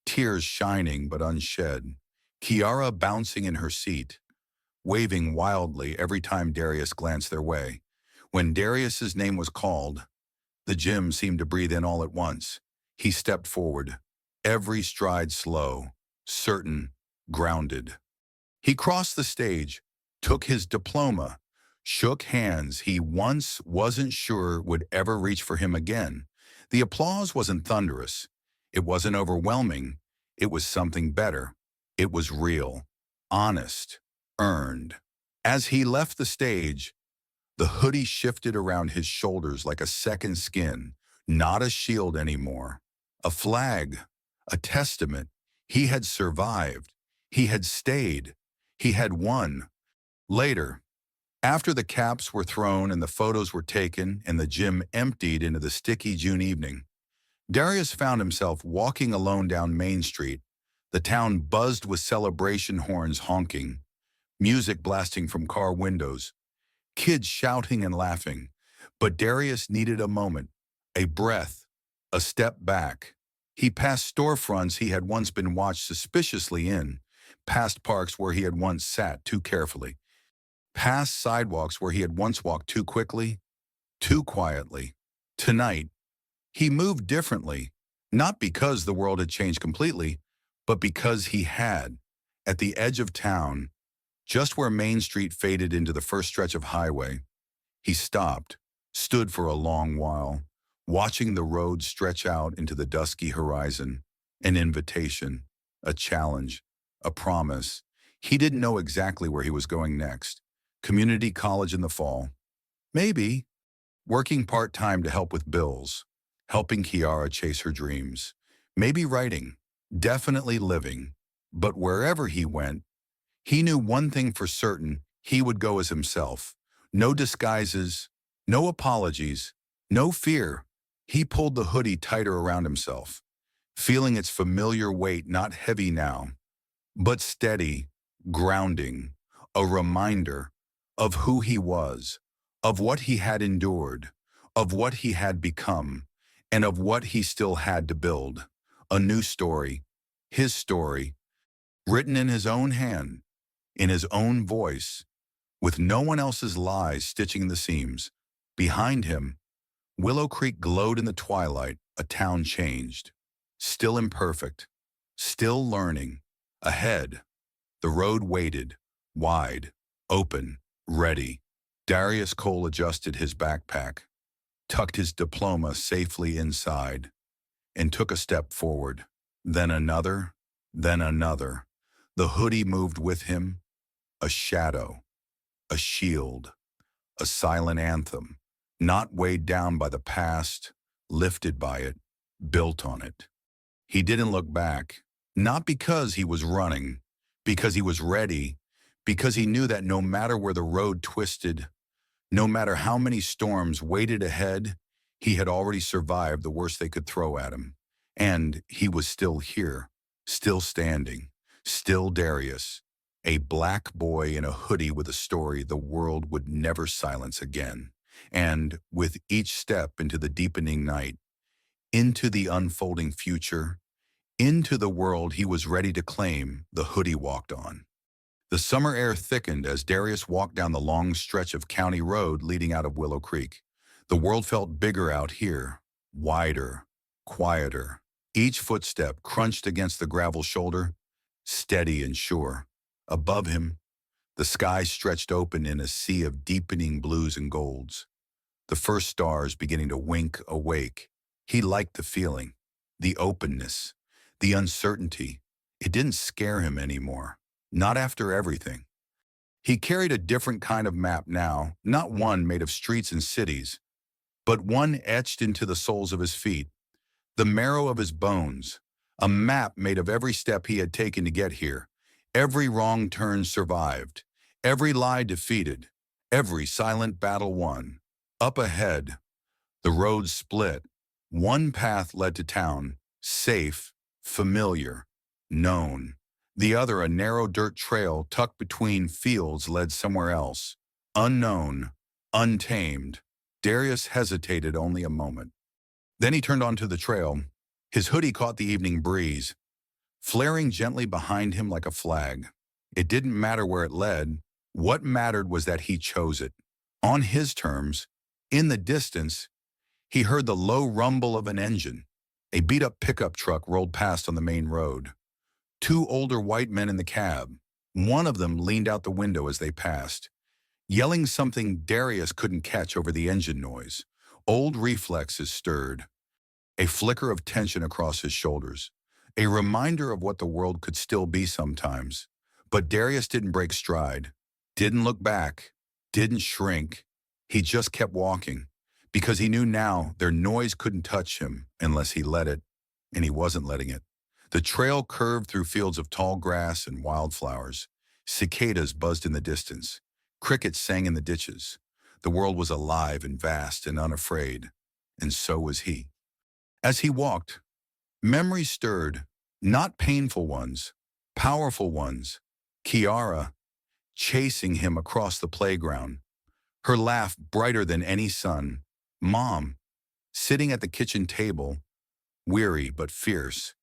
tears shining but unshed. Kiara bouncing in her seat, waving wildly every time Darius glanced their way. When Darius's name was called, the gym seemed to breathe in all at once. He stepped forward, every stride slow, certain, grounded. He crossed the stage, took his diploma, shook hands he once wasn't sure would ever reach for him again. The applause wasn't thunderous. It wasn't overwhelming. It was something better. It was real, honest, earned. As he left the stage, the hoodie shifted around his shoulders like a second skin, not a shield anymore. A flag, a testament. He had survived. He had stayed. He had won. Later, after the caps were thrown and the photos were taken and the gym emptied into the sticky June evening, Darius found himself walking alone down Main Street. The town buzzed with celebration horns honking, music blasting from car windows, kids shouting and laughing. But Darius needed a moment, a breath, a step back. He passed storefronts he had once been watched suspiciously in, past parks where he had once sat too carefully. past sidewalks where he had once walked too quickly, too quietly. Tonight, he moved differently, not because the world had changed completely, but because he had. At the edge of town, just where Main Street faded into the first stretch of highway, he stopped, stood for a long while, watching the road stretch out into the dusky horizon, an invitation, a challenge, a promise. He didn't know exactly where he was going next. Community college in the fall. Maybe working part-time to help with bills, helping Kiara chase her dreams. Maybe writing, definitely living. But wherever he went, he knew one thing for certain: he would go as himself. No disguises, no apologies, no fear. He pulled the hoodie tighter around himself, feeling its familiar weight, not heavy now, but steady, grounding, a reminder of who he was, of what he had endured, of what he had become, and of what he still had to build. A new story, his story, written in his own hand, in his own voice, with no one else's lies stitching the seams. Behind him, Willow Creek glowed in the twilight, a town changed. Still imperfect, still learning. Ahead, the road waited, wide, open, ready. Darius Cole adjusted his backpack, tucked his diploma safely inside, and took a step forward. Then another, then another. The hoodie moved with him, a shadow, a shield, a silent anthem, not weighed down by the past, lifted by it, built on it. He didn't look back, not because he was running, because he was ready, because he knew that no matter where the road twisted, no matter how many storms waited ahead, he had already survived the worst they could throw at him. And he was still here, still standing, still Darius, a black boy in a hoodie with a story the world would never silence again. And with each step into the deepening night, into the unfolding future, into the world he was ready to claim, the hoodie walked on. The summer air thickened as Darius walked down the long stretch of county road leading out of Willow Creek. The world felt bigger out here, wider, quieter. Each footstep crunched against the gravel shoulder, steady and sure. Above him, the sky stretched open in a sea of deepening blues and golds, the first stars beginning to wink awake. He liked the feeling, the openness, the uncertainty. It didn't scare him anymore, not after everything. He carried a different kind of map now, not one made of streets and cities, but one etched into the soles of his feet, the marrow of his bones, a map made of every step he had taken to get here, every wrong turn survived, every lie defeated, every silent battle won. Up ahead, the road split. One path led to town, safe, familiar, known. The other, a narrow dirt trail tucked between fields, led somewhere else, unknown, untamed. Darius hesitated only a moment. Then he turned onto the trail. His hoodie caught the evening breeze, flaring gently behind him like a flag. It didn't matter where it led. What mattered was that he chose it. On his terms, in the distance, he heard the low rumble of an engine. A beat-up pickup truck rolled past on the main road. Two older white men in the cab. One of them leaned out the window as they passed, yelling something Darius couldn't catch over the engine noise. Old reflexes stirred, a flicker of tension across his shoulders, a reminder of what the world could still be sometimes. But Darius didn't break stride, didn't look back, didn't shrink. He just kept walking, because he knew now their noise couldn't touch him unless he let it, and he wasn't letting it. The trail curved through fields of tall grass and wildflowers. Cicadas buzzed in the distance. Crickets sang in the ditches. The world was alive and vast and unafraid, and so was he. As he walked, memories stirred, not painful ones, powerful ones. Kiara, chasing him across the playground, her laugh brighter than any sun. Mom, sitting at the kitchen table, weary but fierce,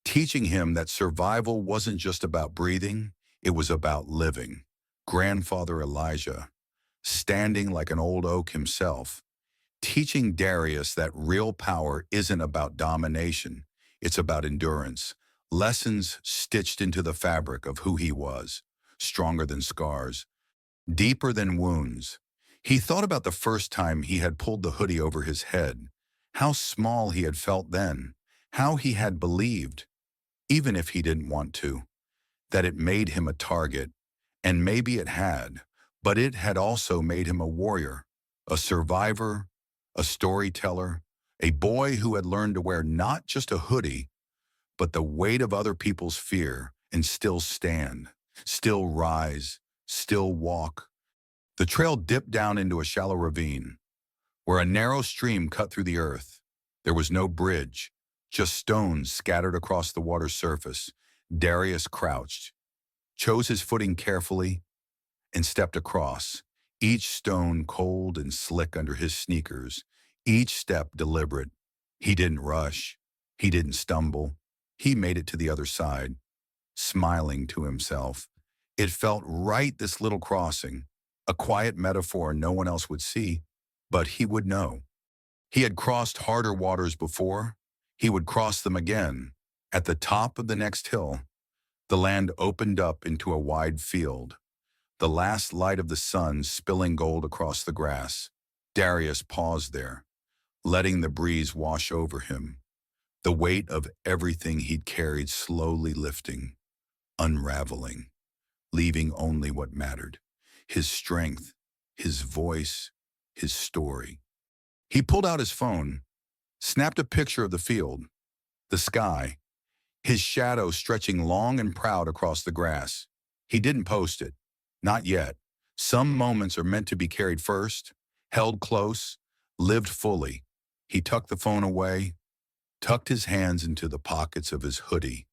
teaching him that survival wasn't just about breathing, it was about living. grandfather Elijah, standing like an old oak himself, teaching Darius that real power isn't about domination, it's about endurance. Lessons stitched into the fabric of who he was, stronger than scars, deeper than wounds. He thought about the first time he had pulled the hoodie over his head, how small he had felt then, how he had believed, even if he didn't want to, that it made him a target. And maybe it had, but it had also made him a warrior, a survivor, a storyteller, a boy who had learned to wear not just a hoodie, but the weight of other people's fear and still stand, still rise, still walk. The trail dipped down into a shallow ravine where a narrow stream cut through the earth. There was no bridge, just stones scattered across the water's surface. Darius crouched, chose his footing carefully, and stepped across, each stone cold and slick under his sneakers, each step deliberate. He didn't rush. He didn't stumble. He made it to the other side, smiling to himself. It felt right, this little crossing, a quiet metaphor no one else would see, but he would know. He had crossed harder waters before. He would cross them again. At the top of the next hill, the land opened up into a wide field, the last light of the sun spilling gold across the grass. Darius paused there, letting the breeze wash over him, the weight of everything he'd carried slowly lifting, unraveling, leaving only what mattered: his strength, his voice, his story. He pulled out his phone, snapped a picture of the field, the sky, his shadow stretching long and proud across the grass. He didn't post it. Not yet. Some moments are meant to be carried first, held close, lived fully. He tucked the phone away, tucked his hands into the pockets of his hoodie,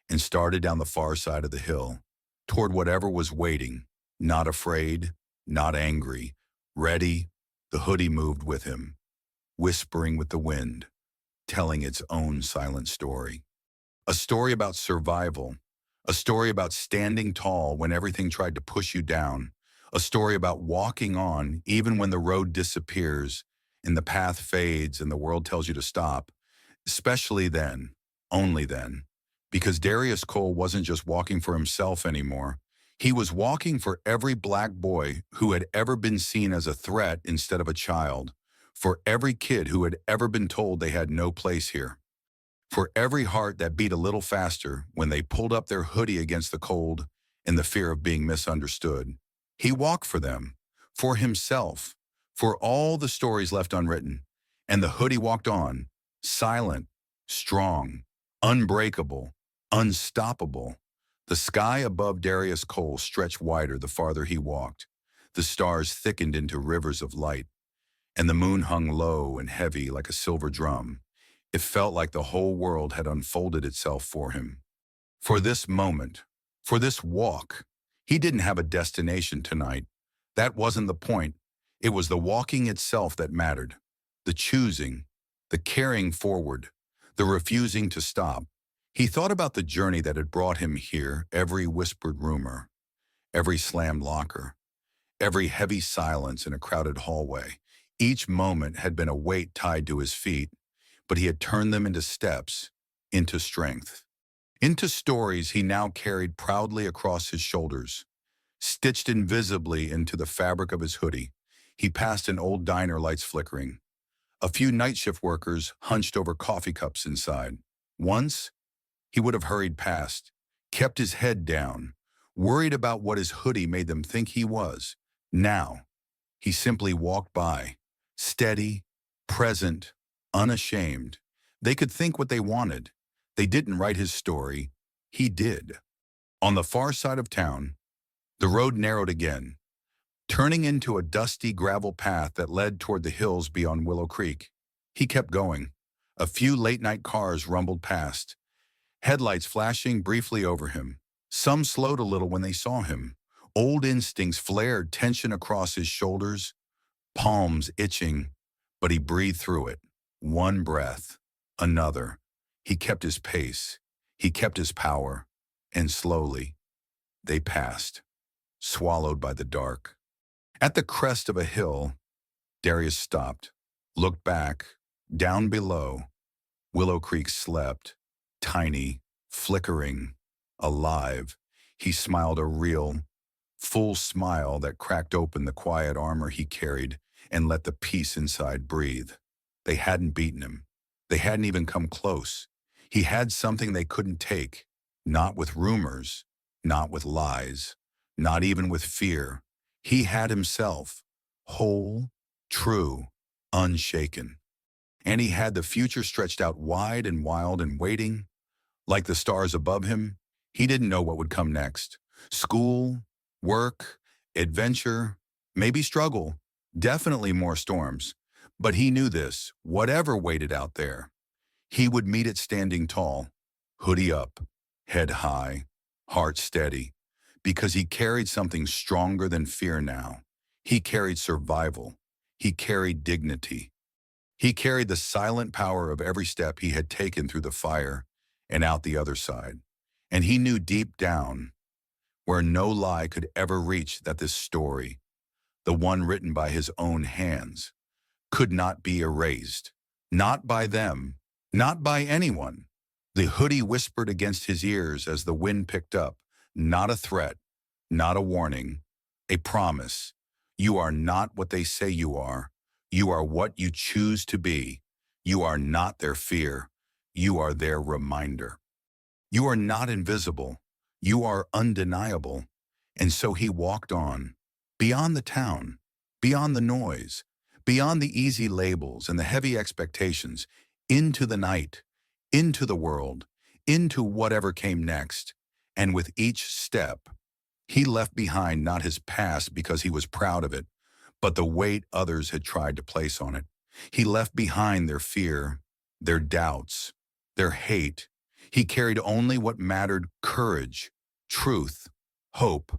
and started down the far side of the hill, toward whatever was waiting, not afraid, not angry, ready. The hoodie moved with him, whispering with the wind, telling its own silent story. A story about survival, a story about standing tall when everything tried to push you down, a story about walking on even when the road disappears and the path fades and the world tells you to stop, especially then, only then, because Darius Cole wasn't just walking for himself anymore. He was walking for every black boy who had ever been seen as a threat instead of a child, for every kid who had ever been told they had no place here, for every heart that beat a little faster when they pulled up their hoodie against the cold and the fear of being misunderstood. He walked for them, for himself, for all the stories left unwritten. And the hoodie walked on, silent, strong, unbreakable, unstoppable. The sky above Darius Cole stretched wider the farther he walked. The stars thickened into rivers of light, and the moon hung low and heavy like a silver drum. It felt like the whole world had unfolded itself for him. For this moment, for this walk, he didn't have a destination tonight. That wasn't the point. It was the walking itself that mattered. The choosing, the carrying forward, the refusing to stop. He thought about the journey that had brought him here, every whispered rumor, every slammed locker, every heavy silence in a crowded hallway. Each moment had been a weight tied to his feet, but he had turned them into steps, into strength, into stories he now carried proudly across his shoulders, stitched invisibly into the fabric of his hoodie. He passed an old diner, lights flickering. A few night shift workers hunched over coffee cups inside. Once, he would have hurried past, kept his head down, worried about what his hoodie made them think he was. Now, he simply walked by, steady, present, unashamed. They could think what they wanted. They didn't write his story. He did. On the far side of town, the road narrowed again, turning into a dusty gravel path that led toward the hills beyond Willow Creek. He kept going. A few late-night cars rumbled past, headlights flashing briefly over him. Some slowed a little when they saw him. Old instincts flared, tension across his shoulders, palms itching, but he breathed through it. One breath, another. He kept his pace. He kept his power. And slowly, they passed. swallowed by the dark. At the crest of a hill, Darius stopped, looked back. Down below, Willow Creek slept, tiny, flickering, alive. He smiled a real, full smile that cracked open the quiet armor he carried and let the peace inside breathe. They hadn't beaten him. They hadn't even come close. He had something they couldn't take, not with rumors, not with lies, not even with fear. He had himself, whole, true, unshaken. And he had the future stretched out wide and wild and waiting. Like the stars above him, he didn't know what would come next. School, work, adventure, maybe struggle, definitely more storms. But he knew this, whatever waited out there, he would meet it standing tall, hoodie up, head high, heart steady, because he carried something stronger than fear now. He carried survival. He carried dignity. He carried the silent power of every step he had taken through the fire and out the other side. And he knew deep down, where no lie could ever reach, that this story, the one written by his own hands, could not be erased. Not by them, not by anyone. The hoodie whispered against his ears as the wind picked up, not a threat, not a warning, a promise. You are not what they say you are. You are what you choose to be. You are not their fear. You are their reminder. You are not invisible. You are undeniable. And so he walked on, beyond the town, beyond the noise, beyond the easy labels and the heavy expectations, into the night, into the world, into whatever came next. And with each step, he left behind not his past because he was proud of it, but the weight others had tried to place on it. He left behind their fear, their doubts, their hate. He carried only what mattered: courage, truth, hope.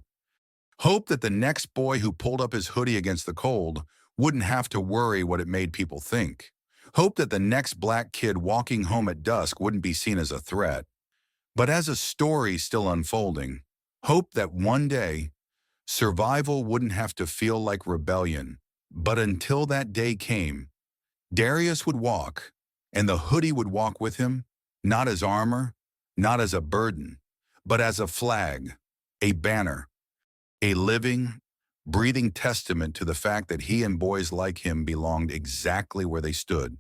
Hope that the next boy who pulled up his hoodie against the cold wouldn't have to worry what it made people think. Hope that the next black kid walking home at dusk wouldn't be seen as a threat, but as a story still unfolding. Hope that one day, survival wouldn't have to feel like rebellion. But until that day came, Darius would walk, and the hoodie would walk with him, not as armor, not as a burden, but as a flag, a banner, a living, breathing testament to the fact that he and boys like him belonged exactly where they stood,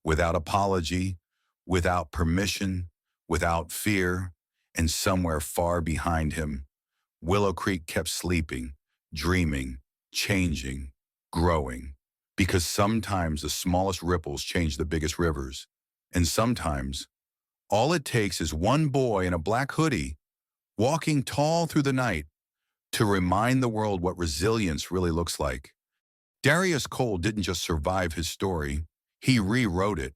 without apology, without permission, without fear. And somewhere far behind him, Willow Creek kept sleeping, dreaming, changing, growing. Because sometimes the smallest ripples change the biggest rivers. And sometimes all it takes is one boy in a black hoodie walking tall through the night to remind the world what resilience really looks like. Darius Cole didn't just survive his story, he rewrote it.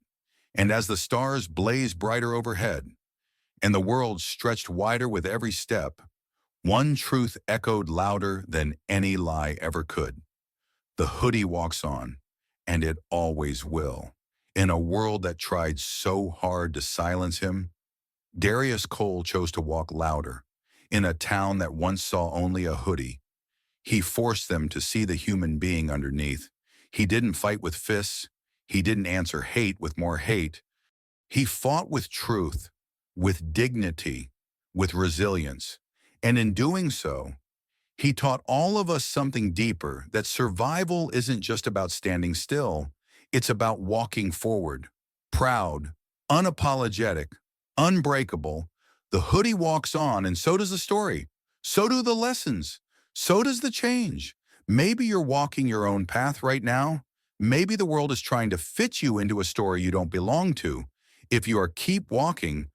And as the stars blazed brighter overhead and the world stretched wider with every step, one truth echoed louder than any lie ever could. The hoodie walks on, and it always will. In a world that tried so hard to silence him, Darius Cole chose to walk louder. In a town that once saw only a hoodie, he forced them to see the human being underneath. He didn't fight with fists. He didn't answer hate with more hate. He fought with truth, with dignity, with resilience. And in doing so, he taught all of us something deeper: that survival isn't just about standing still. It's about walking forward, proud, unapologetic, unbreakable. The hoodie walks on, and so does the story. So do the lessons. So does the change. Maybe you're walking your own path right now. Maybe the world is trying to fit you into a story you don't belong to. If you are keep walking,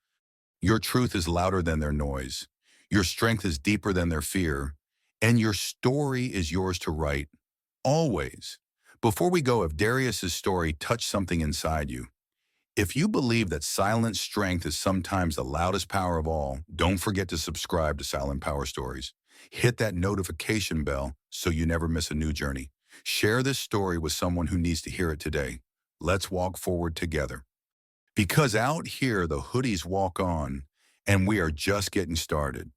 your truth is louder than their noise. Your strength is deeper than their fear. And your story is yours to write, always. Before we go, if Darius's story touched something inside you, if you believe that silent strength is sometimes the loudest power of all, don't forget to subscribe to Silent Power Stories. Hit that notification bell so you never miss a new journey. Share this story with someone who needs to hear it today. Let's walk forward together. Because out here, the hoodies walk on, and we are just getting started.